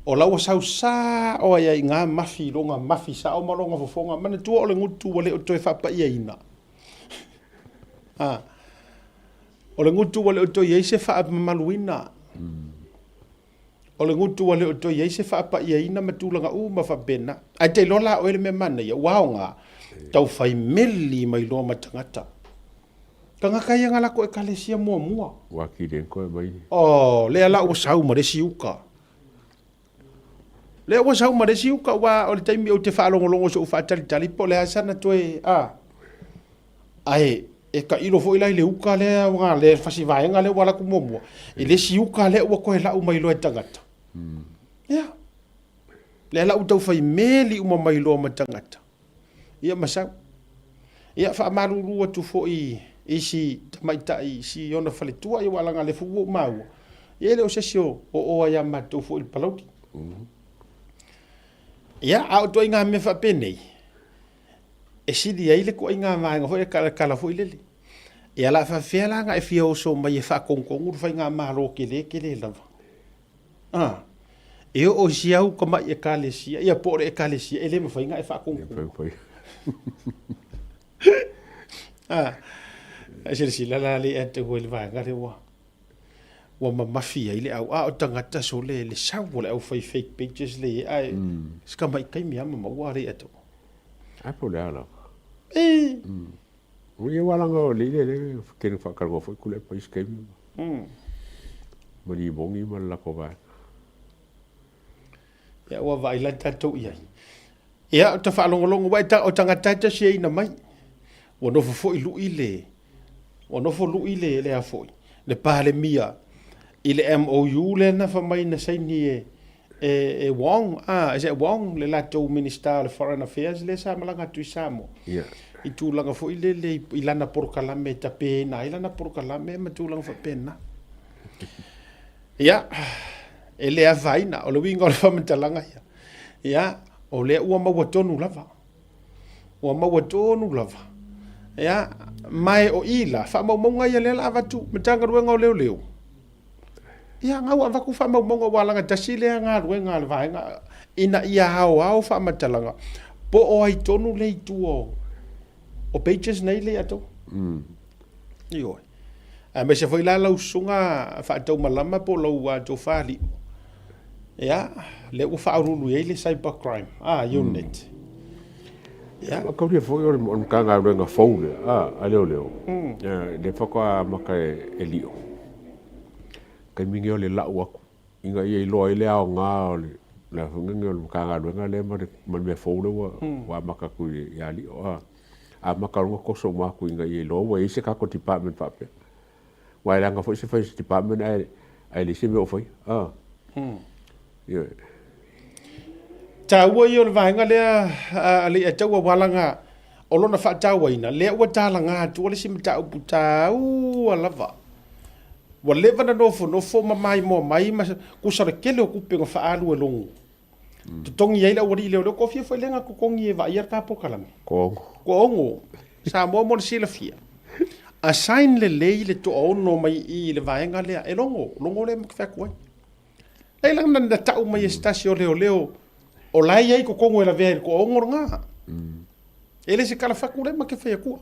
O lau sau sa o ia ngā mafi longa mafi sa o malonga fofonga mana tua o le ngutu wale o toi whapa ia ina. O le ngutu wale o toi eise whaapa maluina. O le ngutu wale o toi eise whaapa ia ina matulanga ma whapena. Ai te lola o ele me mana ia wao ngā tau whai meli mai loa matangata. Ka ngaka ia ngala ko e kalesia mua. Waki renko e mai. Oh, lea la o sau ma resi uka. Le wa sau maresi uka wa o le taimi o te whaalongolongo so whaatalitali po le asana toe ai e ka ilo fo ilai le uka le nga le whasivaenga le wala kumomua e le si uka le ua koe lau mai loa tangata ia le lau tau whai meli uma mai loa ma tangata ia masau ia whaamarurua tu fo I si tamaitai si ona whaletua I walanga le fuwo maua ia le o sesio o oa ia matou fo I palauti Ia, au to inga me fa penei. E sidi ai le ko inga mai ngo e kala fo ilele. Ia la fa fela nga e fio so mai e fa kongkongu fa inga maro kele lava. E o siau ko mai e kalesia, ia por e kalesia, ele me fa inga e fa kongkongu. A se la le ate ko le va nga le wa. Wa mafia ile au o tangata so le sau le au fai fake pages le ai ska mai kai mi ama wa re ato ai po le ala o ye wala ngo le ke fa ka go fo ku le pais kai mo di bongi ma la ko va ya wa vai la tatou ia ta fa longo wa ta o tangata ta se ina mai wa no fo ilu ile wa no fo lu ile le a fo le pale mia ile MOU le na fa mai na sai ni e Wong is it Wong le lato minister of foreign affairs le sa malanga tu Samoa I tu langa fo ile le ilana por kalame ta pena ilana por kalame ma tu langa fa pena ia ele a vaina o le winga o le fa mtalanga ia o le ua mawatonu lava ia mai o ila fa maunga ia le lava tu matanga ruenga o leo ia ngau ava ku fa maunga walanga tasile nga ruenga le vaenga ina ia hao fa matalanga po o ai tonu le tuo o pages nei le ato io me se foi la sunga fa tau malama po lo wa to fali ia le u fa rulu ele cybercrime unit ia ko ri foi o mon kanga renga phone leo de foko maka elio kai mingi ole la wa inga ye lo ile a nga ole la funga o kanga renga le ma me phone wa maka ku ya li a maka ngo ko so ma ku inga ye lo wa ise ka ko department fa pe wa la nga foi se foi department ai le se me o foi ta wo yo le vaenga le ali e tau walanga o lona fa tau ina le wa tala nga tu le sim tau puta lava wa le vana no fo mai mo mai ma ku sa ke le ku pe fa alu long tu tongi ile wa ile le ko fi foi lenga ku kongi va ia ka po kalam ko ngo sa mo mo si la fia a sign le le to ono mai I le vaenga le e longo le mk fekoi ai lang na tau mai stasio leo o lai ai ko kongo la ve ko ongoronga ele se kala faku le mk fe ku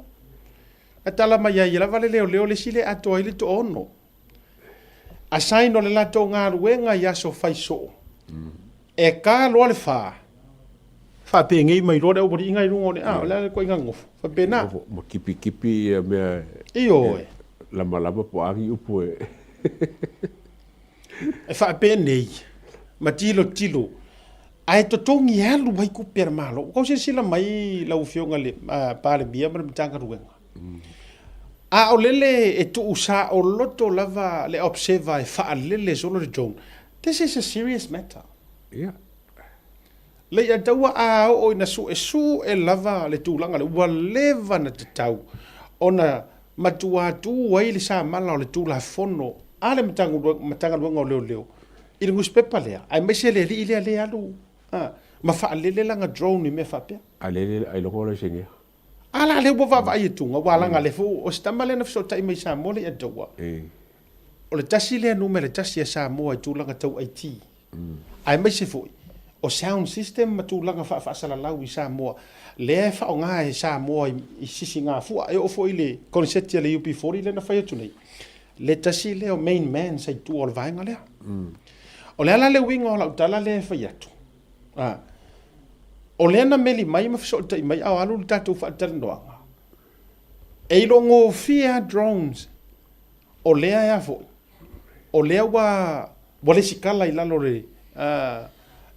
atala mai ai la vale leo le sile ato ile to ono a sign o le la to nga ruenga ya so fai so e ka lo le fa pe ngai mai ro o bori ngai rungo ne la ko inga ngof fa pe na mo kipi me iyo la malaba po ari upo e fa pe nei ma tilo ai to tongi halu mai ku per malo ko se sila mai la ufionga le pa le bia ma tanga ruenga a o lele e tu usa o loto lava le observa e fa lele solo de John. This is a serious matter. Yeah. Le ia taua a o ina su e lava le tūlanga le ua leva na te tau. Ona matua tu wai le sa mala o le tulafono. A le matanga luanga o leo. I rungus pepa lea. Ai mese le li le alu. Ma fa lele langa drone me fa pia. A lele ai longo le singe. Ala le bo va vai tunga wala nga le fu o stamale na so tai mai sa mole e taua. O le tasi le numere tasi sa mo ai tūlanga tau IT. Ai mese fu o sound system matulanga fa sala lau I Samoa le fa o nga e Samoa I sisi nga fu e o fo ile concept le UP40 le na fa tu nei le tasi le o main man sai tu o vainga le o le ala le winga o la tala le fa yatu o le na meli mai ma so tai mai au alu tatu fa tandoanga e lo ngo fia drones o le ya fo o le wa wale sikala ila lore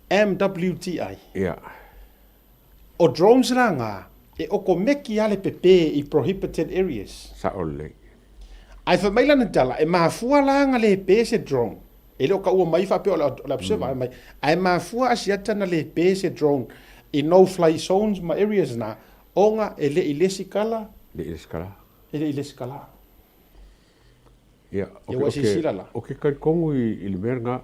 MWTI. Yeah. O drones ranga e o komegi ale pepe I prohibited areas. Sa ole. Ai fa mai lana tala e mafua langa le pe se drone. E le o ka ua mai fa pe o la observa mai. Ai mafua asiata na le pe se drone I no fly zones ma areas na onga e le ilesikala. Le ilesikala. E le ilesikala. Yeah. Okay, kai kongu I le merga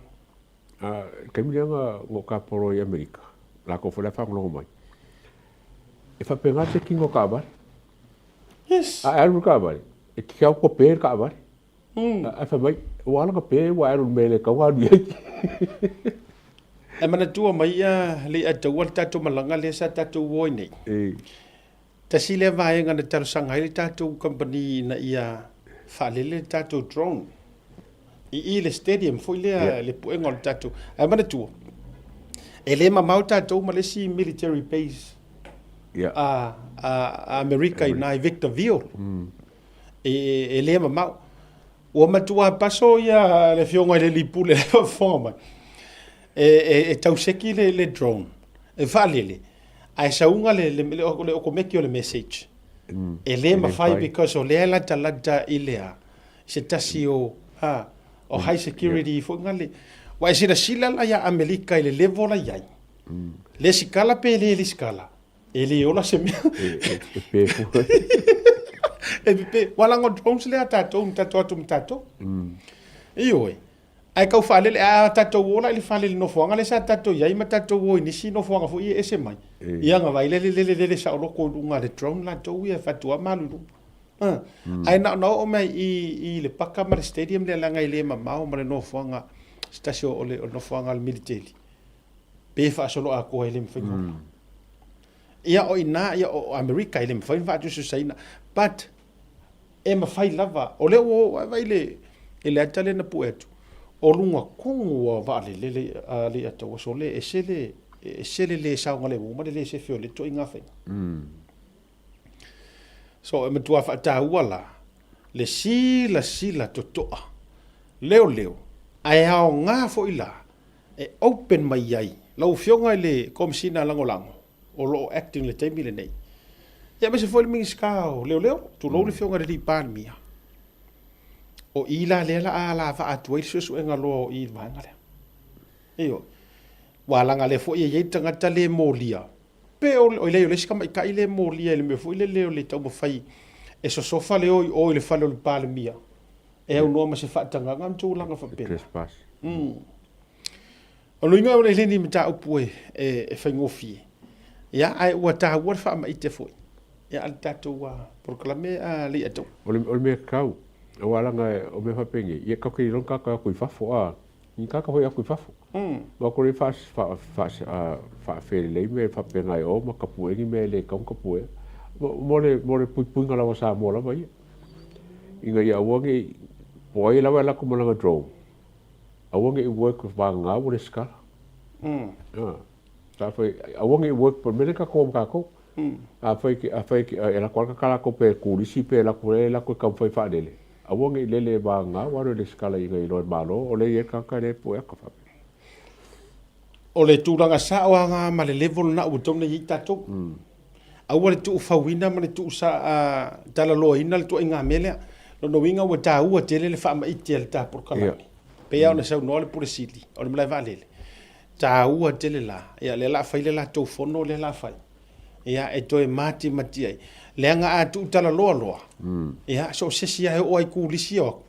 kai milianga ngo ka poro I Amerika la ko fola fa ngo mai e fa penga te kingo ka ba yes a aru ka ba e ki ko per ka ba a fa mai wala ka pe wa aru mele ka wa bi e mana tua mai le ata wa tatu malanga le sa tatu wo nei ta sile vai nga na tar sanga le tatu company na ia fa le tatu drone I le stadium foi le puenga o tatu ai mana tu e le mamau tatu ma le si military base America I Victorville e le mamau o matua paso ia le fionga le lipule forma e tau seki le drone e valele ai saunga le o komeki o le message e le mafai because o le la talata ilea se tasi o o high security fo ngale wa sila sila la ya Amerika ile level la ya le sikala pe le sikala ele ola se pe wala ngo drones le tatou iyo ai kau fa le tatou ola le fa le no fo ngale sa tatou ya ma tatou o ni si no fo nga fo I SMI ia nga vai le sa lo ko nga le drone la to ia fa tu amalu ai na no o mai I le paka ma stadium le langa I le mamau ma le no fuanga stasio o le no fuanga al military pe fa solo a ko ele mfengo ia o ina ia o America ele mfengo fa tu saina but e ma fai lava o le o vai le ele atale na puetu o lunga kongo wa vale le ato so le esele le sa ngale mo le se fio le to inga fe so me tua fa ta wala le sila totoa leo ai hao nga fo ila e open mai ai lau fionga le komsina langolango o lo acting le temile nei ya me se fo le mingi skao leo tu lo le fionga le pan mia o ila le la va atu so nga lo I vanga le iyo wala nga le fo ye tanga le molia pe o le skama ka ile molia le me fo ile le tau mafai e so sofa le o le falo le pale mia e o no ma se fa tanga ngam tu langa fa pe o lo inga le ni mta upue e fa ngofi ya ai wa ta wa fa ma ite fo ia al tatou proklame a le atou o me kau o wala nga o me fapengi ia ka ki ron ka ku fafo ni ka ho ya ku fafo ma ko fa fe le me fa penga o ma ka pu ni me le ka pu mo le pu ngala sa mo la vai inga ia wangi poi la wala ko mo nga drone a wangi work ba nga o le ska ta foi a wangi work por me ka ko a foi ki ela kwa kala ko pe ku si pe la ko ka foi fa dele a wangi lele ba nga wa le skala inga i lo malo o le ka le pu ka fa o le tūranga sa o anga ma le level na o tōna i tatou. A ua le tuu whawina ma le tuu sa tala loa ina le tua inga melea. Lo no winga ua tā ua tele le whaama iti le tā porkalani. Pea o na sau noa le pure sili, o le malai vaalele. Tā ua tele la, ia le la whai le la tau fono le la whai. Ia e toi mati mati ai. Le anga a tuu tala loa loa. Ia so sesi ai o ai kūlisi o.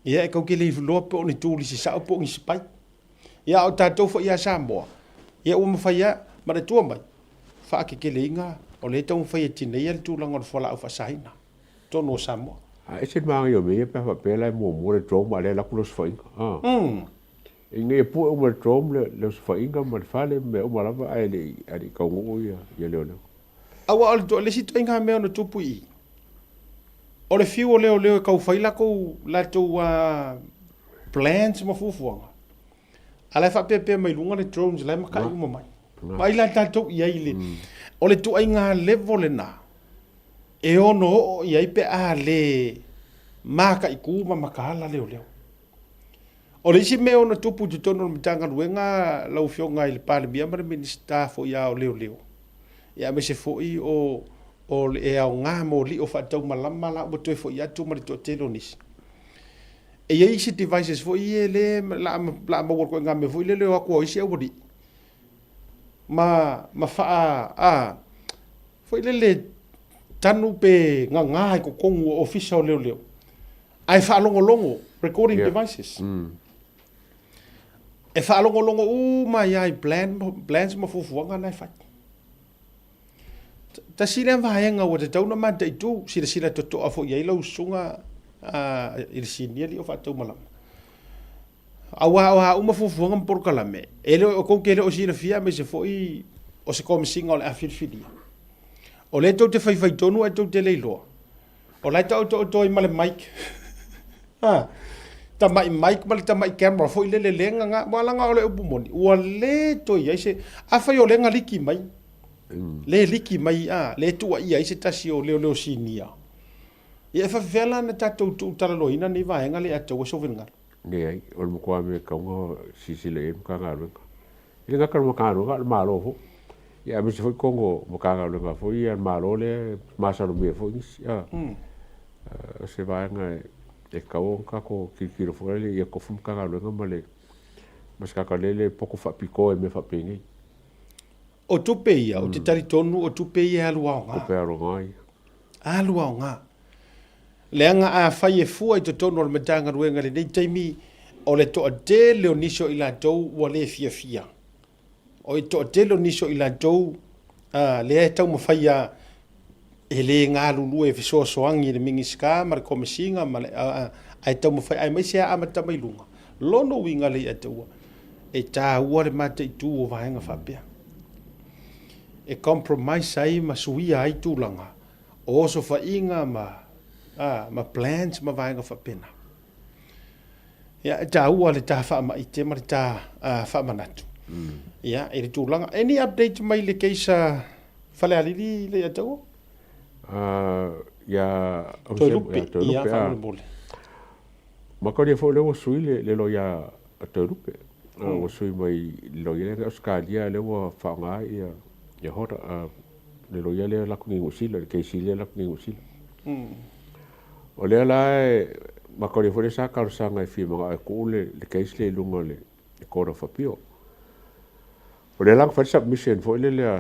Ia e kau ke le loa pe o ni tūlisi sa o po ngi sipai. Ia o tātou fo ia Samoa. Ia o mawhai ia, ma le tua mai. Wha ke le inga, o le tau mawhai e tina ia le tūlanga o whala au whasahina. Tono o Samoa. E se maangi o mea pe whapela e mua le drome a le lakulos whainga. Inga e pua o ma le drome le whainga ma le whale me o malawa ai le kaungo ia leo leo. Awa o le to le sito inga mea no tupu i. O le fiu o leo leo e kau whaila kou la tau plans ma fufuanga. Ala fa pepe mai lunga le drones lai maka uma mai. Mai la tatou ia ile. O le tu ai nga level na. E ono ia ipe a le maka i kuma makala leo leo. O le isi me ono tupu tu tono mitanga luenga lau fionga i le pale bia mara minista fo ia o leo leo. Ia me se fo i o le e au ngā mo li o whaatau malama la o toi fo i atu mari to telo nisi. E ia isi devices fo i le la ma worko nga me fo i le ako isi au wadi. Ma faa fo i le tanu pe nga ko kongu official leo leo. Ai faa longo recording devices. E faa longo ma ia plans ma fufuanga nai fai. Ta sila vahenga o te tauna ma te itu sila toto a fo ia lau sunga il sinia li o fa tau malam. Awa uma fufuanga porkalame. Ele o ko kele o sila fia me se foi o se komisinga o le afirfidia. O le tau te fai tonu e tau te leiloa. O lai tau to i male mic. Ta mai mic male ta mai camera foi le lenga nga malanga o le upumoni. O le to ia se a fai o lenga liki mai. Le liki mai le tua ia i se tasi o leo sinia. Ia fa vela na tatou tu talaloina ni vaenga le atou so venga. Nge ai, o mo kwa me kaunga sisile ka ngaruka. Ile ka karma karuka malo fo. Ia me se foi kongo mo ka ngaruka fo ia malo le masalo me fo ia. Se vaenga e kau ka ko kikiro fo le ia ko fum ka ngaruka male. Mas ka ka le poko fa piko e me fa pengi. O tupe ia, o te taritonu, o tupe ia alua o ngā. Tupe alua ngā. Alua o ngā. Leanga a whai e fua i to tono o le matanga ruenga le nei taimi o le toa te leo niso i la tau wa le fia. O i toa te leo niso i la tau le e tau mawhai a e le ngā lulu e fisoa soangi le mingi ska ma le komisinga ma le a e tau mawhai ai mai se a amata mai lunga. Lono winga le i taua. E tā ua le mata i tū o vahenga whapea. E compromise ai ma suia ai tūlanga. O so whainga ma plans ma vaenga whapena. Ia, e tā ua le tā whaama i te mari tā whaamanatu. Ia, e le tūlanga. Any update mai le keisa whale alili le atau? Ia, toi lupe, ia whaamule mole. Makari e whau leo sui le lo ia toi lupe. O sui mai lo ia le Australia leo whaanga ia ia hora le loia le la kungi usila le keisi le la kungi usila o le la ma ko le fore sa ka sanga e fi ma ko le keisi le lunga le ko ra fapio o le la fa submission fo le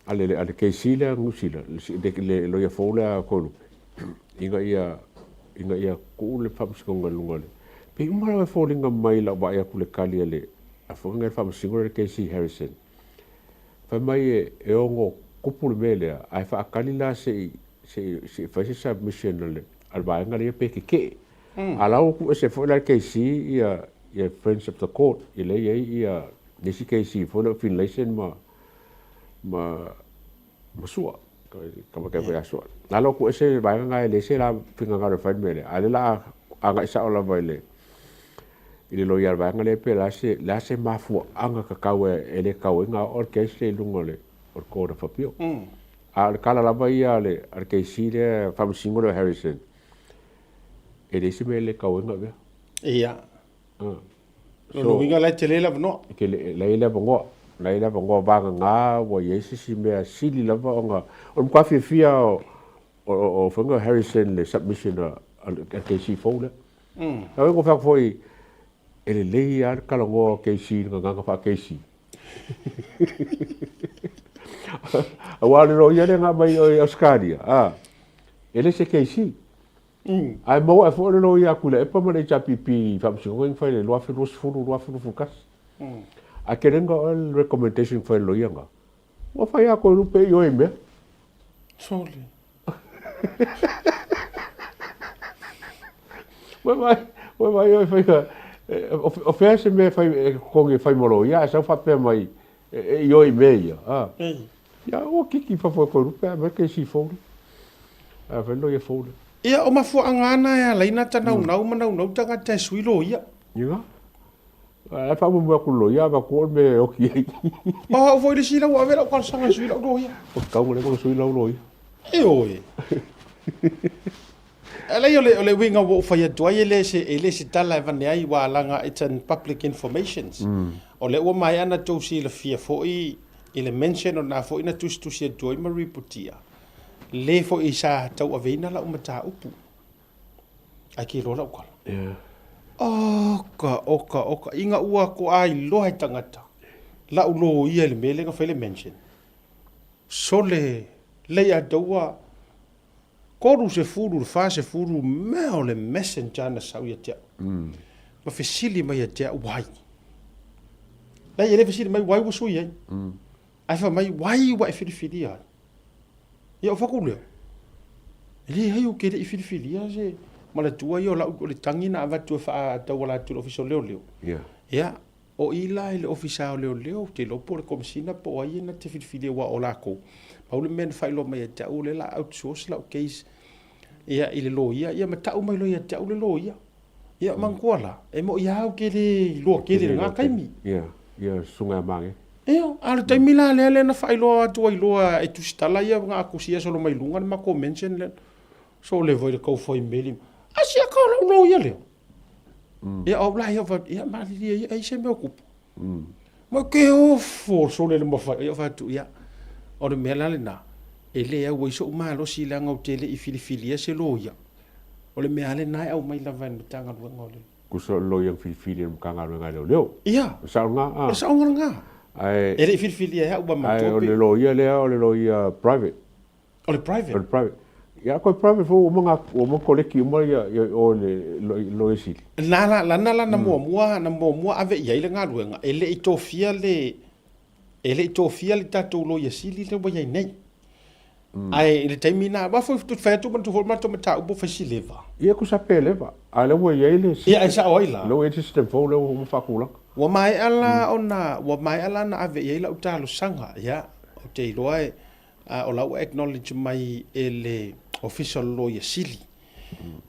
ale keisi le usila le loia fo le ko lu inga ia ko le fa mskonga lunga le pe uma fo linga mai la ba ia ku le kali le a fo nga fa mskonga le keisi Harrison fa mai e ongo kupul mele ai fa akali la se se fai se submission le al vai ngale pe ke alau ku se foi la ke si ia friends of the court ile ia nisi ke si foi la finlation ma sua kama ke vai sua alau ku se vai ngale le se la finga ngale fai mele ale la anga sa ola vai le ile lo ia vai ngale pe la se mafu anga ka kawe ele kawe nga or ke se lungole or ko da fapio al kala la vai ale al ke si le fam single Harrison ele se mele kawe nga be ia lo winga la tele la no ke le bongo ba nga wo yesi si me sili la va nga on kwa fia o fanga Harrison le submission ke si fole ai ko fa foi ele le ar kala ngo ke si nga fa ke si awale ro yele nga mai Australia ele se ke si ai mo e fo lo ia kule e pa mo le chapipi fa msingo ngoi fa le lo afi lo fukas a kerenga el recommendation fa lo yanga mo fa ya ko rupe yo e me sole Wa yo fa o fa se me fa ko nge fa mo lo ya sa fa pe mai yo e me ya o kiki fa ko rupe me ke si fo a fa lo ye fo ia o mafu angana ya laina tana nau tanga te suilo ia ia a fa mo ko lo ia ba ko me o ki o foi le sila wa vera ko sanga suilo lo ia o ka mo le ko suilo lo ia e oi ala yo le winga wo fa ya doye le se tala va nei wa langa it's an public informations o le o mai ana to si le fia foi ile mention o na foi na tu si doy ma reportia le fo isa tau avena la umata upu aki lo la ukala oka inga ua ko ai lo hai tangata la ulo ia le mele nga fele mention sole le ya doa koru se furu fa se furu me o le messenger na sau ya tia ma fesili mai ya tia wai la ye le fesili mai wai wo so ye ai fa mai wai wa fili ya ia o fakule ele hai o kere i filifilia se mala tua yo la o le tangina ava tu fa ta wala tu official leo ia o ila ile official leo te lo por komsina po ai na te filifilia wa ola ko paule men fa lo mai ta o le la outsource la case ia ile lo ia mata o mai lo ia ta o le lo ia mangola e mo ia o kere lo kere nga kaimi ia sunga mange eo ala tai mila le na failo atu ai loa e tu stala ia nga akusia solo mai lunga ma ko mention le so le voi ko foi meli asia ka lo ia le ia o bla ia ma li ia se me ocup ma ke o for so le ma fa ia fa tu ia o le mela le na ele ia wo so ma lo si la nga tele i filifilia se lo ia o le mea le na au mai la van tanga lo ngole ku so lo ia filifilia mkanga lo nga leo ia sa nga ai ele filifilia ya uba ma o le lo ia private o le private ya ko private fo o mo koleki mo ya o le lo isi la na mo ave ia ile nga luenga ele itofia le tatou lo ia sili le wa ia nei ai le taimina ba fo tu fa tu man tu forma tu mata ubo fasileva ia ku sa peleva ale wo ia ile ia sa oila lo e system fo le mo fa kula wa mai ala na ave ia la utalo sanga ya o te loai o la acknowledge mai ele official lawyer sili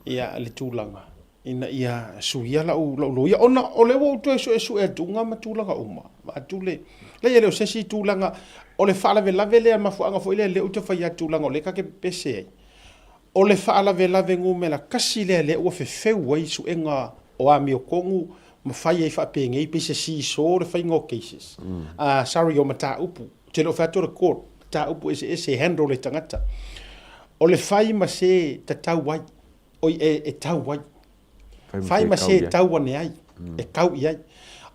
ia le tulanga ina ia suia la lo ia ona o le wo to so e tunga ma tulanga uma ma tule le ia le sesi tulanga o le fala ve le ma fu anga fo ile le uto fa ia tulanga o le ka ke pese o le fala ve ngume la kasi le o fe wai su enga o ami o kongu mafai e fa penge pe se si so le fa ngo cases sorry o mata upu te lo fa to court ta upu ese handle le tangata o le fai ma se tatou wai o e tau wai fai ma se tau wane ai e kau i ai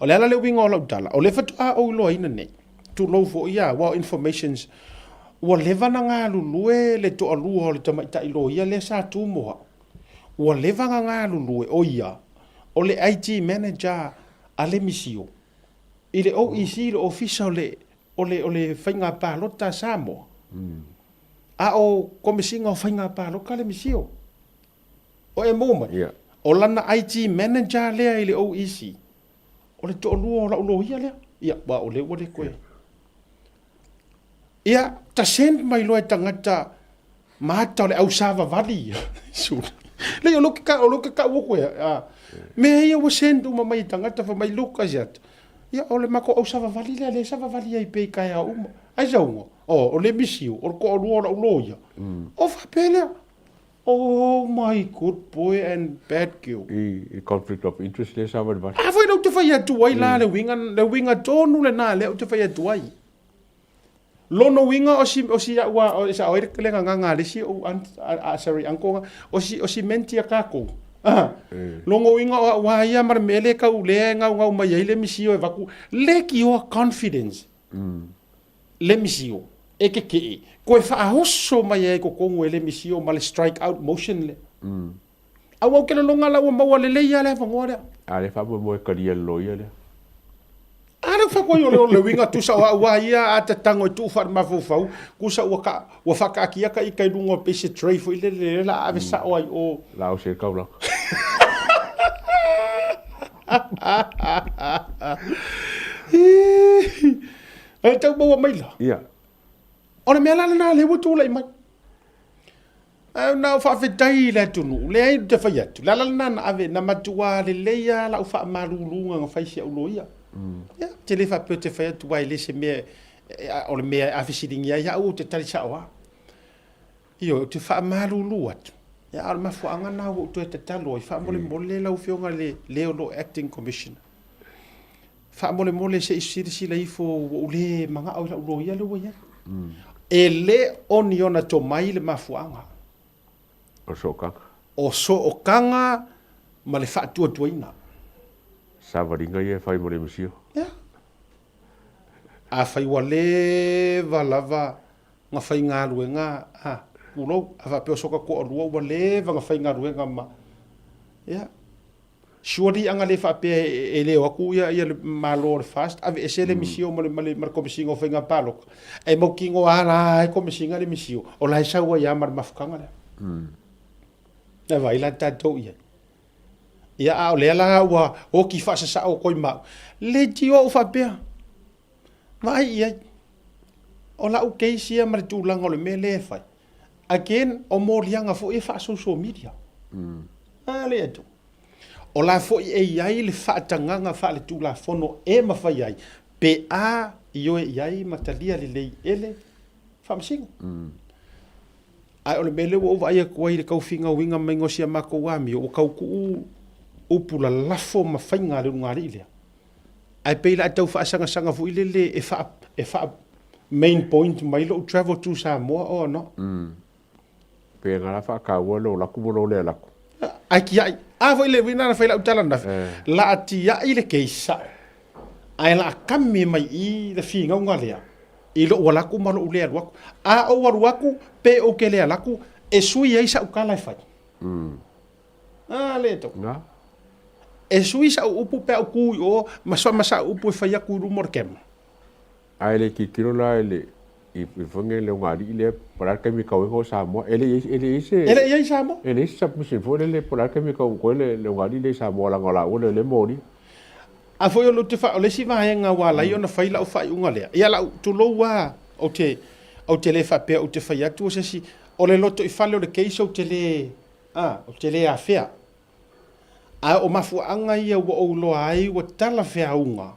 o le ala le winga o lau tala o le fatu o lo ina nei tu lo fo ia wa informations o le vana ngā lulue le to alua o le tamaita i lo ia le sa tu moa o le vanga ngā lulue o ia o le IT manager a le misio i le OEC le official o le whainga pālota Samoa a o komisinga o whainga pāloka le misio. O e mōma. Ia. O lana IT manager lea i le OEC. O le to lua o la ulohia lea. Ia, wa o le ua le koe. Ia, ta send mai loa tangata mata o le au sava vali. Le o loke ka ua koe. Me ia wa send uma mai tangata fa mai luka jat. Ia, o le mako au sava vali lea, le sava vali ai pei kai a uma. Ai zaunga. O le misio, o ko o lua o la ulohia. O fa pelea. Oh my good boy and bad girl. I conflict of interest le sama ba. Ah, foi no te fai atu ai la le winga tonu le na le te fai atu ai. Lono winga o si wa o sa o le nga le si o sorry anko o si menti a kako. Ah. Longo winga wa ia mar mele ka u le nga mai le misio e vaku le ki o confidence. Le misio e ke ko e faʻasoa mai e ko kongu ele misio ma le strike out motion le. Au ke longa la wa le ia le fa ngore. A le fa mo e karia lo ia le. Ana fa ko yo le winga tu sa wa ia ata tango tu fa ma fo ku sa wa fa ka kia ka i kai lungo pese tray fo le la ave sa o ai o la o se ka la. Ai tau mo mai la. Ia. Ora me ala na le wutu lai mai. Na fa fe dai la tunu le ai te fa yatu. La na ave na matua le leia la fa marulunga nga fa sia uloia. Ya, te le fa pe te fa yatu ai le se me o le me a fisiringi ya o te tali sa wa. Io te fa marulu atu. Ya al ma fu anga na o te talo fa mole la u fionga le lo acting commissioner. Fa mole se isiri la ifo o le manga o la uloia le wa ya. E le oni ona to mai le mafuanga. O so o kanga ma le whaatua tuaina. Sa waringa ia whai mo le misio. Yeah. A whai wale lava nga whai ngā ruenga. Ulou, a whapeo soka ko o rua wale nga whai ngā ruenga ma. Yeah. Suari anga le whapea e leo aku ia le malo le fast. Ave e se le misio ma le komisinga o whainga palok. E mau kingo ala e komisinga le misio. O lai saua ia mar mafukanga le. Na vai la tatou ia. Ia a o le ala ua o ki whasa sa o koi mau. Le ti o whapea. Vai ia. O la u keisia ma le tūlanga o le me le whai. Again, o mōlianga fo e wha social media. Le atu. O la fo e iai le whaatanganga wha le tulafono e mafai ai. Pe a io e iai matalia le lei ele whamasinga. Ai o le mele o vai a kuai le kauwhinga winga mai ngosia mako wami o kau ku upula lafo mafai ngā le ngāri ilea. Ai peila a tau whaasanga fu ilele e wha main point mai lo travel to Samoa o no. Pe ngā wha ka walo laku mo le laku. Ai ki ai. A foi le wina na fai la utala na. La atia i le keisa. Ai la kami mai i le finga unga lea. I lo wala ku malo ulea waku. A o waru pe o ke lea laku e sui ai sa ukala e fai. Le to. Nga. E sui sa upu pe o kui o masa upu e fai a kui rumor kem. Ai le ki kiro la ele i funge le ngari le para que mi kau ko Samoa ele ise Samoa ele ise submission for le para que mi kau ko le ngari le Samoa la ngola o le mori a foi o te fa o le si va nga wala i ona faila o fai unga le ia la tu lo wa o te le fa pe o te fai atu se si o le loto i fale o le case o te le afea a o mafu anga ia o lo ai o tala fea unga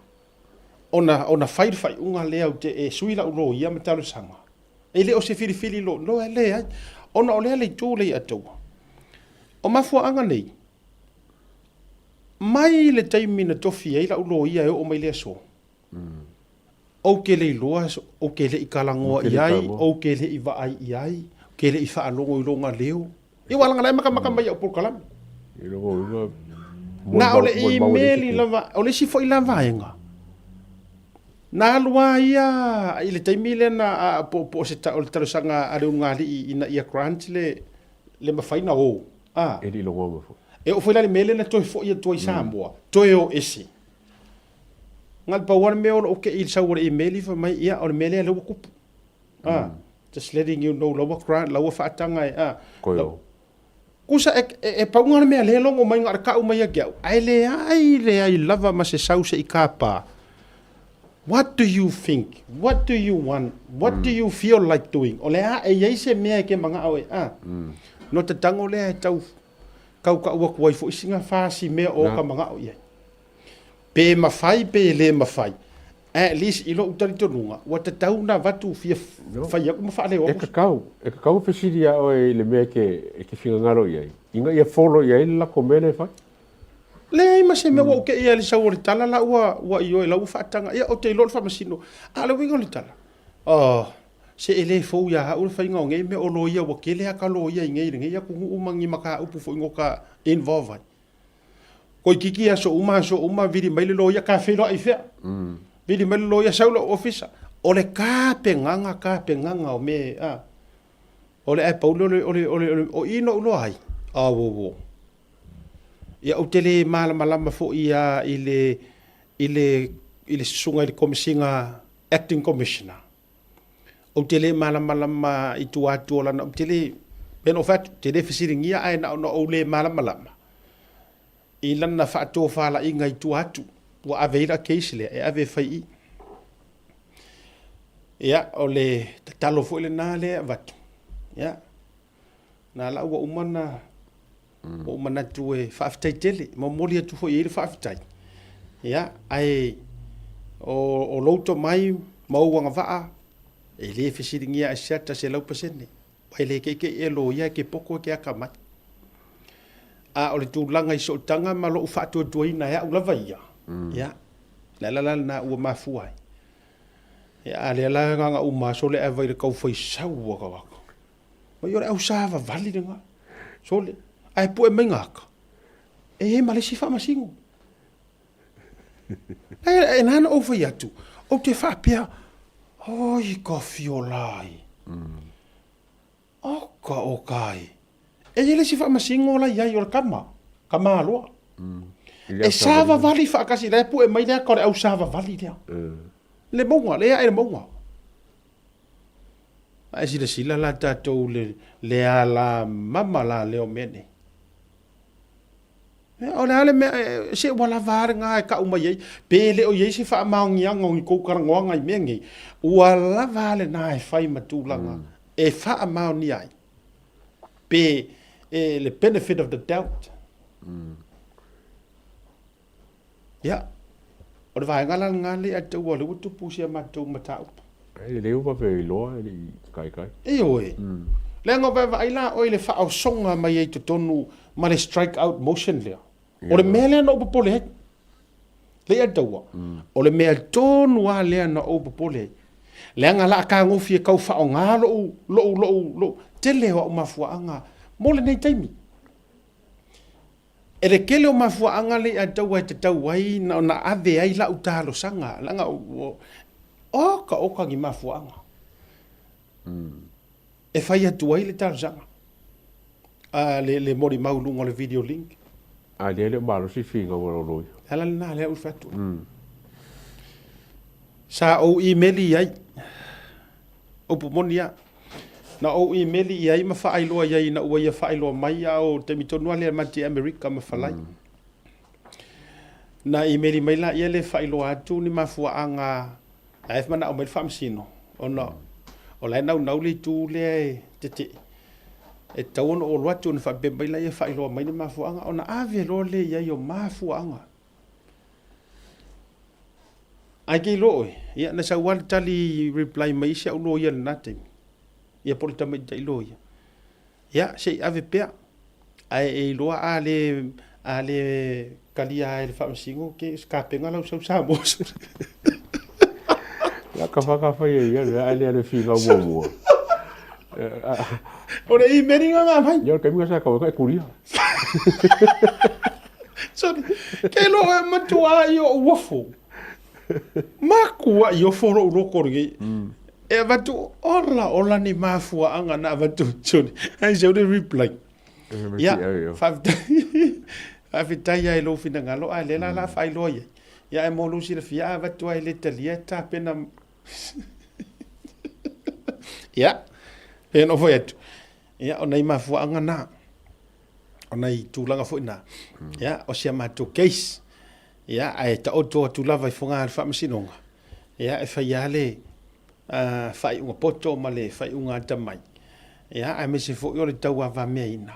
ona fai unga le o te e suila o lo ia matalo sanga ele o se fili lo ele ai ona o le tu le atu o mafu anga nei mai le taimi na tofi ai la ulo ia o mai le so o ke le loa o ke le ikalangoa iai o ke le iwa ai iai ke le ifa alongo i longa leo i walanga lai maka mai o pulkalam na o le email lava o le sifo i lava enga na lua ia i le taimi le na po se ta o le tarosanga a le ungali ina ia grant le mafaina o e li longo mo e o foi la mele na toi fo ia toi Samoa toi o esi ngal pa war me o ke il sa war email fa mai ia o mele le ku Just letting you know lawa grant, lawa whaatanga e Koio. Kusa e paunga mea le longo mai ngara ka umai agiau. Ai le ai lava ma se sau se i kāpā. What do you think? What do you want? What do you feel like doing? O le e iei se mea ke mga au e No te tango le e tau kau ka ua kuai fo isinga whāsi mea o ka mga au iei. Pe mafai, pe le mafai. At least ilo utari tonunga. Wa te tau na watu fia whai aku mawhaale o. E ka kau pesiri a oe le mea ke whinga ngaro iei. Inga ia follow iei lako mene whai? Le ai ma se me wa ke ia le sa o le tala la wa i o la whaatanga. Ia o te ilo le whamasino. A le winga le tala. Se ele fo ia ha ule whainga o ngei me o lo ia wa ke le haka lo ia i ngei ringe. Ia kungu umangi maka upu fo ingo ka involve ai. Koi kiki a so uma viri maile lo ia ka whilo ai whea. Vidi me lo ia saula ofisa. O le kāpenganga o me o le ai paulo o ino ulo ai. Wo. Ia o tele malama fo ia ile sunga i komisinga acting commissioner. O tele malama i tu atu ola na o tele ben o fatu tele fisiringia ai na o le malama. I lana whaato whala i ngai tu atu. Wa aveira keisile e ave fai. Ia o le talo fo le na le vatu. Ia. Na la ua umana tu e whaafitai tele. Mo molia tu fo i ere whaafitai. Ia ai o louto mai mauanga waa. E le fesiringia a siata se lau pasene. Pai le ke e lo ia ke poko ke akamai. A o le tūlanga i so tanga ma lo whaatua tuaina ia ula vai ia. Ya, la na ua mafuai. Ya le la nga uma so le ava le kau foi sau ka waka. Ma yo au sava vali nga. So le ai pu e mengaka. E ma le sifa masingo. E nana o foi atu. O te fa pia. Oi ka fiolai. O kai. E le sifa masingo la ia yo kama. Kama loa. E sava vali whaakasi rea pu e mai rea kore au sava vali rea. Le monga, lea e monga. A si sila la tatou lea la mama la leo mene. O le ale mea, se wala vare ngā e ka umai ei. Pele o iei se wha maungianga o i koukarangoanga i mengi. Ua la vale nā e whai matulanga. E wha mauni ai. Pe le benefit of the doubt. Ya. O le vai ngale atu o le utu pusia matu matau. E le upa pe loa e kai. E oe. Le ngo vai la o le faʻasoa mai e tonu ma le strike out motion lea. O le mele no popole. Le atu. O le mele tonu a le na o popole. Le ngala ka ngofi e kau faʻonga lo. Tele o mafuanga. Mole nei taimi. E le kele o mafuanga le atau ai te tau ai na ave ai la utalo sanga langa o ka ngi mafuanga. E fai atu ai le talo sanga. Le mori maulunga le video link. Le malo si finga o lo. Hala na le ufatu. Sa o emaili ai. O pomonia. Na o emaili ai ma whaailoa iai na ua ia whaailoa mai au te mitonua lea mati Amerika ma Falai. Na emaili mai la ia le whaailoa atu ni mafuaanga aef mana o mai whaamsino. O lai nau le tu le te e tauana o loatu na whape mai la ia whaailoa mai ni mafuaanga o na ave lo le iai o mafuaanga. Ai kei loi, ia na sa wale tali reply mai sia ulo ia na natemi. Ia polita mai tai loia. Ya, sei ave pea. Ai loa ale kalia e whaamsingo ke skapenga lau sau Samoa. La ka whakawhai ia ale whiga uamua. O le i meringa ngā mai. Ia kai minga sa kau kai kuria. Sorry. Ke loa matua i o uafo. Makua i o foro uroko rigi. E watu ola ni mafua anga na watu choni. Ai se ure reply. Ya, whaafitai ai lo fina ngalo. Ai lela la whai loia. Ya e molu si le fia watu ai le talia ta pena. Ya, Pe no foi atu. Ia o nei mafuanga na. O nei tūlanga foi na. Ia o sia mātou case. Ia ai ta o tō tūlava i whunga ar whamasinonga. Ia e whai ale whai unga poto ma le whai unga atamai. Ia ai me se fo i o le tau awa mea ina.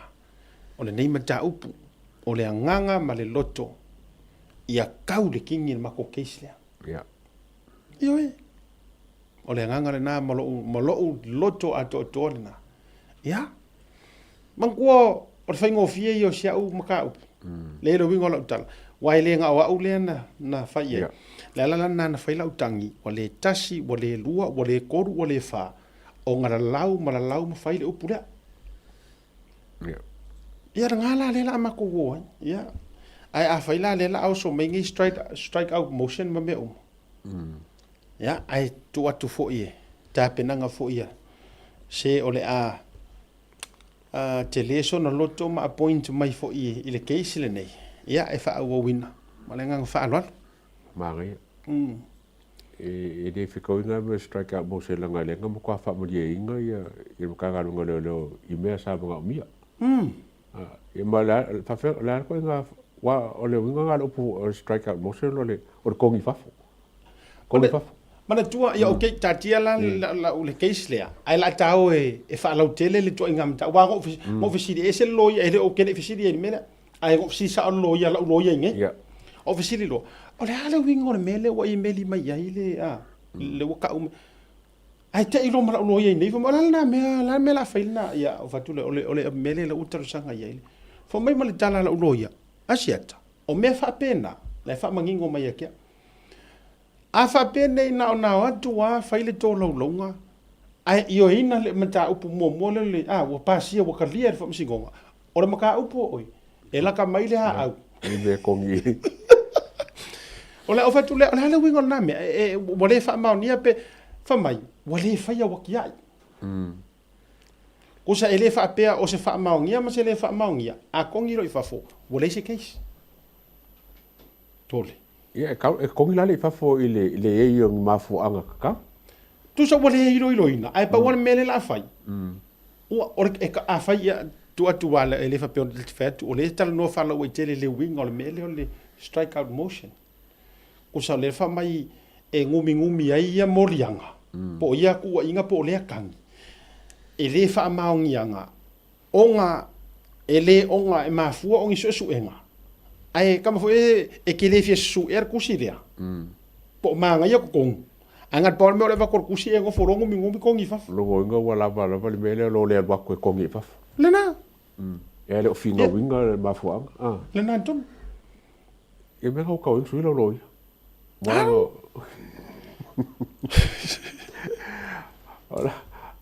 O le nei mata upu. O le anganga ma le loto. Ia kau le kingi mako case lea. Ia. Io e. O le anganga le nā malo loto ato ato le nā. Ia. Mangkua o le whaingo fie i o sia u maka upu. Le lo wingo la utala. Wai le ngā wa ule na whai e. Le ala na whaila utangi. Wa le tasi, wa le lua, wa le koru, wa le wha. O ngara lau, ma la lau ma whaile upu lea. Ia. Ia ngā la le la mako woa. Ia. Ai a whaila le la au so maingi strike out motion ma me umu. Ya, ai tu atu fo ie. Ta penanga fo ia. Se ole te leso na loto ma appoint mai fo ie i le case le nei. Ya, e fa au wina. Ma le ngang fa alwan. Mari. E de fiko inga me strike out mo se langa le ngam kwa fa mo ye inga ia i mo kanga ngo le i me sa mo mia. E ma la fa fa la ko inga wa ole winga nga lo strike out mo se lo le o kongi fa. Kongi fa. Mana tua ia o ke tatia la le case lea. Ai la tau e fa lau tele le to ingam ta wa mo ofisi e se lo ia e o ke ofisi e mena. Ai ofisi sa lo ia lo ia nge. Ia. Ofisi lo. O le ala wingo le mele wa i meli mai ai le le wa ka ai te ilo mala lo ia nei fo mala na me la failna ia o fatu le ole mele le utaro sanga ia. Fo mai mala tala lo ia. Asiata. O me fa pena. Le fa mangingo mai kia. A fa pene na ona atu wa faile to lo longa. Ai io ina le mata upu mo le wa pasia wa kalia fa msingonga. Ora maka upu oi. E la ka mai le ha au. Ni me kongi. Ola o fatu le ala wingo na me e wa le fa mau ni pe fa mai. Wa le fa ya wa kia. Ko sa ele fa pe o se fa mau ngia ma se le fa mau ngia. A kongi ro i fa fo. Wa le se case. Tole. Ia e kongi lale fa fo i le e yung mafu anga ka. Tu sa wale iro ina. Ai pa wan mele la fai. O e ka a fai ia tu wala e le fa pe o le fatu o le tala no fa la o tele le wing o le mele o le strike out motion. Ko sa le fa mai e ngumi ai ia morianga. Po ia ku inga po le kangi. E le fa maungianga. Onga ele onga e mafua ongi su enga. Ai kama fo e ke le fie su kusi lea. Po manga ia kong. Angat pa me o le va kor kusi e go forongo mi ngomi kongi fa. Lo winga wala le mele lo le wa ko kongi fa. Lena. E le finga winga ma fo ang. Lena ton. E me ko ko su lo.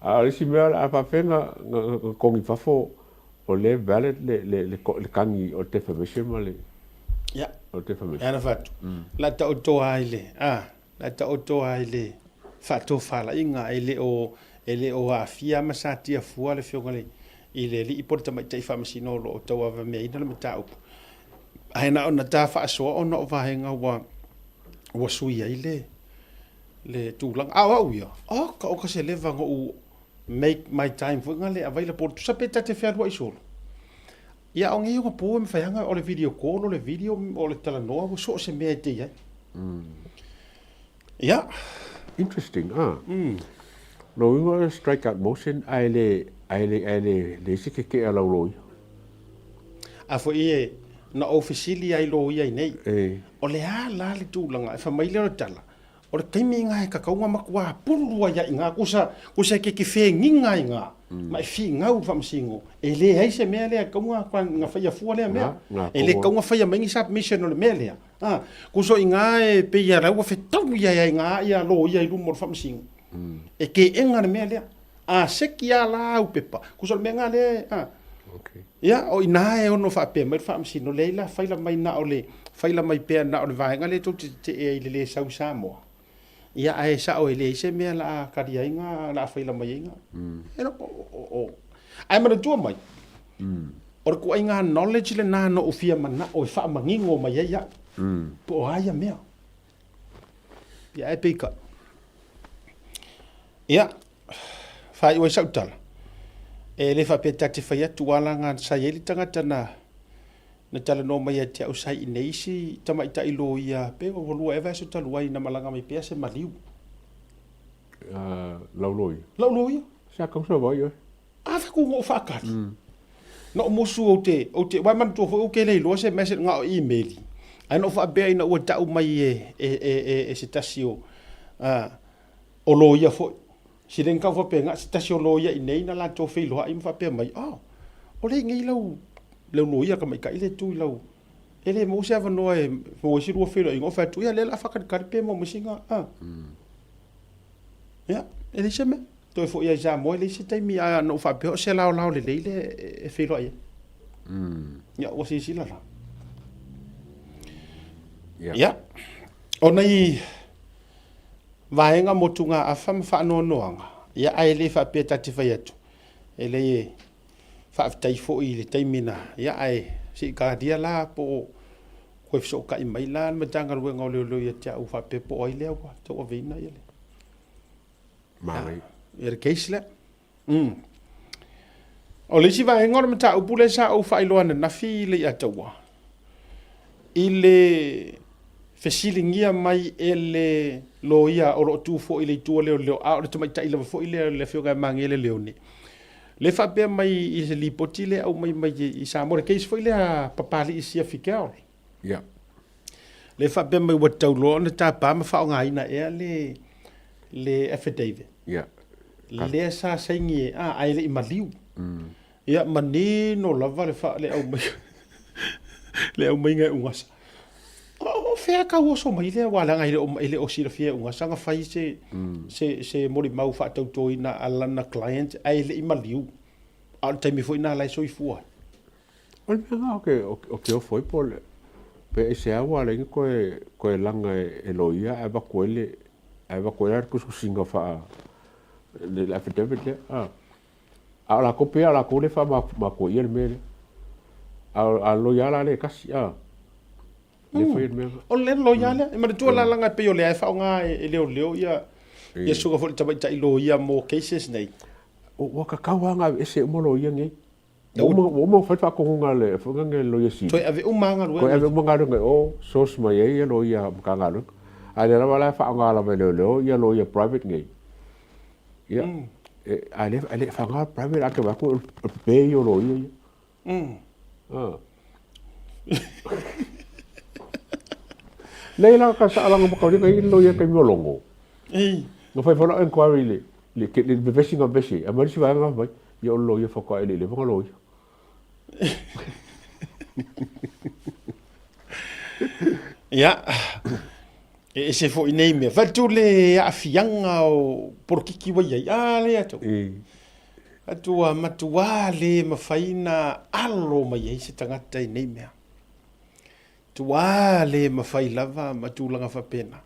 Ora si me a fa fenga kongi fa fo o le valid le kangi o defamation ma le. Ya. O defamation. Ana fatu. La ta oto aile. La ta oto aile. Fatu fala inga ele o afia masati a fua le fiongale. Ile li iporta mai tai famasino lo to wa me ina le tau. Ai na ona ta faʻasoa ona o vahenga wa sui ai le tūlanga. Au ia. O ka se leva ngo make my time for ngale available to sapeta te whea rua isolo. Ia o ngi o po me whaianga o le video call o le video o le tala noa o so se mea te ia. Ia. Interesting, Lo ingo strike out motion ai le se ke ala loi. A fo ie na officially ai lo ia nei. O le la le tūlanga e whamaile o tala. O le kaimi ngā e kakaunga makua purua ia i ngā kusa ke whenginga i ngā. Mai whi ngau whamsingo. E le hei se mea lea kaunga kwa ngā whaia fua lea mea. E le kaunga whaia maingi submission o le mea lea. Kuso i ngā e peia raua whetau ia i ngā ia lo ia i lumo le whamsingo. E ke enga le mea lea. Seki a la au pepa. Kuso le mea ngā lea. Ia o i nā e ono whapea mai whamsingo. Leila whaila mai na o le whaila mai pea na o le vahenga le tau te e i le sau Samoa. Ia ai sa o ele se me la kariainga la faila mai inga. Era ai mana tua mai. Or ko inga knowledge le na no ofia mana o fa mangingo mai ia. Po ai mea. Ia e pika. Ia fai o sa tala. e le fa pe tati fa tu wala nga sa yeli tangata na tala no mai te au sai nei si tama ita ilo ia pe o lua eva so talu ai na malanga mai pe se maliu lauloi sa ka so vai a fa ku ngo fa ka no musu o te wa man to o ke le lo se message nga email ai no fa be ina o ta o mai e se tasio o lo ia fo si den ka fo pe nga se tasio lo ia nei na la to fe lo ai fa pe mai o le ngi lau le no ia ka mai ka ile tu lau ele mo se va no e mo si ro fe lo ngo fa tu ia le la fa ka pe mo musinga ya ele se me to fo ia ja mo le se tai mi a no fa pe o se la le e fe lo ia ya o si la ya onai vaenga motunga afam fa no noanga ya ai le fa pe tati fa yetu ele fa tai fo ile tai mina ya ai si ka dia la po ko so ka i mai la ma tanga ru ngol lo ya ta u fa pe po ile ko to o vina ile mai keisle o le si vaenga o mata u pule sa u fa ilo na fi le ya tawa ile fesilingia mai ele loia o lo tu fo ile tu le a o tuma ta ile fo ile le fio ga mangele leoni le fa pe mai i se lipotile au mai i sa mo ke fo ile papali i sia fikao ya le fa pe mai wat tau lo na ta pa ma fa nga ina e le affidavit ya le sa sengi ai le maliu ya mani no lava le fa le au mai le au mai nga ungas o fea ka so mai le wala ngai le o sira fia unga sanga fai se mori mau fa tau toina ala na client ai le imaliu al time foi na lai so ifua o que o foi por pe se agua le ko langa e loia e ba ko le ku singa fa le la fete le ala ko pe ala ko le fa ma ko ir me a loia la le kasi le foi me o le loiale e ma tu la langa pe o le fa nga e leo ia suga fo taba tai lo ia mo cases nei o ka kawanga ese mo lo ia ngi o mo fa ko nga le fo nga lo ia si to ave o manga ko ave mo nga nga o sos mai ia lo ia ka nga lo a le la fa nga la me lo ia lo ia private ngi ia ale fa nga private a ke ba ko pe yo lo ia Leila ka sa alang mo ka rin lo ya kay molongo. No fai fono inquiry le ke le bevesing of beshi. A mari si va nga vai yo lo ya fa ko ele le fa lo. Ya. E se fo inei me fa tu le afianga o por ki wa ya le ato. Atua matua le mafaina alo mai se tangata inei me. Tua le mafai lava matulanga fa pena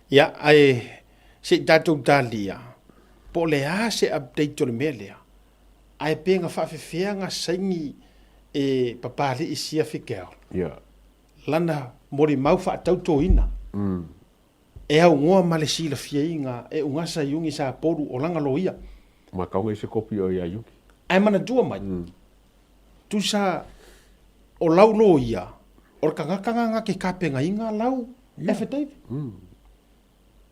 ya ai se tatou talia po le a se update to le melia ai penga fa fefeanga saingi e papali isia fikao ya lana mori mau fa tautoina e au ngoa malesi la fieinga e unga sa yungi sa poru o langa loia ma kaunga se kopi o ya yuki ai mana tua mai tu sa o lau loia or kanga ke kapenga inga lau FTV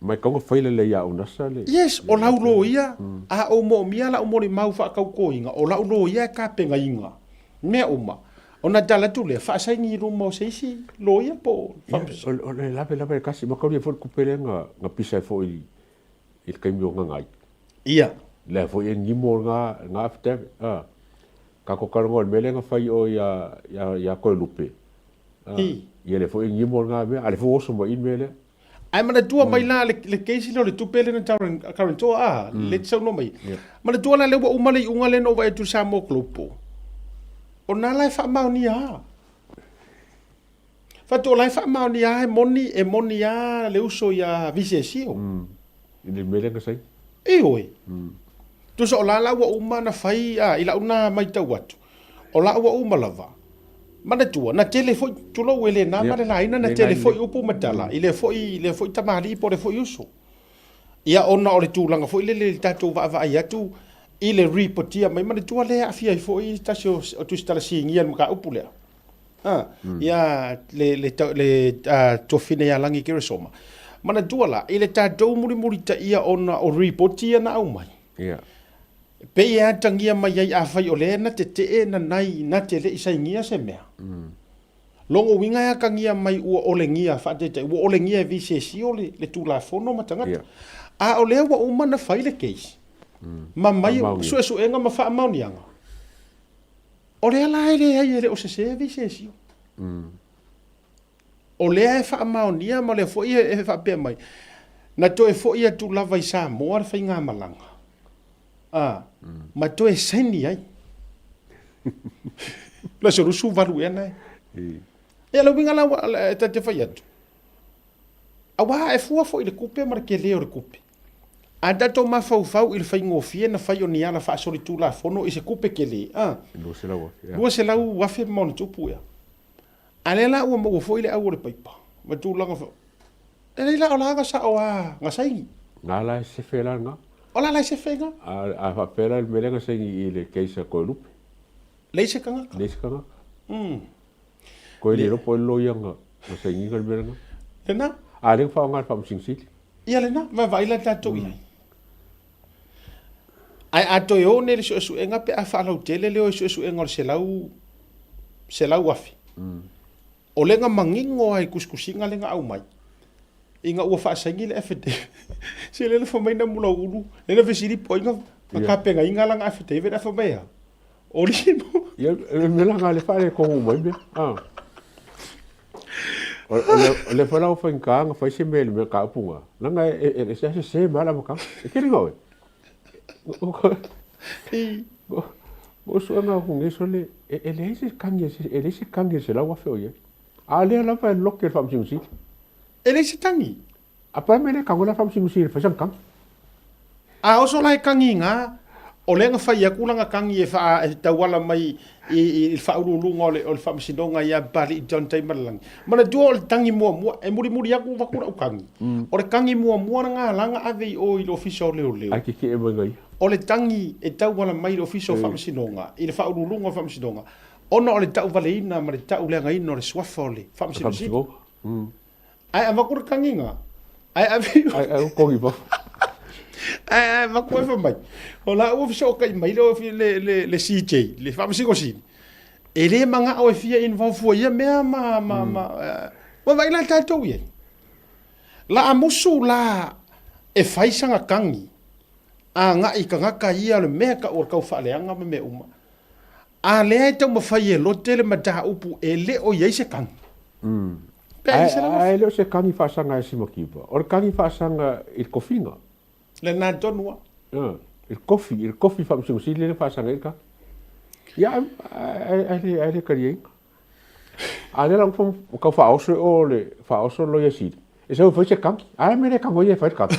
mai kongo faile le ya una sale yes o lau lo ia a o mo mia la o mori mau fa kau ko inga o lau lo ia kapenga inga me uma ona dala tu le fa sai ni ru mo sei si lo ia po o le la kasi ma ko fo ku pele nga pisa fo il kai mo nga ngai ia le fo en ni mo nga FTV ka ko karngol mele nga fai o ya ko lupe ia le foi ngi mo nga me ale fo so mo in mele ai mana tua mai la le keisi lo le tupele na taran karanto le tsau no mai mana tua la le wa umale unga le no vai tu sa mo klopo ona lai fa mau ni ha fa to lai fa mau ni ha e moni ya le uso ya visesio le mele nga sai oi tu so la wa uma na fai ila una mai tau watu o la wa uma lava mana tua na telefone tu lo wele na mana la ina na telefone upu matala ile foi tamali por foi uso ia ona o le tu langa foi le tatou va ia tu I le reportia mai mana tua le afia I fo I tasi o tu stala singia maka upu lea. Ia le tofine ia langi kere soma. Mana tua la, I le tātou muri ta ia ona o reportia na au mai. Yeah. Pe ia tangia mai ai awhai o le na te te na nai na te le isa ingia se mea. Longo winga ya kangia mai ua olengia whaatete, ua olengia vi se si o le tulafono matangata. A o lea wa umana whai le case. Ma mai su enga ma wha maunianga. O lea la ele o se vi se si o. O lea e wha maunia ma lea fo ia e wha pia mai. Na to e fo ia tu lava I Samoa whai ngā malanga. Ma to e seni ai. La se rusu varu e nai. E la winga la te whai atu. Awa e fua fo I le kupe mara ke leo le kupe. A dato mafau I le whai ngofie na whai o ni ala whaasori tulafono I se kupe ke le. Lua se lau wafe maoni tupu ea. A le la ua maua fo I le au o le paipa. Ma tu langa fo. E le la o langa sa o a ngasaingi. Nga la se whela nga. O la se whenga. A whapera le merenga saingi I le keisa koe lupe. Leise kanga. Leise kanga. Koe le ropo I loia nga. Nga saingi ka le merenga. Lena? A le wha ngar whamsingsili. Ia lena, ma vaila tatou ia. Ai ato e o ne le su enga pe a whaalau tele leo su enga o se lau afi. O lenga mangingo ai kuskusinga lenga au mai. Inga ua whaasaingi le FD. Se le whamaina mula uru. Lena vesiri po inga makapenga inga langa FD vena whamea. O limo. Ia, me langa le whaare kongu mai me. O le whalau whainkaanga whai se mele me ka apunga. Nanga e se mala maka. E kere ngau e. Mo suanga hunge so le e le se kange se lau afe o ye. A lea lava e loke le whamsimusi. E le se tangi? A pa mele kangola whamsimusi le whaisam kangi. A oso lai kangi ngā. O lenga whai a kulanga kangi e wha tauala mai I whaurulunga o le whamasinonga I a bali I John Tay Maralangi. Mana dua o le tangi mua e muri aku wakura o kangi. O le kangi mua na ngā langa ave o I le ofisa o leo. Aki ke e mangai. O le tangi e tauala mai le ofisa o whamasinonga I le whaurulunga o whamasinonga. Ona o le tau valeina ma le tau leanga ino le swafa o le whamasinonga. Ai a wakura kangi ngā. Ai a kongi pa. Ma koe fa mai. O la ua fiso kai mai le CJ, le whamasiko sini. E le manga o e fia in wawfua ia mea wa vai la tātou ia. La amusu la e whaisanga kangi. A nga I ka ngaka ia le mea ka ora kau whaaleanga ma mea uma. A lea e tau mawhai e lote le mataha upu e le o iei se kangi. Ai leo se kangi whaasanga e simakipa. O le kangi whaasanga I kofinga. Le nā tonua. Il kofi whamsimusi le whaasanga I ka. Ia, ai le kari inga. A le lang wham, kau whaoso o le whaoso loia siri. E sau whaise kangi. Ai me le kango ia whaite kangi.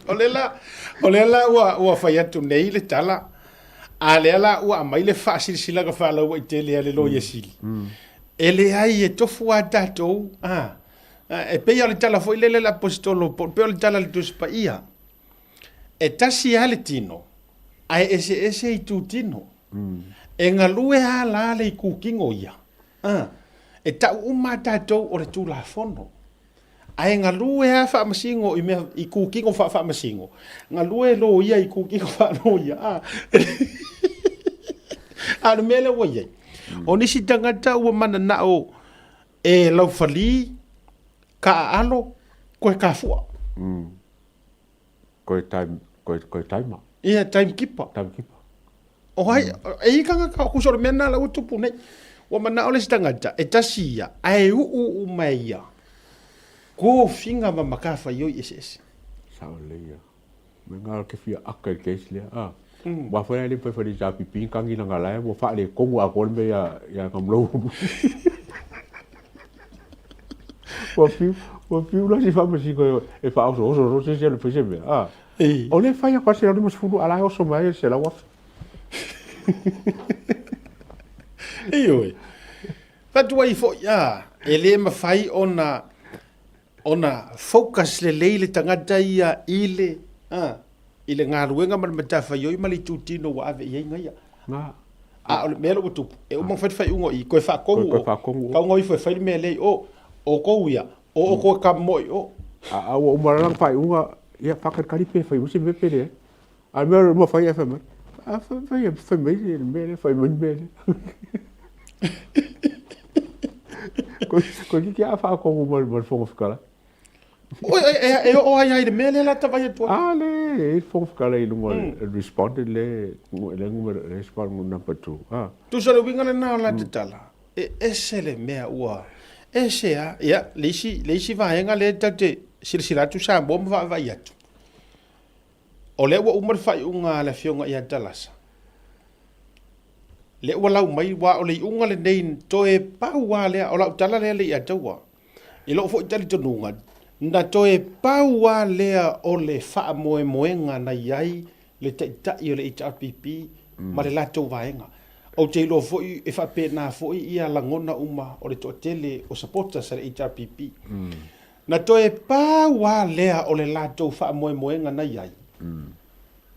O le la ua whai atu nei le tala. A le la ua amai le whaasirisila ka whaalaua I te lea le loia siri. E le ai e tofu a tātou. E pei ale tala foi lele la apostolo, pe ale tala le tuspa ia. E tasi ale tino. Ai ese I tu tino. E ngalue a la le I kukingo ia. E tau uma tātou o le tulafono. Ai ngalue a whaamasingo I kukingo whaamasingo. Ngalue lo ia I kukingo whaano ia. Anu mele wa iei. O nisi tangata ua mana nao e lau whali ka alo koe ka fua. Koe taima. Ia timekeeper. O hai, e ikanga ka kusore mena la utupu nei. Wa mana ole stangata e tasia ai u mai ia. Ko finga ma makafa yo ese. Sao leia. Me ngal ke fia aka ke isle. Wa foi ali pe fori ja pipi kangi na ngala mo fa le kongu a kolme ya kamlo. Wa piu la si fa masi ko e fa oso se le pese me. O le fa ya kwase le mo fulu ala oso mai se la wa. Eoi. Fatua I fo ya ele mafai ona focus le leile tangata ia ile I le ngā ruenga man matafa yoi mali tūtino wa ave iei ngai. A ole melo o tupu. E umang whai ungo I koe whakongu o. Kau ngoi whai me lei o kou ia. O koe ka moi o. A o umarang whai unga ia whakakari pe whai usi me pere. A mea mo whai e whamar. A whai mele, whai mele. Ko ki a whakongu mar whonga whakara. O ai de mele la tawai atua. Ale, e whonga whakara I lunga responded le nguma respond number 2. Tu sara winga le nao la te tala. E se le mea ua. E se a, ia, leisi vaenga le tate silasiratu sa bom vai atu. O le ua umar whai unga le fionga I talasa. Le ua lau mai wa o le unga le nei toe pau wa lea o lau tala lea le I ataua. I lo fo itali tonunga. Na toe pau wa lea o le wha moe moenga na iai le taitai o le HRPP ma le lato vaenga. O te ilo foi e whape nā foi ia langona uma o le toa tele o supporters sa le HRPP. Na toe pau wa lea o le lato wha moe moenga na iai.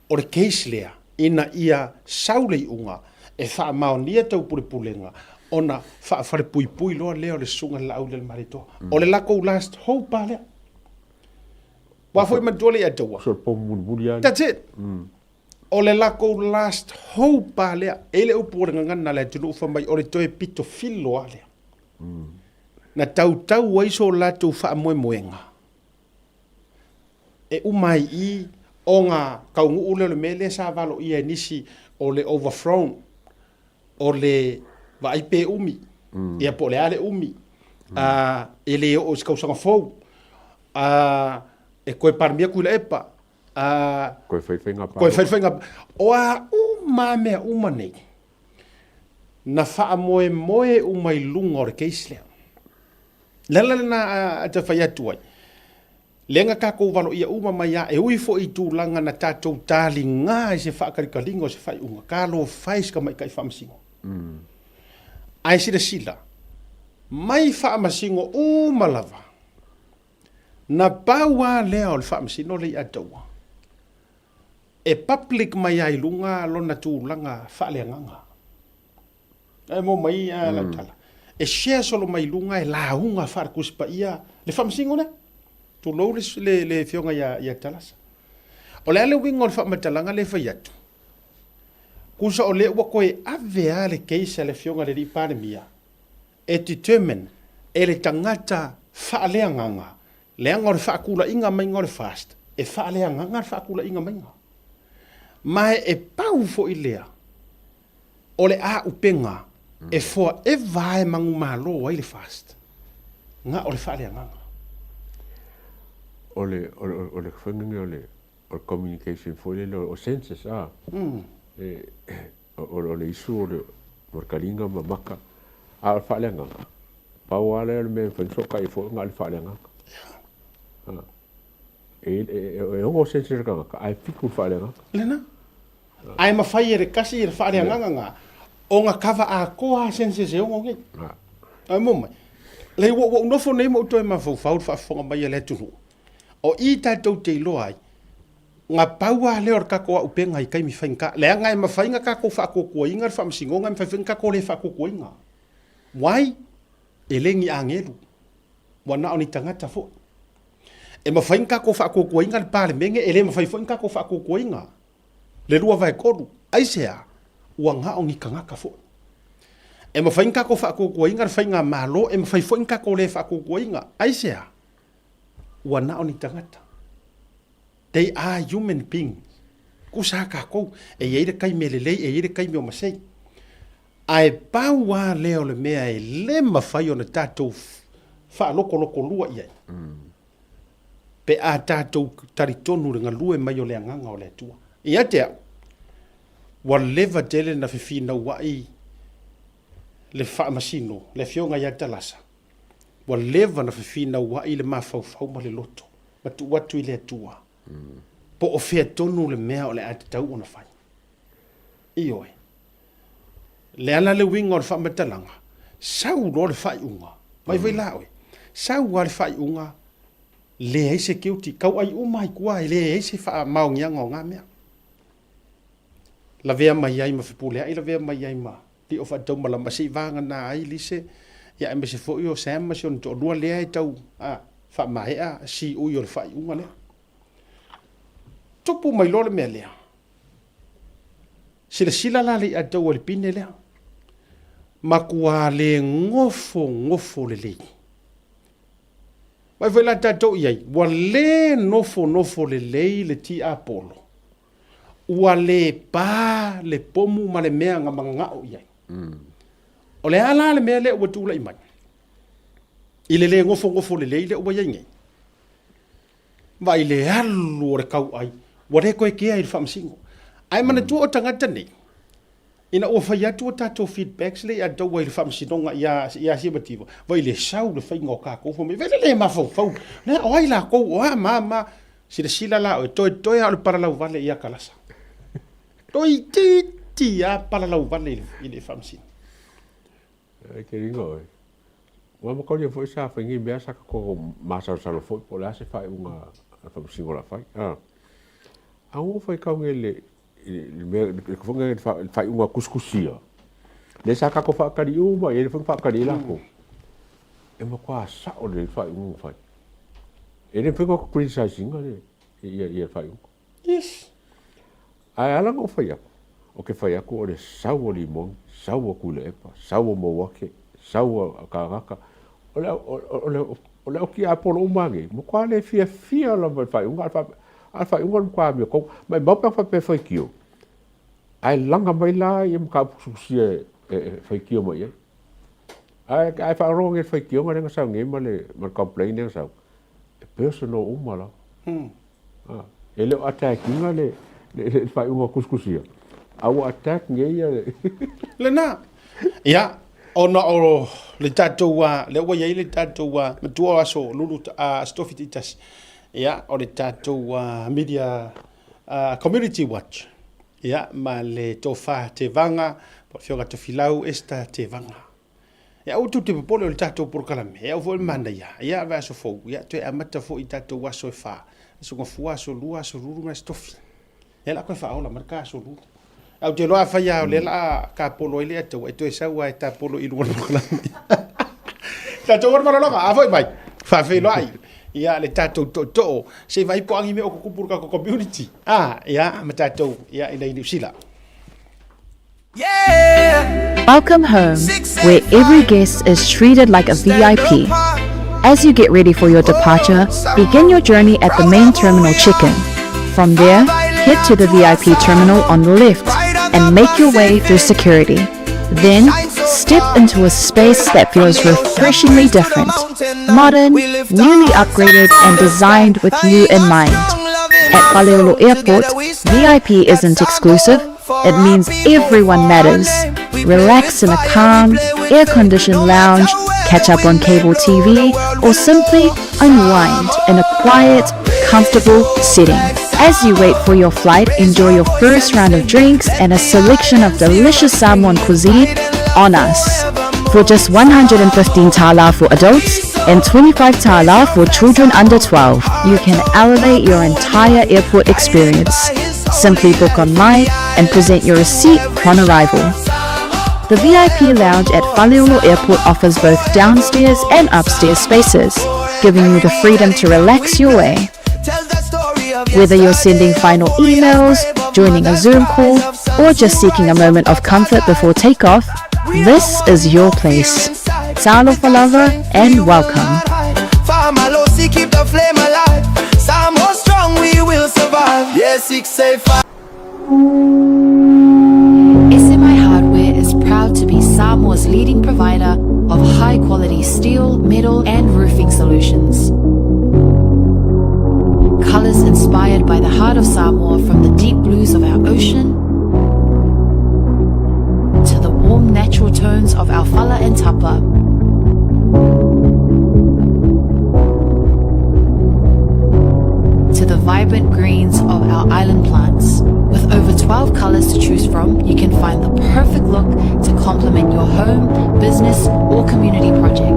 O le case lea ina ia saule I unga e wha maonia tau pulenga ona wha whare pui pui loa lea o le sunga la au le maritoa. O le lako last hope pa lea. Wa foi madole ia taua. So pomulbuli ya. That's it. O le lako last hope pa lea. Ele upo le ngana le tunu ufa mai o le toe pito filo a lea. Na tau waiso lato wha moe moenga. E umai I o ngā kaungu ule le mele sa valo ia nisi o le overthrown. O le vaipe umi. Ia po le ale umi. Ele o skausanga fau. E koe parmia kula epa. Koe whaiwhainga pa. Koe whaiwhainga pa. O a uma mea uma nei. Na wha moe moe umai lunga o re keislea. Lala na te whai atuai. Lenga kako walo ia uma mai a e ui fo I tūlanga na tātou tāli ngā I se whaakarikalinga o se whai unga. Kālo whais ka mai kai whamasingo. Ai sila. Mai whamasingo umalawa. Na paua lea o le whaamsino le ataua. E public mai ai lunga lona tūlanga whaaleanganga. E mo mai la tala. E share solo mai lunga e launga whaarkuspa ia le whaamsingo ne. Tu lou le fionga ia talasa. O le ale winga o le whaamatalanga le whaiatu. Kusa o le ua koe avea le keisa le fionga le ripane mia. E determine e le tangata whaaleanganga. Le ngor whaakula inga mai ngor fast. E whaaleanga ngar whaakula inga mai ngā. Mai e pau fo I lea. O le a upenga. E fua e vae mangu malo ai le fast. Nga o le whaaleanga. O le whangingi o le communication fo le o census o le isu o le morkalinga ma maka. A le whaaleanga. Pau ale o le mea whansoka I fo ngā le whaaleanga. E ongo census ka ai fiku whaaleanga. Lena. Ai mafai e re kasi e re whaaleanga ngā. O ngā kawa a koa census e ongo ngai. Ai mumai. Lei wa unofo nei mo toi ma fau whaafonga mai le tunu. O I tātou te iloa ai. Ngā paua leo ar kako a upenga I kai mi whainga. Lea ngai mawhainga kako whaakokua inga ar whaamsingo ngai mwhaiwhainga kako le whaakokua inga. Wai? E lengi angelu. Wana o ni tangata fo. E mawhainga kako whaakokua inga le pāle menge. E le mawhainga kako whaakokua inga. Le rua vai koru. Aisea. Ua ngā o ngika ngaka fo. E mawhainga kako whaakokua inga le whainga malo. E mawhainga kako le whaakokua inga. Aisea. Ua na o ni tangata. They are human beings. Kusa kako. E yeire kai melelei. E yeire kai meo masei. Ai paua leo le mea e le mawhai o na tātou whaaloko lua iai. Pe a tātou taritonu ringa lue mai o le anganga o le atua. Ia tea, wa leva tele na whiwhina wai le whaamasino, le fionga ia talasa. Wa leva na whiwhina wai le mawhauwhau ma le loto. Matu watu I le atua. Po o whea tonu le mea o le atatau o na whai. Ioe. Le ana le winga o le whaamatalanga. Sau lo le whai unga. Mai vai laoe. Sau wa le whai unga. le ai security kau ai umai kuai le ai se fa mau ngia ngonga mea la vea mai ai ma fipule ai la vea mai ai ma ti o fa tau mala masi vanga na ai lise ya embe se fo yo sam ma sion to dua le ai tau a fa mai a si u yo fa unga le tupu mai lo le me le sila la le a tau le pine le ma kua le ngofo le le mai foi la tatou iai wa le nofo le ti apolo ua le pa le pomu ma le mea nga mangao iai o le ala le mea le ua tula i mai i le ngofo le le ua iai ngai va i le alu o le kau ai wa re koe kea i le whamsingo ai mana tua o tangata nei ina ua whai atu o tatou feedbacks le a tau i le whamsinonga ia siabatiwa va i le sau le whainga o kako fo me vele le mafau le o ai la kou o a ma sila la o toi a le paralau vale ia kalasa toi titi a paralau vale i le whamsino ke ringo e wa mo ko le foi sa whaingi mea sa ko masau salo foi po la se fai unga whamsingo la fai a o fai kaunge le ko fonga fai unha kuskusia le sa ka ko fa kari uma e fa fa kari la ko e mo kwa sa o le fai unha fai e le fa ko criticizing le ia fai unha yes ai ala ko fai o ke fai ko o le sau o limon sau o kule epa sau o mowake sau o karaka o le o ki a polo umangi mo kwa le fia la fai unha al fai unga kwa mi ko mai ba pa pe fai kio ai langa mai la i mo ka pusia fai kio mai ai fa wrong e fai kio nga sa nge ma complain nga sa personal umala ele attack nga le fai unga kuskusia au attack nge ya le na ya ona o le tatou wa le wa ye le tatou wa tua aso lulu a stofititas ya o le tatou media community watch ya ma le tofa te vanga po fioga to filau esta te vanga ya o tu te polo le tatou por kala me ya o vol manda ya va so fo ya te amata fo i tatou wa so fa so go fua so lua so ruru ma stofi ya la ko fa ola marka so lu au te loa fa ya le la ka polo ile to e to sa wa ta polo i lu kala tatou war mara loga a foi mai fa fe loai ia le tatou to se vai po angi me o kupur ka community ia ma tatou ia ina New Zealand. Welcome home, where every guest is treated like a VIP. As you get ready for your departure, begin your journey at the main terminal check-in. From there, head to the VIP terminal on the left and make your way through security. Then, step into a space that feels refreshingly different, modern, newly upgraded and designed with you in mind. At Paleolo Airport, VIP isn't exclusive, it means everyone matters. Relax in a calm, air-conditioned lounge, catch up on cable TV, or simply unwind in a quiet, comfortable setting. As you wait for your flight, enjoy your first round of drinks and a selection of delicious Samoan cuisine on us. For just 115 tala for adults and 25 tala for children under 12, you can elevate your entire airport experience. Simply book online and present your receipt upon arrival. The VIP lounge at Paleolo Airport offers both downstairs and upstairs spaces, giving you the freedom to relax your way. Whether you're sending final emails, joining a Zoom call, or just seeking a moment of comfort before takeoff, this is your place. Talo for lover and welcome. Keep the flame alive. Samoa strong, we will survive. Yes, 685. SMI Hardware is proud to be Samoa's leading provider of high-quality steel, metal, and roofing solutions. Colors inspired by the heart of Samoa, from the deep blues of our ocean to the warm natural tones of our fala and tapa. To the vibrant greens of our island plants. With over 12 colors to choose from, you can find the perfect look to complement your home, business, or community project.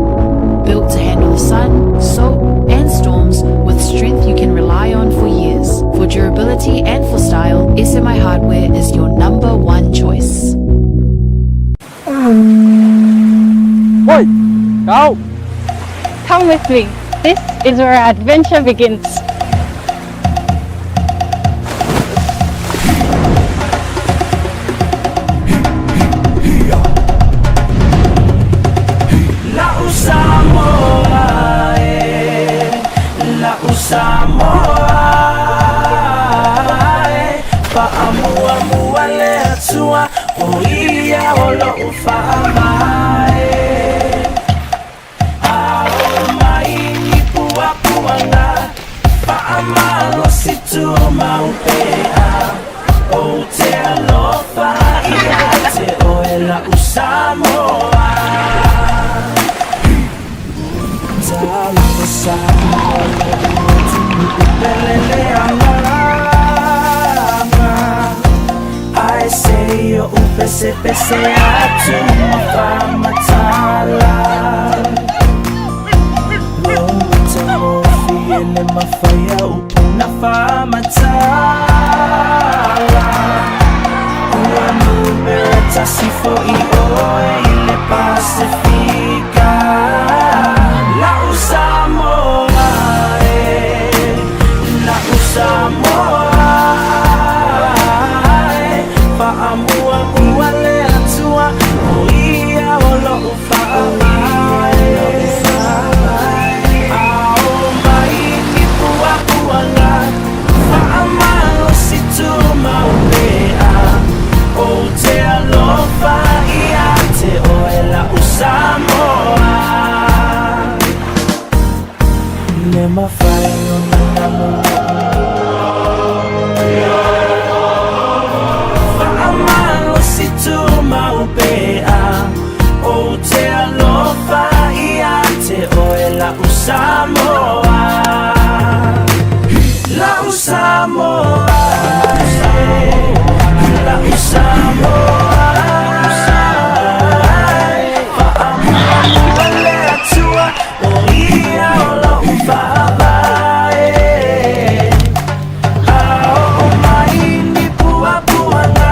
Built to handle the sun, soak, and storms with Go! Come with me. This is where our adventure begins. I say yo pese pese atu mafamatala lo mtamo fiele mafaya upuna famatala uanu berata sifo ioe ile pacifica la usamoa la usamoa Amua muale atua oia olo ufai ao mai ni pua puanga faamalo situ maupea o te alofa ia te oela usamoa ne mafai o nanamu maupea o te alofa ia te oela usamoa la usamoa la usamoa fa'amuale atua o ia o la ufaavae ao mai ni pua puanga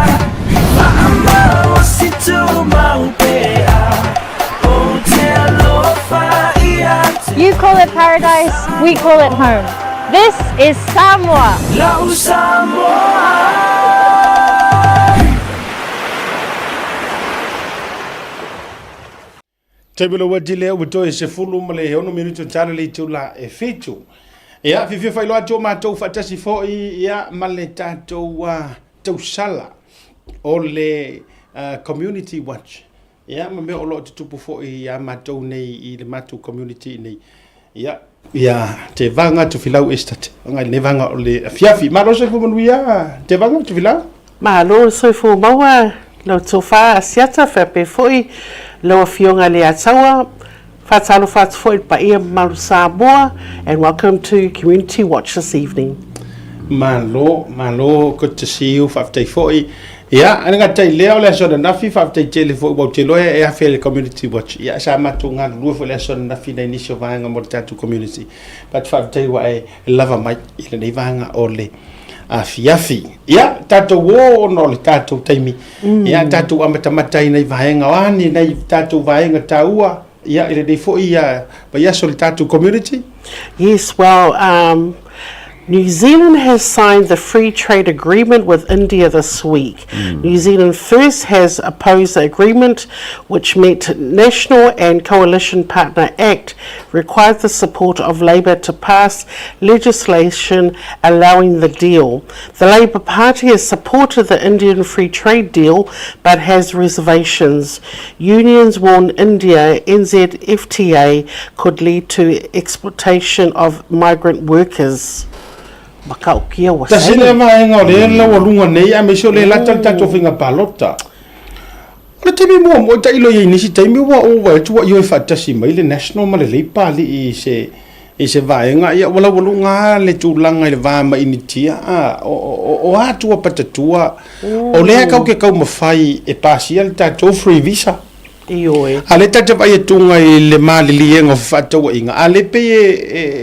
You call it paradise, we call it home. This is Samoa. Tabula wajile uto se fulu male he ono minuto tala le tula e fetu. Ya fifi failo ato matou fatasi fo ya male tatou wa tau sala o le community watch. Ya me o lo tupu fo ya matou nei I le matou community nei. Ya te vanga tu filau estate. Nga ne vanga o le fiafi ma lo se fo manuia te vanga tu filau. Ma lo se fo maua lo tofa asiata fa pe foi lo fionga le atawa fatalo fat foi pa ia malu Samoa and welcome to Community Watch this evening. Malo, good to see you. Faftai foi. Ya, anga tai leo le so na fi faftai tele foi bo telo e afel community watch. Ya sa matunga lu fo le so na fi na inisio vanga mo tatu community. But faftai wa e lava mai ile nei vanga ole. Afiafi. Ya, tatu wo no le tatu taimi. Ya tatu amatamata nei vaenga wani nei tatu vaenga taua. Ya ile dei foi ya ba ya so le tatu community. Yes, well, New Zealand has signed the free trade agreement with India this week. New Zealand first has opposed the agreement, which meant National and Coalition Partner Act required the support of Labour to pass legislation allowing the deal. The Labour Party has supported the Indian free trade deal but has reservations. Unions warn India NZFTA could lead to exploitation of migrant workers. Tasile vaenga o le la walunga nei a me so le la tata finga palota. Le temi mo ta ilo ye nisi temi wa o wa tu yo fatasi mai le national ma le pali I se vaenga ia wala walunga le tulanga le va ma initia o atu patatua o le ka ke ka mafai e pasial tatou free visa. Ioe. Ale tata vai tunga I le mali lienga fata wa inga. Ale pe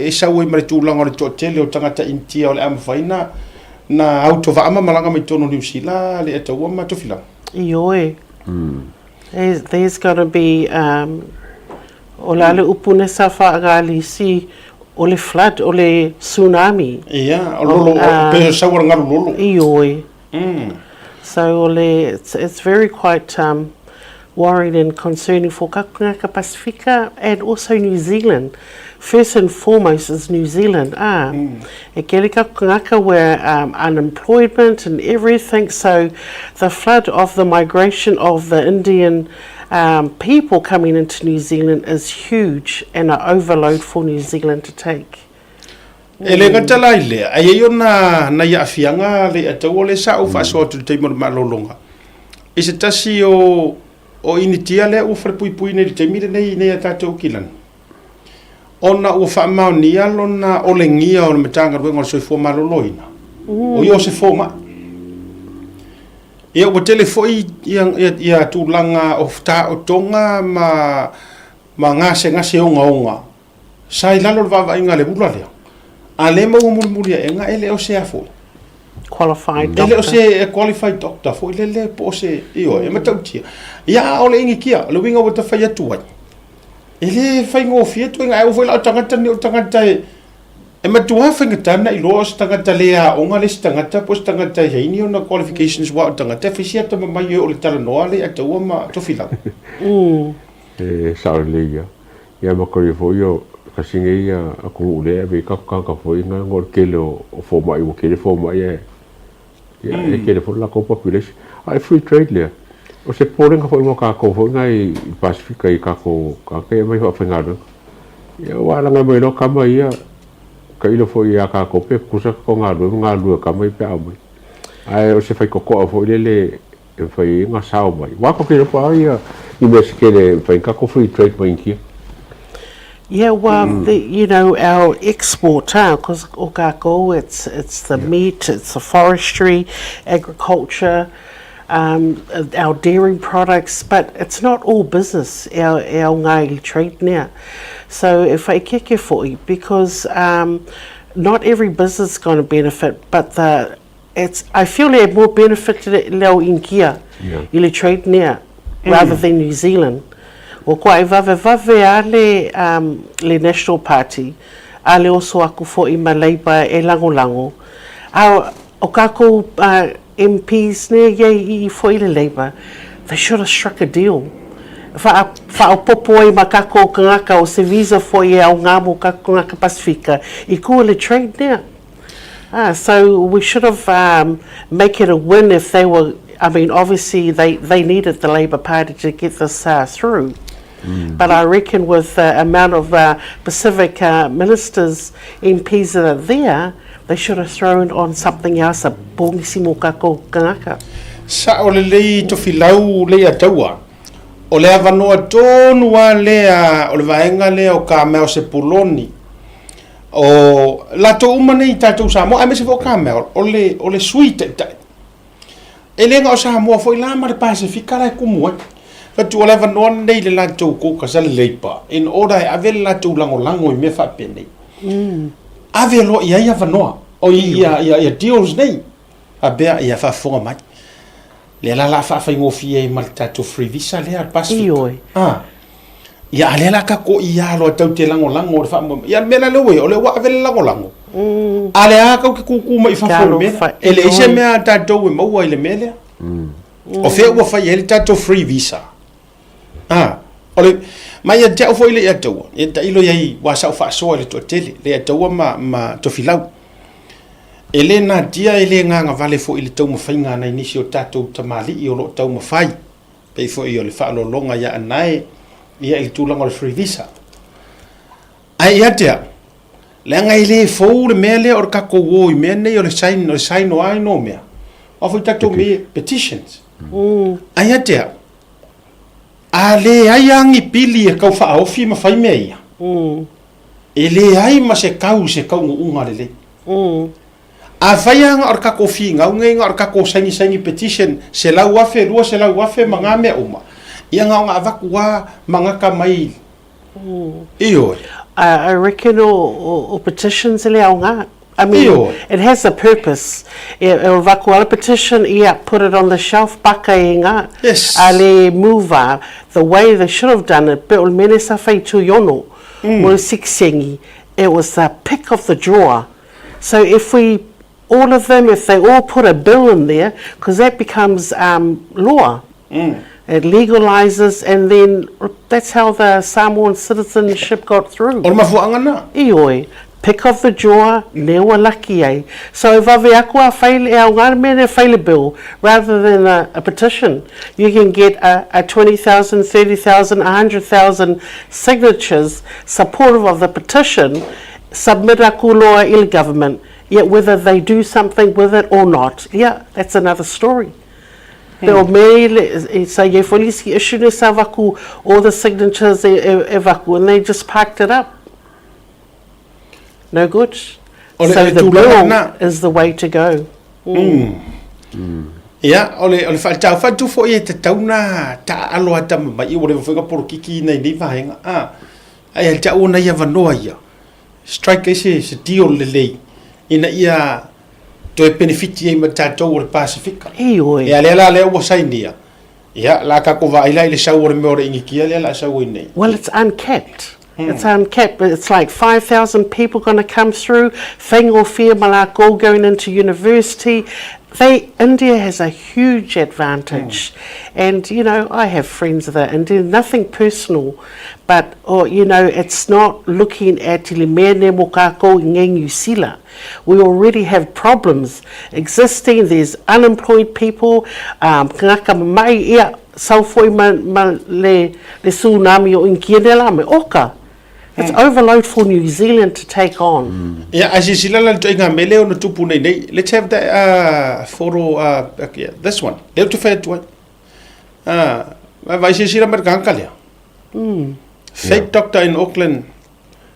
e sawe mare tulanga le totele o tangata intia o le amafaina na auto va ama malanga mai tono New Zealand le eta wa matofila. Ioe. There's going to be O la le upune sa whaagali si o le flood, o le tsunami. Ia, o lolo, pe sawar ngaru lolo. Ioi. So it's very quite worried and concerning for Kakungaka Pacifica and also New Zealand. First and foremost is New Zealand. E kere Kakungaka where unemployment and everything. So the flood of the migration of the Indian people coming into New Zealand is huge and an overload for New Zealand to take. E le ngatala ile, ai yo na ia afianga le atau le sa o faʻasoa tu te malolonga. I se tasi o initia le o frepui nei te mire nei tatou kilan. Ona o whaamaunia lona o le ngia o le matanga ruenga o soifo maloloina. O yo se foma. Ia o telefoi ia tūlanga o fta o tonga ma ngase onga. Sai lalo vava inga le bula lea. A le mau muri enga ele o se afo. Qualified doctor. Ele o se qualified doctor fo ele po se io e matautia. Ia o le ingi kia, le winga o te whai atu wai. Ele whai ngō fiatu inga e o whaila o tangata ni o tangata e matua whainga tana i loa se tangata lea o ngā le se tangata po se tangata hei ni o na qualifications wa o tangata whisia ta mamai o le tala noa le ata ua ma tofilau. E saore le ia. Ia makori fo io kasinga ia a kuru ulea me kakukanga fo inga ngor kele o fōma i o kele fōma ia e kele fo la ko population. Ai free trade lea. O se pōrenga fo ingo kako fo inga i Pasifika i kako kake mai ho whengaro. Ia wālanga mai no kama ia ka ilo fo ia kako pe kusa ko ngā lua kama i pe amai. Ai o se whai kokoa fo ilele e whai inga sao mai. Wako kira pa ia i mea kele whai kako free trade mai inkia. Yeah, well, you know, our export, because okako, it's the meat, it's the forestry, agriculture, our dairy products, but it's not all business, our ngai trade now. So if I keke for you, because not every business is going to benefit, but I feel they're more benefited leo in kia, ili trade now, rather than New Zealand. O kua e vave a le National Party, a le oso aku fo i ma Labour e lango. O kako MPs ne i fo i le Labour, they should have struck a deal. Wha o popo i ma kako kangaka o se visa fo i au ngamo kako ngaka Pasifika, I kua le trade there. So we should have make it a win if they were, I mean, obviously they needed the Labour Party to get this through. But I reckon with the amount of Pacific ministers, MPs that are there, they should have thrown on something else, a bongisimo kako kangaka. Sa o le lei tofilau lei ataua. O le avanoa tonu a lea, o le vaenga lea o ka mea o se puloni. O lato umane I tatou Samoa, ai me se fo ka mea, o le suite tai. E lenga o Samoa fo I la ma le Pasifika la kumua. Fatu ola vanoa nei le latou ko kasale leipa. In order e ave le latou lango I me whapene. Ave lo ia vanoa. O ia deals nei. A bea ia whafonga mai. Le la whawhaingofi e mal tatou free visa le al Pasifika. Ia le la kako ia lo tau te lango o le wha. Ia mena le we o le wa ave le lango. Ale a kau ke kuku mai whafo mea. Ele ise mea tatou e maua I le mele. O fea ua whai ele tatou free visa. Ole mai te au foi le atua. E ta ilo yai wa sa faʻasoa le totele le atua ma tofilau. Ele na dia ele nganga vale fo ile tau mawhainga na inisi o tatou tamali I o lo tau mawhai. Pei fo I o le whaalolonga ia anae ia ili tūlanga o le free visa. Ai ia tea. Le ngai le fo le mea le o kako woi mea nei o le sign o ai no mea. O fo tatou me petitions. Ai ia tea. A le ai angi pili e kau whaofi ma whai mea ia. E le ai ma se kau unga le le. A whai anga or kako whi ngaunga or kako saingi petition se lau afe, rua se lau afe ma ngā mea uma. Ia ngā ngā waku wā mangaka mai. Iyo. I reckon o petitions le au ngā. I mean, it has a purpose. E vakuala petition, put it on the shelf, baka e ngā. Yes. Ale move the way they should have done it, pe o mene sa whai tu yono, mo siksengi, it was the pick of the drawer. So if we, all of them, if they all put a bill in there, because that becomes law. It legalises, and then that's how the Samoan citizenship got through. Ioi. Pick of the drawer, newa laki ai. So vave aku a whaile au ngāre mene whaile bill, rather than a petition. You can get a 20,000, 30,000, 100,000 signatures supportive of the petition, submit aku loa il government, yet whether they do something with it or not, that's another story. Pero me, so ye folisi issue ne sa vaku, all the signatures e vaku, and they just packed it up. No good. So the bill is the way to go. Ia, ole whaatau whatu fo i te tauna ta aloha tama mai, ole whakaporo kiki nei ni vahenga. Ai al ta ona ia vanoa ia. Strike se deal lelei. Ina ia to e benefiti e matatou o le Pasifika. Ia lea ua sainia. Ia, la ka kova ila ile sau o le meore ingikia, lea la sau nei. Well, it's uncapped. It's uncapped. It's like 5,000 people going to come through. Whaingo Whia Malako going into university. India has a huge advantage. And, you know, I have friends that are Indian, nothing personal. But, you know, it's not looking at Te Mene Mokako Ngengu Sila. We already have problems existing. There's unemployed people. Ngaka mai ia saufoi ma le tsunami o inkienela me oka. It's overload for New Zealand to take on. Yeah, as you see, let's have that photo. This one. Fake doctor in Auckland.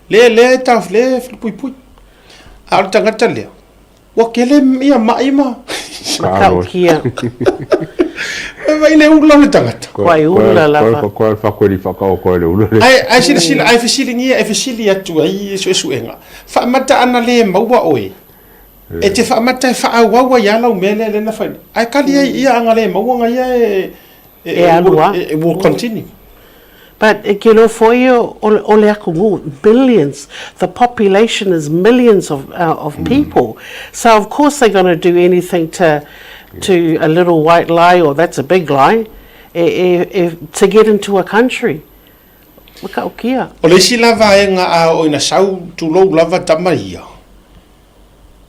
Le taf le pui. Out tangata le. Wakele mia maima. Kia. Vai le ulo tangata. Vai ula lava. Ko fakori fakao ko le ulo. Ai fisili atu ai suenga. Fa mata ana le maua oi. E te fa mata fa wawa ya la umele le na fa. Ai kali ia anga le maua nga ia it will continue. But you know, for you, ole aku billions. The population is millions of people. So of course they're going to do anything to a little white lie, or that's a big lie, to get into a country. Waka o kia. Ole si lava e nga a o ina sau tu lou lava tamaia.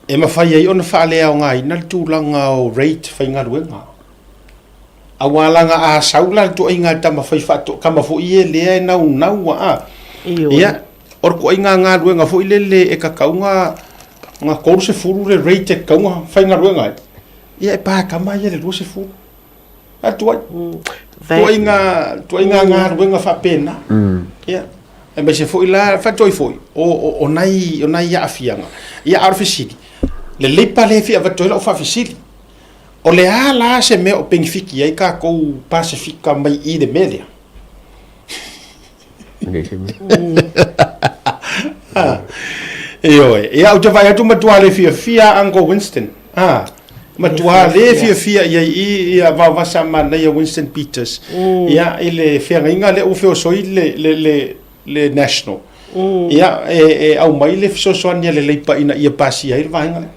E mawhai ai ona whaalea o ngā ina tūlanga o rate whainga ruenga. Awalanga a saula tu inga tama fai fatu kama fo ie le nau a ia or ko inga nga ruenga fo ile le e ka kaunga nga ko se furu le rate kaunga fai nga ruenga ia pa kama ia le se furu atu tu inga nga ruenga fa pena ia e me se fo ila fa toi fo o nai ia afianga ia arfisili le lepa le fi ava toi la fa fisili. O le ala se me o pengifiki ai ka kou Pasifika mai I de media. Ia o te vai atu matua le fia Uncle Winston. Matua le fia ia vavasa mana ia Winston Peters. Ia ile fia inga le ufeo soi le national. Ia au mai le fisosoania le leipa ina ia pasi ai vainga le.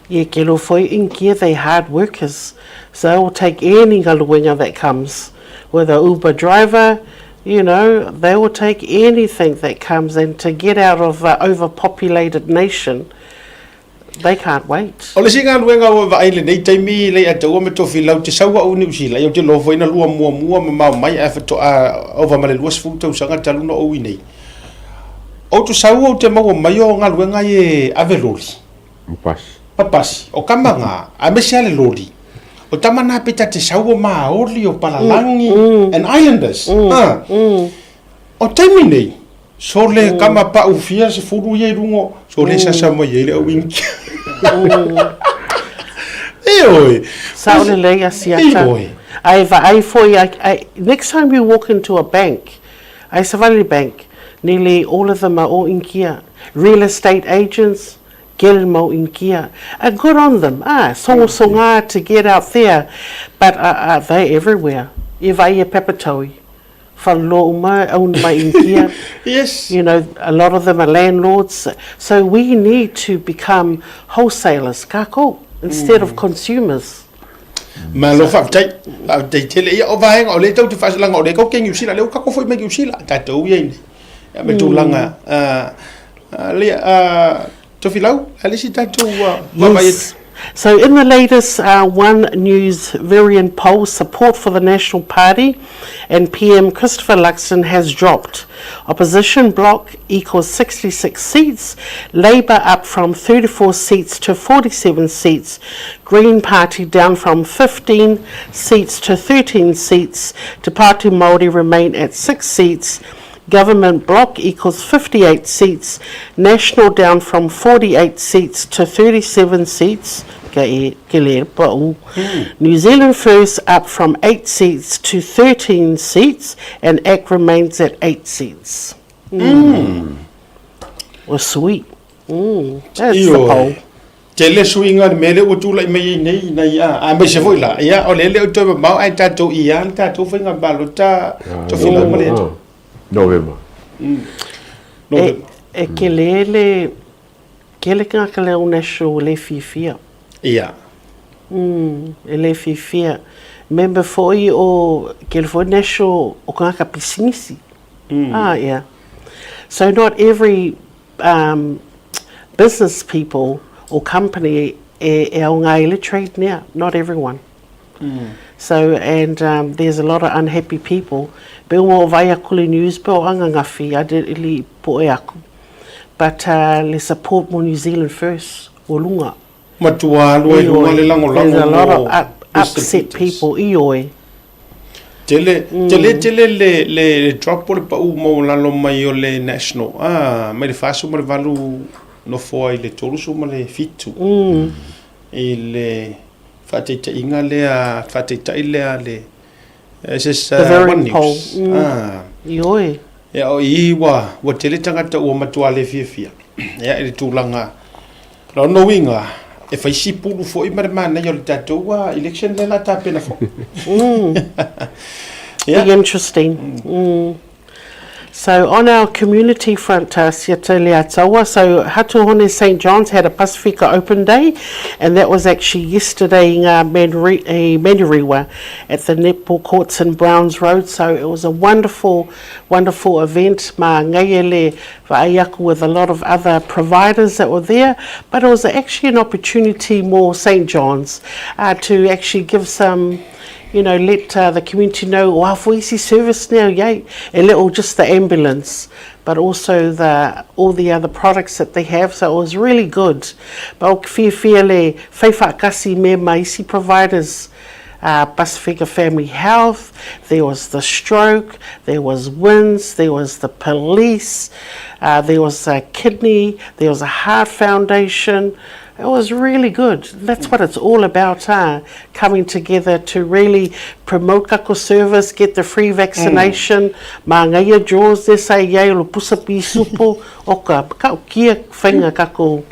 Yeah, kelo foi in kia, they hard workers. So they will take any galuenga that comes. Whether Uber driver, you know, they will take anything that comes, and to get out of the overpopulated nation, they can't wait. Ole singa luenga o va ile nei taimi le atu me to filau te saua o New Zealand. Yo te lofo ina lua mua mai e to over male luas futo sanga taluna o nei. O to saua o te mau mai o nga luenga e aveloli. Papasi, o kamanga, a mesiale lori. O tamana pita te saua maori o Palalangi and Islanders. O taimi nei, so le kama pa ufia se furu ye rungo, so le sasama ye le winki. Eoi. Saule le asiata. Next time you walk into a bank, a Savali bank, nearly all of them are all in kia. Real estate agents, Gelmo in Kia. Good on them. Songa to get out there. But they everywhere. Ivaia Papatoi. Whaloma, owned by in Kia. Yes. You know, a lot of them are landlords. So we need to become wholesalers, kako, instead of consumers. Ma lo fa tai tele ia o vai o le tau te fa langa o le ko ken usila le ka ko foi me usila tatou ye ni ya me tu langa le to filau ale si tatou Yes. So in the latest One News variant poll, support for the National Party and PM Christopher Luxon has dropped. Opposition bloc equals 66 seats, Labour up from 34 seats to 47 seats, Green Party down from 15 seats to 13 seats, Te Pāti Māori remain at 6 seats, Government bloc equals 58 seats, National down from 48 seats to 37 seats, New Zealand First up from 8 seats to 13 seats, and ACT remains at 8 seats. Well, sweet. That's the poll. Tele swinga mele o tu lai mai nei na ia a me se foi la ia o le o to mau ai tatou ia tatou finga balota to fila male November. E ke lele ka le o national le fifia. Ia. E le fifia. Member foi o ke le foi national o ka pisinisi. Yeah. So not every business people or company e au ngā illiterate now. Not everyone. So, and there's a lot of unhappy people. Pe o vai a kule news, pe o anga ngafi, li po e aku. But le support more New Zealand First, o lunga. Matua, lua lunga le lango lango. There's a lot of upset people, ioi. Tele le drop le pa u mo lalo mai o le national. Mai le faso mo le valu no foi le tolusu mo le fitu. Le fatita inga le fatita ile le the One News. Ioi. Ya o iwa wa tele tangata o matua le fifia. Ya le tulanga. Lo no winga. E fai si pulu fo i mana yo le tatou election le la tapena fo. Yeah. Interesting. So on our community front, so Hatu Hone St. John's had a Pasifika Open Day, and that was actually yesterday in Manuriwa at the Netball Courts in Browns Road. So it was a wonderful, wonderful event. Ma ngayele va'ayaku with a lot of other providers that were there, but it was actually an opportunity more St. John's to actually give some, you know, let the community know, wow, for easy service now, yay, a little just the ambulance, but also all the other products that they have. So it was really good. But whiwhiale, whaiwhakasi me maisi providers, Pasifika Family Health, there was the stroke, there was WINS, there was the police, there was a kidney, there was a heart foundation. It was really good. That's what it's all about, coming together to really promote kako service, get the free vaccination. Ma ngaya jaws they say yai lo pusa pi supo oka ka kia whainga kako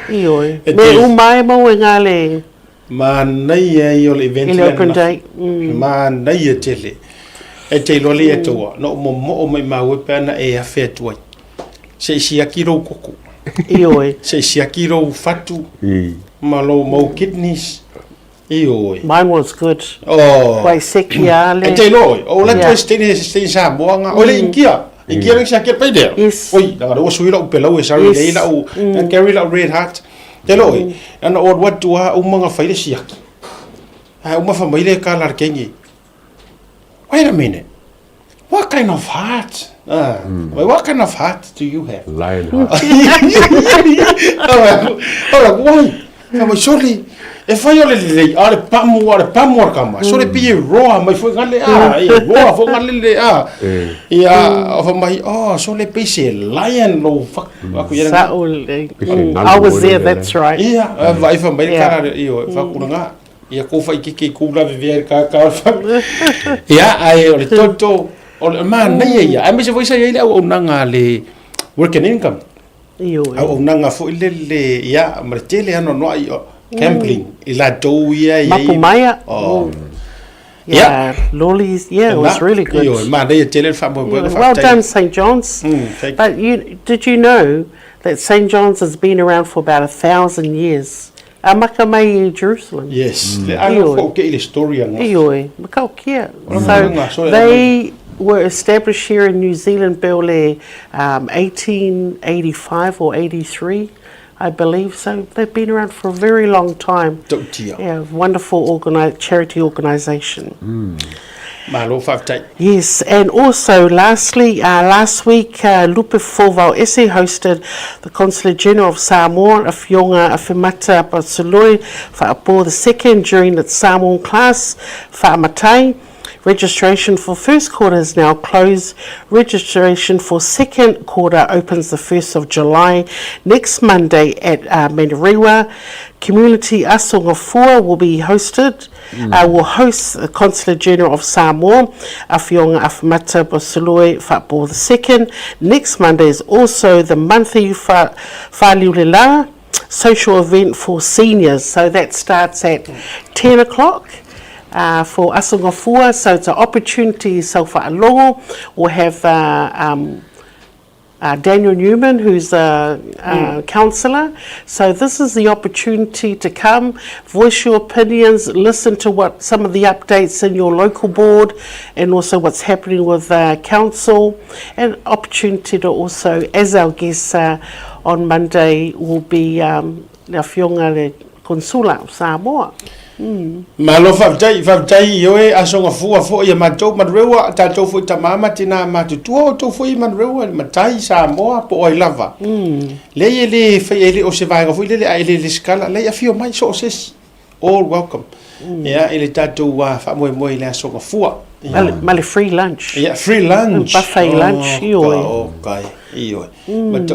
ioi. Me umai mo e ngale. Ma nei e o le event le open day. Ma nei e tele. E te loli e toa. No mo o mai mawe pēna e a whea tuai. Se isi akiro koko. Ioi. Se siakiro fatu. Malo mo kidneys. Ioi. Mine was good. Oh. Wai sekia le. E te loi. O la tu stene Samoa nga. O le inkia. Inkia le siakia pai dea. Yes. Oi, nga o suila u pelau e sari le ila u. Carry la red hat. Te loi. Ana o watu wa u manga whaile siaki. U mafa maile ka larkengi. Wait a minute. What kind of heart? What kind of heart do you have? Lion heart. Oh, why? Kama surely, if I only are pamu kama. Surely be raw. My foot ngale raw. Foot ngale yeah. Of my surely be say lion lo fuck. I was there. That's right. Yeah. If I'm very cara fuck unanga. Yeah, ko fa ikike kula viver ka. Yeah, I only toto. O man nei ia, ai me se voisa ia o nanga le working income. au nanga fo le ia ma tele ano no ai camping ila do ia Mapumaya. oh Yeah, lollies. Yeah, it was really good. Well done, St. John's. But did you know that St. John's has been around for about 1,000 years? Amakamai in Jerusalem. Yes. So they were established here in New Zealand, Belle, 1885 or 83. I believe so. They've been around for a very long time. Yeah, wonderful charity organisation. Yes, and also lastly, last week, Lupe Fovau Ese hosted the Consulate General of Samoa, Afionga Afimata Pasoloi, Fa'apo the second during its Samoan class, Fa'amatai. Registration for first quarter is now closed. Registration for second quarter opens the 1st of July. Next Monday at Meneriwa, Community Asongafua will be hosted. Will host the Consulate General of Samoa, Afionga Afamata Pasoloi Fa'apo the second. Next Monday is also the monthly Fa'aliulela social event for seniors. So that starts at 10 o'clock. For Asongafua, so it's an opportunity. So for Alongo, we'll have Daniel Newman, who's a counsellor. So this is the opportunity to come, voice your opinions, listen to what some of the updates in your local board, and also what's happening with council, and opportunity to also, as our guests on Monday, will be Fionga le Consula of Samoa. Malo faftai yoe asonga fua fo ia matou madrewa tatou fo tamama tina matutua to fo ia madrewa matai Samoa po oi lava le fai o se vai fo le le skala le afio mai so ses all welcome ya ele tatou wa fa moi le asonga fua Male free lunch. Yeah, free lunch. Buffet lunch. Okay. But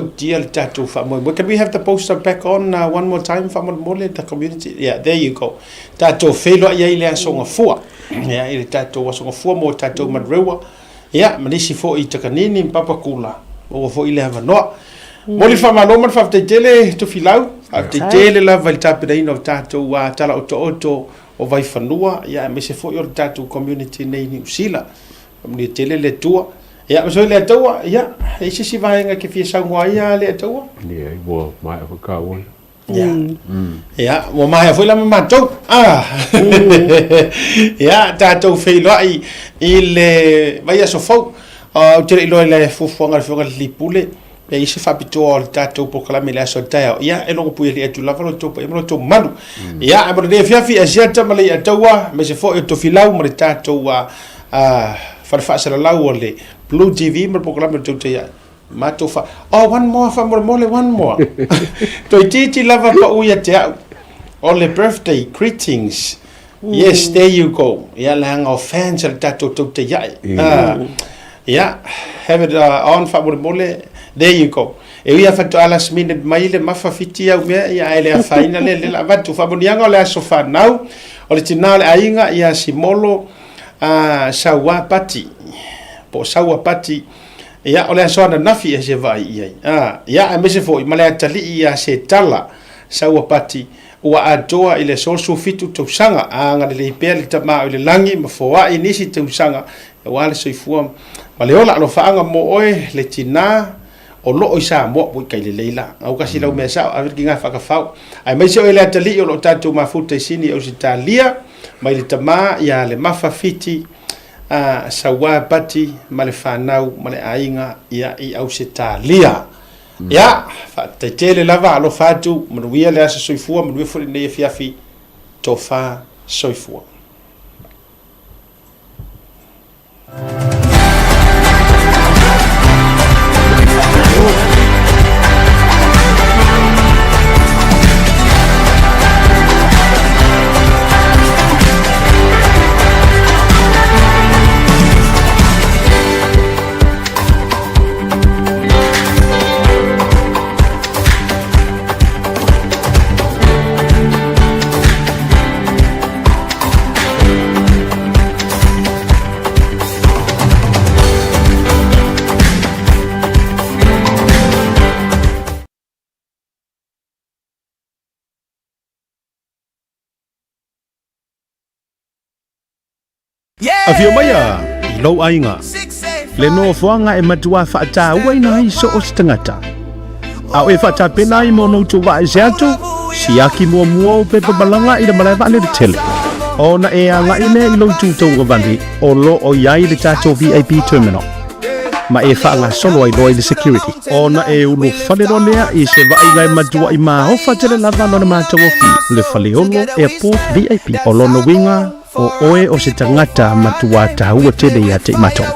tatou fa moi. Can we have the poster back on one more time for molia the community? Yeah, there you go. Tatou felo ia ile asonga fua. Yeah, ile tatou asonga fua mo tatou madrewa. Yeah, manisi fo I takanini papa kula. O fo ile hava no. Moli fa maloma fa tele to filau. Tele la valtapina no tatou wa tala oto o vai fanua ia me se foi o tatou community nei New Zealand ni tele le tua ia so le tua ia e se vai nga ke fia sangwa ia le tua ni ai bo mai o ka won ia mo mai foi la matou ia tatou feilo ai ile vai so fo o tele lo le fufuanga lipule e isi fapito o tatou proclame la sotaia ia e longo pui le tulafono to e mo to manu ia e mo le fiafi asiata male ataua me se fo e to filau mo tatou wa farfasa la le Blue TV mo proclame to ia mato fa one more fa mo one more to titi lava pa uia te all the birthday greetings yes there you go ia lang of fans tatou to ia yeah have it on fa mo there you go. E ia fa to alas minute mai le mafafiti au me ia ele a faina le la vatu fa bonianga le sofa now o le tinale ainga ia simolo sawa pati po sawa pati ia ole so na nafi e se vai ia ia me se foi male atali ia se tala sawa pati ua atoa ile sosu fitu to sanga anga le pele tama le langi mafoa inisi to sanga wale soifua male ola lo faanga mo oe le tina o lo isa mo po kai le leila au kasi lau me sa a ver kinga fa ka fa ai mai so ele atali o lo tatu mafuta sini o Italia mai le tama ya le mafafiti sawa pati male fanau male ainga ya I au Italia ya fa tele lava lo fatu mo wia le soifua mo fo le fiafi tofa soifua Avio maya, ilo ainga. Le no fuanga e matua whaata uaina iso o stangata. Au e whaata pena I mono tu wa e seatu, siaki mua mua o pepe balanga I le maraiwa le tele. Ona e anga ine ilo tūtau ngavani, o lo o iai le tatou VIP terminal. Ma e whaanga solo ai loa I le security. Ona e ulu whalero lea I se waiga e matua I mahofa tele lava lona mātou ofi. Le whaleolo airport VIP. O lono winga, o oe o se tangata matua tahua tele ia te matou.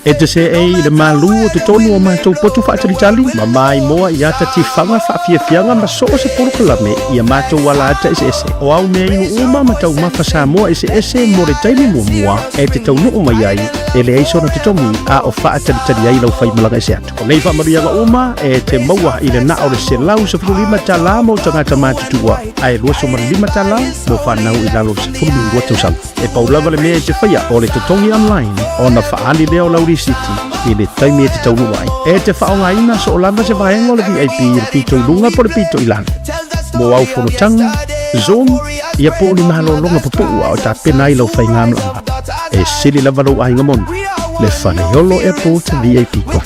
E te se e I le malu o te tonu o mātou potu whaatalitali, ma mai moa I ata ti whanga whaafiafianga ma so o se porokalame I a mātou wala ata ese. O au mea inu uma matau mawha Samoa ese mo re taimi mua e te tau nuu mai ai, e le eiso na te tomi a o whaatalitali ai lau whai malanga ese atu. O nei whaamarianga uma e te maua I le nao le se lau sa furulima tala mo tangata mātutua, ai lua so marilima tala mo whanau I lalo sa furulima rua tausanga. E paulawa le mea e te whaia o le totongi online, o na whaali leo lauri City I le taimi e te taunu ai. E te whaonga ina so o lava se vaenga o le VIP I le pito lunga po le pito ilana. Mo au whanotanga, Zoom, ia po li mahalolonga papua o ta pena I lau whainga amlanga. E sili lava lau ainga mon, le whaneiolo airport VIP ko.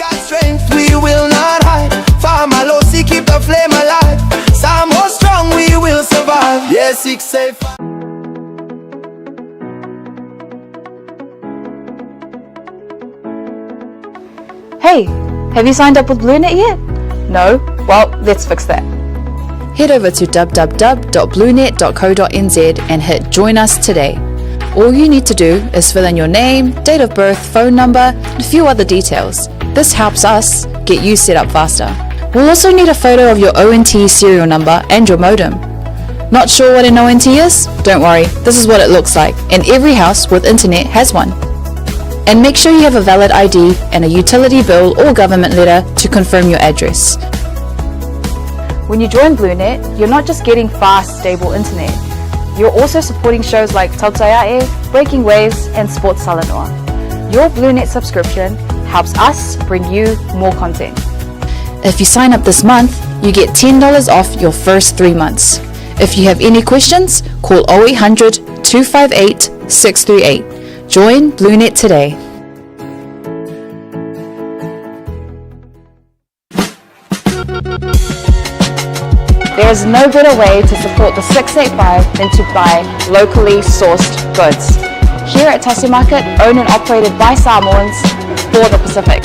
We will not hide. Famalosi keep the flame alive. Samoa strong, we will survive. Yes, it's safe. Hey, have you signed up with Blunet yet? No? Well, let's fix that. Head over to www.blunet.co.nz and hit Join Us today. All you need to do is fill in your name, date of birth, phone number, and a few other details. This helps us get you set up faster. We'll also need a photo of your ONT serial number and your modem. Not sure what an ONT is? Don't worry, this is what it looks like, and every house with internet has one. And make sure you have a valid ID and a utility bill or government letter to confirm your address. When you join Blunet, you're not just getting fast, stable internet. You're also supporting shows like Tautai A'e, Breaking Waves, and Sports Salanoa. Your Blunet subscription helps us bring you more content. If you sign up this month, you get $10 off your first 3 months. If you have any questions, call 0800 258 638. Join Blunet today. There is no better way to support the 685 than to buy locally sourced goods. Here at Tasi Market, owned and operated by Samoans for the Pacific.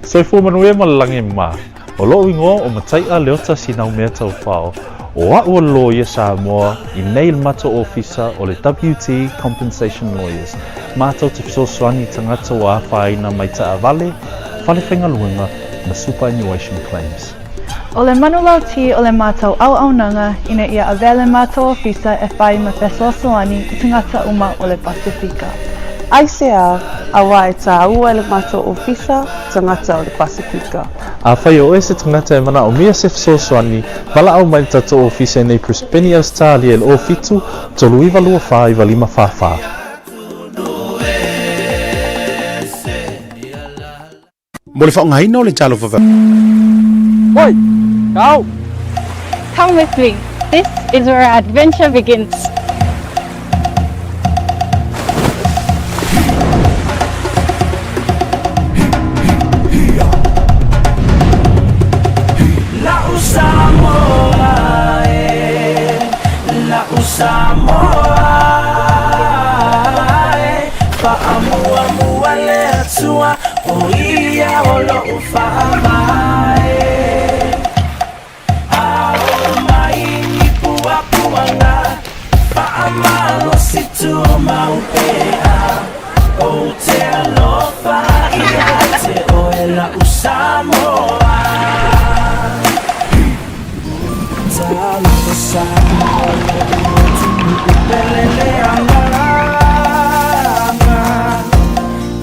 So for manuia malangi ma, o lo ingo o matai a leo Tasi nau mea tau whao, o ua lawyer Samoa I nail mato officer o le WT Compensation Lawyers, mātou te fisosoani tangata o a whaina mai ta avale, whale whengaluenga na superannuation claims. O le manulau ti o le mātou au-aunanga ina ia avele mātou ofisa e whai ma faʻasoa I tangata uma o le Pasifika. Aisea awa e tā ua le mātou ofisa tangata o le Pasifika. A whai o e se tangata e mana o mia se fisosoani, wala au mai tatou ofisa nei Crispini Australia le o fitu, tolu iwa lua wha iwa lima wha. Mo le whaongaina o le talo whawha. Oi, go! Come with me. This is where our adventure begins.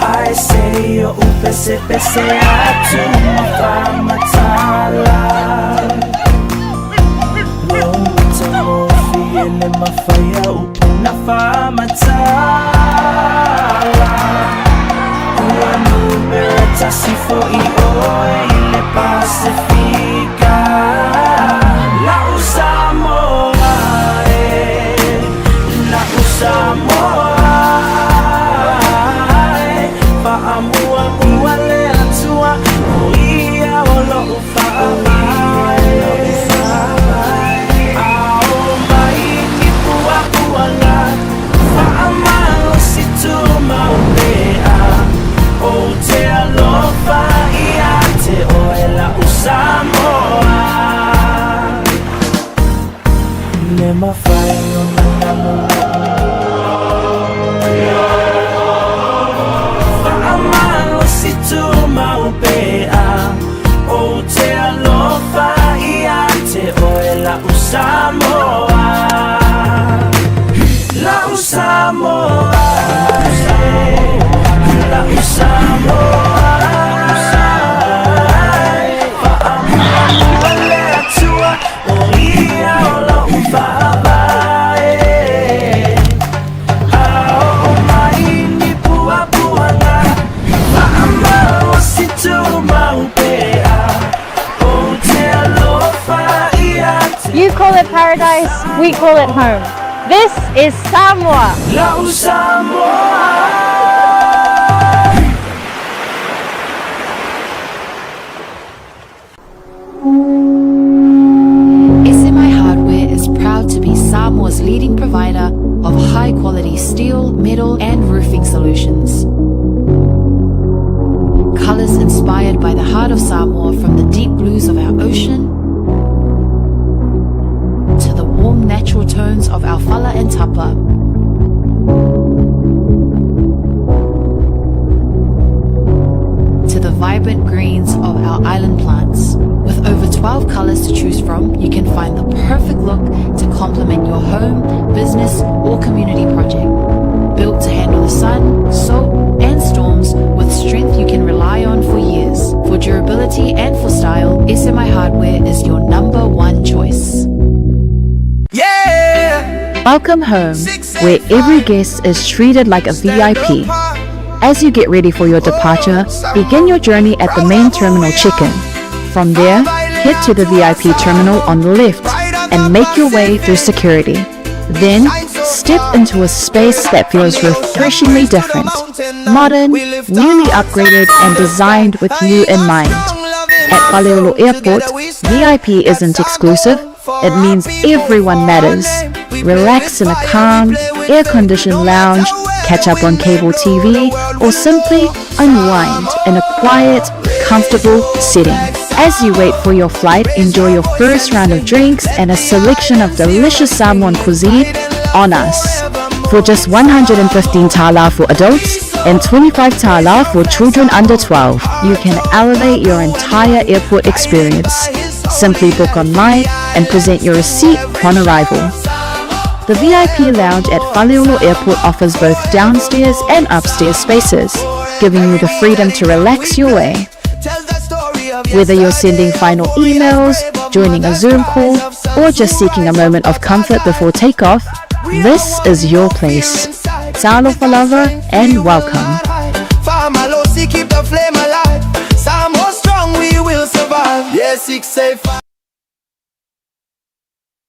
I say yo upese pese atu mafamatala no mtamo fiele mafaya upuna famatala uanu berata sifo ioe ile pacifica la Samoa la Samoa mafai Fa'amalo si tu maupea O te alofa ia te oe la Samoa La Samoa La Samoa Fa'amalo le atua o ia o la You call it paradise, we call it home. This is Samoa. La Samoa. SMI Hardware is proud to be Samoa's leading provider of high-quality steel, metal and roofing solutions. Colours inspired by the heart of Samoa, from the deep blues of our ocean to the warm natural tones of our fala and tapa. To the vibrant greens of our island plants. With over 12 colours to choose from, you can find the perfect look to complement your home, business or community project. Built to handle the sun, salt and storms with strength you can rely on for years. For durability and for style, SMI Hardware is your #1 choice. Welcome home, where every guest is treated like a VIP. As you get ready for your departure, begin your journey at the main terminal check-in. From there, head to the VIP terminal on the left and make your way through security. Then, step into a space that feels refreshingly different, modern, newly upgraded and designed with you in mind. At Faleolo Airport, VIP isn't exclusive, it means everyone matters. Relax in a calm, air-conditioned lounge, catch up on cable TV, or simply unwind in a quiet, comfortable setting. As you wait for your flight, enjoy your first round of drinks and a selection of delicious Samoan cuisine on us. For just 115 tala for adults and 25 tala for children under 12, you can elevate your entire airport experience. Simply book online and present your receipt upon arrival. The VIP lounge at Faleolo Airport offers both downstairs and upstairs spaces, giving you the freedom to relax your way. Whether you're sending final emails, joining a Zoom call, or just seeking a moment of comfort before takeoff, this is your place. Talo Falava and welcome. say